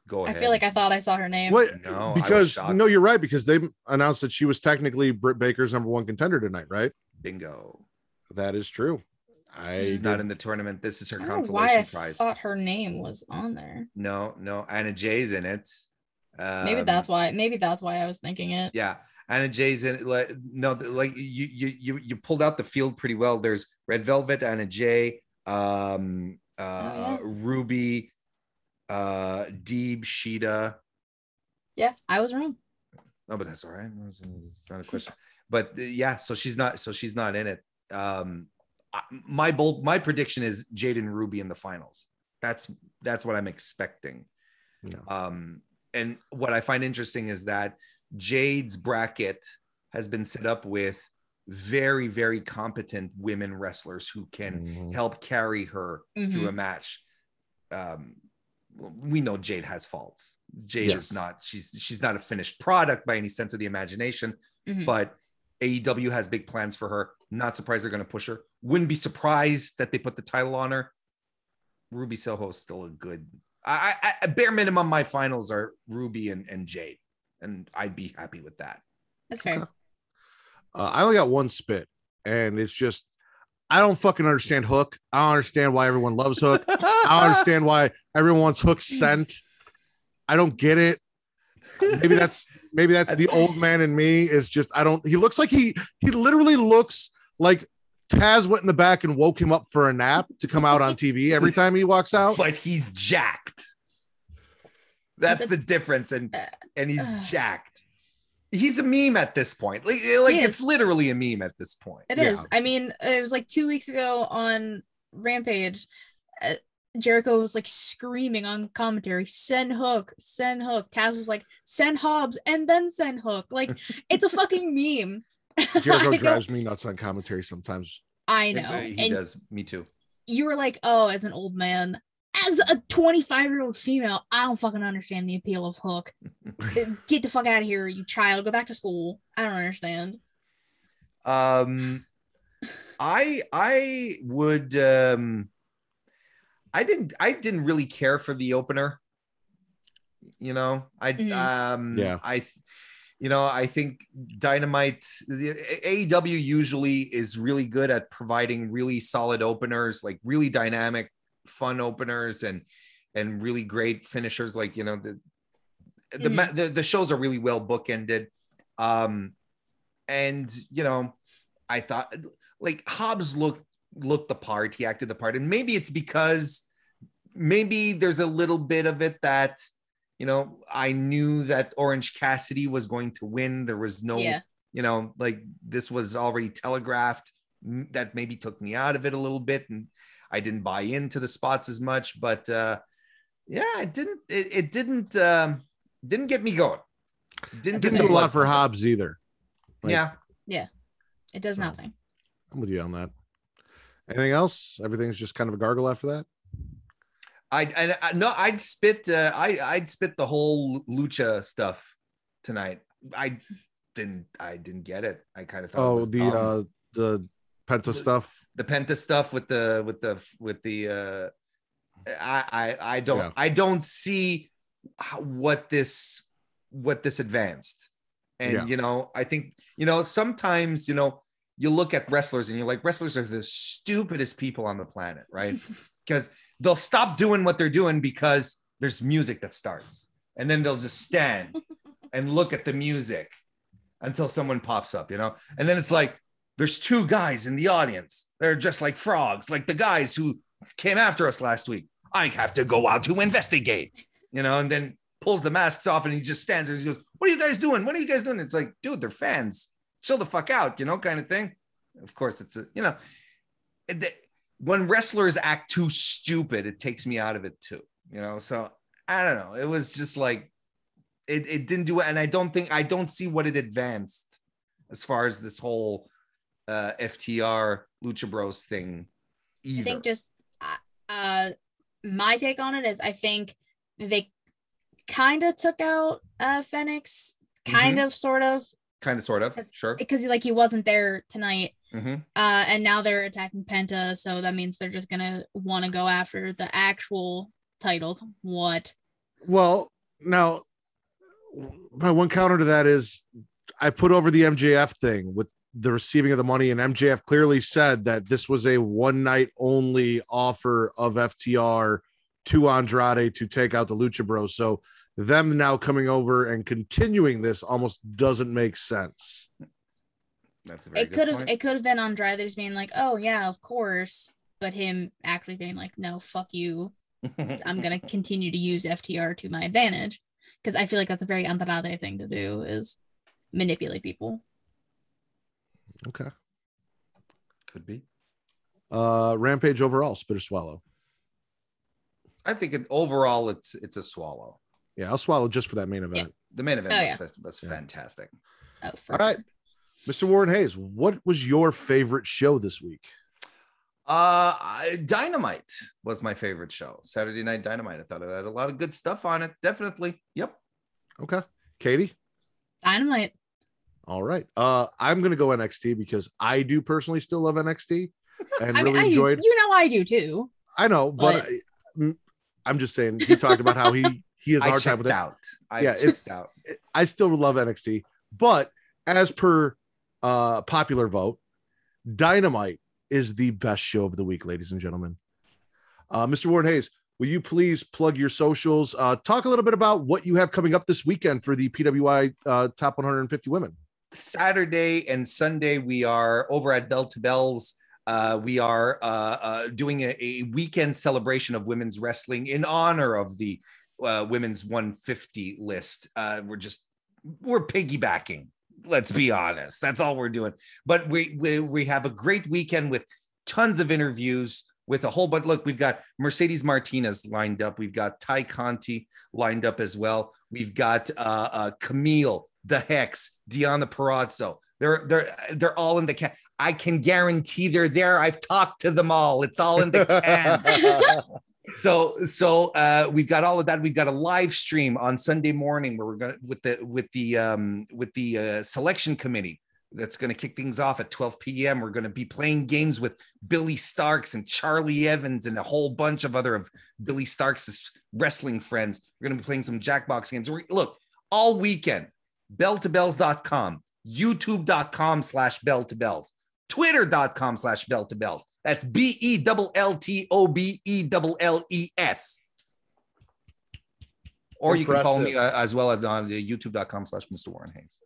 Go ahead.
I feel like I thought I saw her name.
What?
No,
because no, you're right, because they announced that she was technically Britt Baker's #1 contender tonight, right?
Bingo.
That is true.
She's not in the tournament. This is her consolation prize.
I thought her name was on there.
No, Anna Jay's in it.
Maybe that's why I was thinking it.
Yeah, Anna Jay's in it. You pulled out the field pretty well. There's Red Velvet, Anna Jay, Ruby, Deeb, Sheeta.
Yeah, I was wrong.
No, but that's all right. It's not a question. But so she's not in it. My prediction is Jade and Ruby in the finals. That's what I'm expecting.
No.
And what I find interesting is that Jade's bracket has been set up with very, very competent women wrestlers who can help carry her through a match. We know Jade has faults. Jade is not, she's not a finished product by any sense of the imagination, but AEW has big plans for her. Not surprised they're going to push her. Wouldn't be surprised that they put the title on her. Ruby Soho is still a good, I bare minimum, my finals are Ruby and Jade, and I'd be happy with that.
That's fair.
Okay. I only got one spit, and it's just, I don't fucking understand Hook. I don't understand why everyone loves Hook. I don't understand why everyone wants Hook sent. I don't get it. Maybe that's the old man in me. Is just, he looks like he literally looks like Taz went in the back and woke him up for a nap to come out on TV every time he walks out.
But he's jacked. That's the difference. And he's jacked. He's a meme at this point. Like it's literally a meme at this point.
It is. I mean, it was like 2 weeks ago on Rampage. Jericho was like screaming on commentary, send Hook, send Hook. Taz was like, send Hobbs and then send Hook. Like, it's a fucking meme.
Jericho drives me nuts on commentary sometimes.
I know.
He does. Me too.
You were like, oh, as an old man, as a 25-year-old female, I don't fucking understand the appeal of Hook. Get the fuck out of here, you child. Go back to school. I don't understand.
I would I didn't really care for the opener. I think Dynamite, the AEW usually is really good at providing really solid openers, like really dynamic, fun openers and really great finishers. Like, the shows are really well bookended. I thought like Hobbs looked the part, he acted the part. And maybe it's because maybe there's a little bit of it that, I knew that Orange Cassidy was going to win. There was no, like this was already telegraphed. That maybe took me out of it a little bit, and I didn't buy into the spots as much. But it didn't get me going.
Didn't do a lot for Hobbs either.
Yeah, it does nothing.
I'm with you on that. Anything else? Everything's just kind of a gargle after that.
I'd spit the whole lucha stuff tonight. I didn't get it. I kind of thought
the Penta stuff.
The Penta stuff with the I don't see what this advanced. And I think sometimes you look at wrestlers and you're like, wrestlers are the stupidest people on the planet, right? Because they'll stop doing what they're doing because there's music that starts, and then they'll just stand and look at the music until someone pops up, and then it's like there's two guys in the audience. They're just like frogs, like the guys who came after us last week. I have to go out to investigate, and then pulls the masks off and he just stands there. He goes, "What are you guys doing? What are you guys doing?" It's like, dude, they're fans. Chill the fuck out, kind of thing. Of course, it's when wrestlers act too stupid, it takes me out of it too, So I don't know. It was just like it didn't do it, and I don't see what it advanced as far as this whole FTR Lucha Bros thing either.
I think just my take on it is I think they kind of took out Phoenix, kind of, sort of,
sure,
because he wasn't there tonight.
Mm-hmm.
And now they're attacking Penta, so that means they're just gonna want to go after the actual titles. What?
Well, now my one counter to that is I put over the MJF thing with the receiving of the money, and MJF clearly said that this was a one night only offer of FTR to Andrade to take out the Lucha Bros. So them now coming over and continuing this almost doesn't make sense.
That's a very good point.
It could have been Andrade just being like, "Oh yeah, of course," but him actually being like, "No, fuck you. I'm gonna continue to use FTR to my advantage," because I feel like that's a very Andrade thing to do, is manipulate people.
Okay,
could be.
Rampage overall, spit or swallow?
I think overall it's a swallow.
Yeah, I'll swallow just for that main event.
Yeah. The main event was fantastic.
Oh,
all right. Mr. Warren Hayes, what was your favorite show this week?
Dynamite was my favorite show. Saturday Night Dynamite. I thought it had a lot of good stuff on it. Definitely. Yep.
Okay. Katie?
Dynamite.
All right. I'm going to go NXT because I do personally still love NXT and
I
enjoyed.
I do too.
I know, but I'm just saying he talked about how he has a hard time with it.
I checked out.
I still love NXT, but as per popular vote, Dynamite is the best show of the week, ladies and gentlemen. Mr. Warren Hayes, will you please plug your socials? Talk a little bit about what you have coming up this weekend for the PWI Top 150 Women.
Saturday and Sunday, we are over at Bell to Bells. We are doing a weekend celebration of women's wrestling in honor of the women's 150 list. We're piggybacking. Let's be honest. That's all we're doing. But we have a great weekend with tons of interviews with a whole bunch. Look, we've got Mercedes Martinez lined up. We've got Ty Conti lined up as well. We've got Camille, the Hex, Deanna Perazzo. They're all in the can. I can guarantee they're there. I've talked to them all. It's all in the can. So we've got all of that. We've got a live stream on Sunday morning where we're going to with the selection committee that's going to kick things off at 12 p.m. We're going to be playing games with Billy Starks and Charlie Evans and a whole bunch of other of Billy Starks' wrestling friends. We're going to be playing some Jackbox games. Look, all weekend, belltobells.com, youtube.com/belltobells, twitter.com/belltobells. That's BELLTOBELLES. Or you can follow me as well on the youtube.com/Mr. Warren Hayes.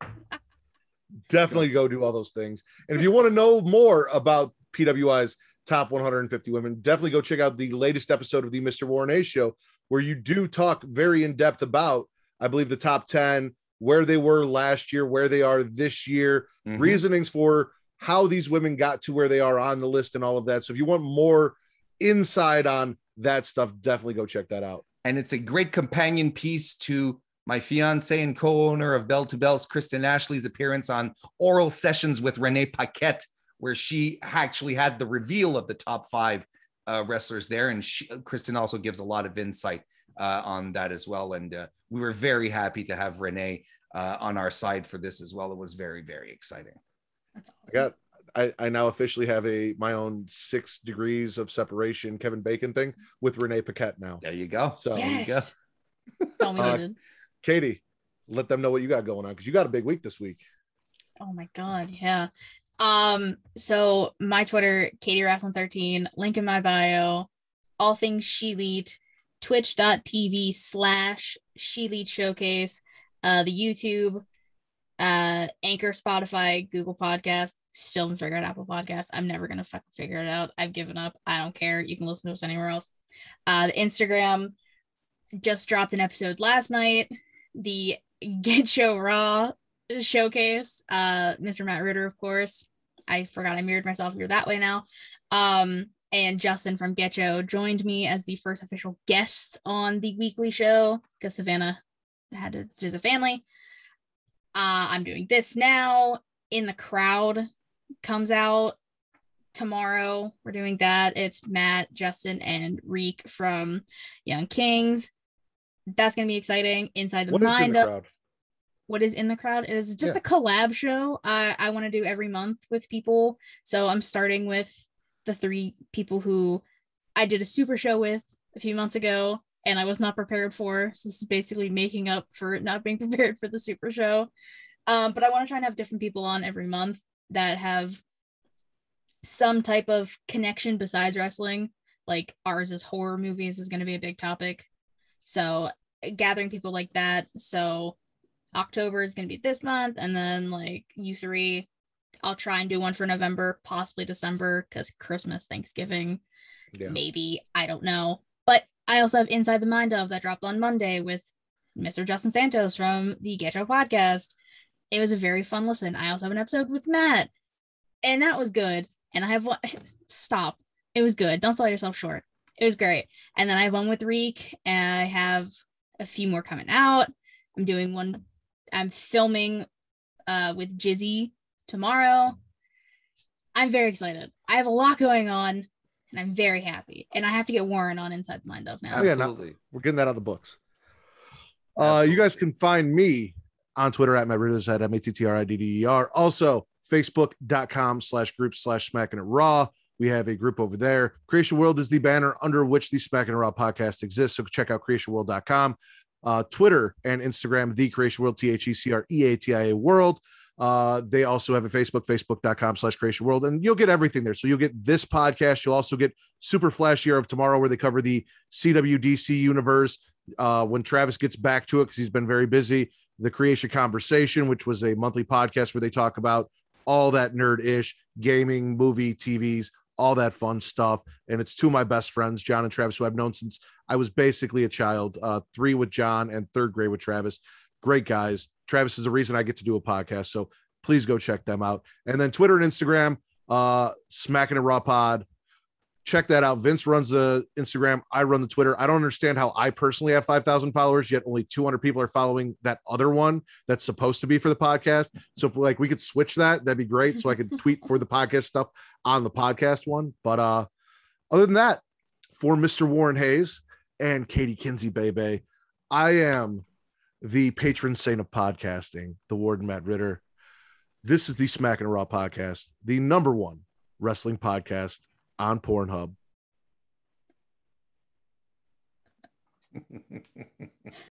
Definitely go do all those things. And if you want to know more about PWI's top 150 women. Definitely go check out the latest episode of the Mr. Warren A Show, where you do talk very in depth about, I believe, the top 10, where they were last year, where they are this year, reasonings for how these women got to where they are on the list and all of that. So if you want more insight on that stuff, definitely go check that out.
And it's a great companion piece to my fiance and co-owner of Bell to Bells, Kristen Ashley's appearance on Oral Sessions with Renee Paquette, where she actually had the reveal of the top 5 wrestlers there. And Kristen also gives a lot of insight on that as well. And we were very happy to have Renee on our side for this as well. It was very, very exciting.
That's awesome.
I now officially have my own 6 degrees of separation Kevin Bacon thing with Renee Paquette now.
There you go.
So
Yes. Tell me needed.
Katie, let them know what you got going on, because you got a big week this week.
Oh my God. Yeah. So my Twitter, Katie Wrestling 13, link in my bio, all things SheElite, twitch.tv/SheElite Showcase, the YouTube, Anchor, Spotify, Google Podcast. Still haven't figured out Apple Podcasts. I'm never gonna fucking figure it out. I've given up. I don't care. You can listen to us anywhere else. The Instagram, just dropped an episode last night. The Get Show Raw showcase. Mr. Matt Ritter, of course. I forgot I mirrored myself. You're that way now. And Justin from Get Show joined me as the first official guest on the weekly show because Savannah had to visit family. I'm doing this now. In the Crowd comes out tomorrow. We're doing that. It's Matt, Justin, and Reek from Young Kings. That's gonna be exciting. Inside the Mind of what is in the Crowd? It is just a collab show. I want to do every month with people. So I'm starting with the 3 people who I did a super show with a few months ago and I was not prepared for. So this is basically making up for not being prepared for the super show. But I want to try and have different people on every month that have some type of connection besides wrestling. Like ours is horror movies is going to be a big topic. So gathering people like that. So October is going to be this month. And then like U3, I'll try and do one for November, possibly December, because Christmas, Thanksgiving, maybe, I don't know. But I also have Inside the Mind of that dropped on Monday with Mr. Justin Santos from the Get Show podcast. It was a very fun listen. I also have an episode with Matt, and that was good. And I have one. Stop. It was good. Don't sell yourself short. It was great. And then I have one with Reek, and I have a few more coming out. I'm doing one. I'm filming with Jizzy tomorrow. I'm very excited. I have a lot going on, and I'm very happy. And I have to get Warren on Inside the Mind of now.
Absolutely.
We're getting that on the books. You guys can find me on Twitter at Matt Ridders at MATTRIDDER. Also, Facebook.com/group/Smackin' It Raw. We have a group over there. Creation World is the banner under which the Smackin' It Raw podcast exists. So check out creationworld.com. Twitter and Instagram, the Creation World, THECREATIA World. They also have a Facebook.com/Creation World, and you'll get everything there. So you'll get this podcast. You'll also get Super Flash Year of Tomorrow, where they cover the CWDC universe. When Travis gets back to it, because he's been very busy. The Creation Conversation, which was a monthly podcast where they talk about all that nerd-ish, gaming, movie, TVs, all that fun stuff. And it's 2 of my best friends, John and Travis, who I've known since I was basically a child. 3 with John and 3rd grade with Travis. Great guys. Travis is the reason I get to do a podcast. So please go check them out. And then Twitter and Instagram, Smackin' It Raw Pod. Check that out. Vince runs the Instagram. I run the Twitter. I don't understand how I personally have 5,000 followers, yet only 200 people are following that other one that's supposed to be for the podcast. So if we could switch that, that'd be great. So I could tweet for the podcast stuff on the podcast one. But other than that, for Mr. Warren Hayes and Katie Kinsey, baby, I am the patron saint of podcasting, the Warden Matt Ritter. This is the Smackin' It Raw podcast, the #1 wrestling podcast on Pornhub.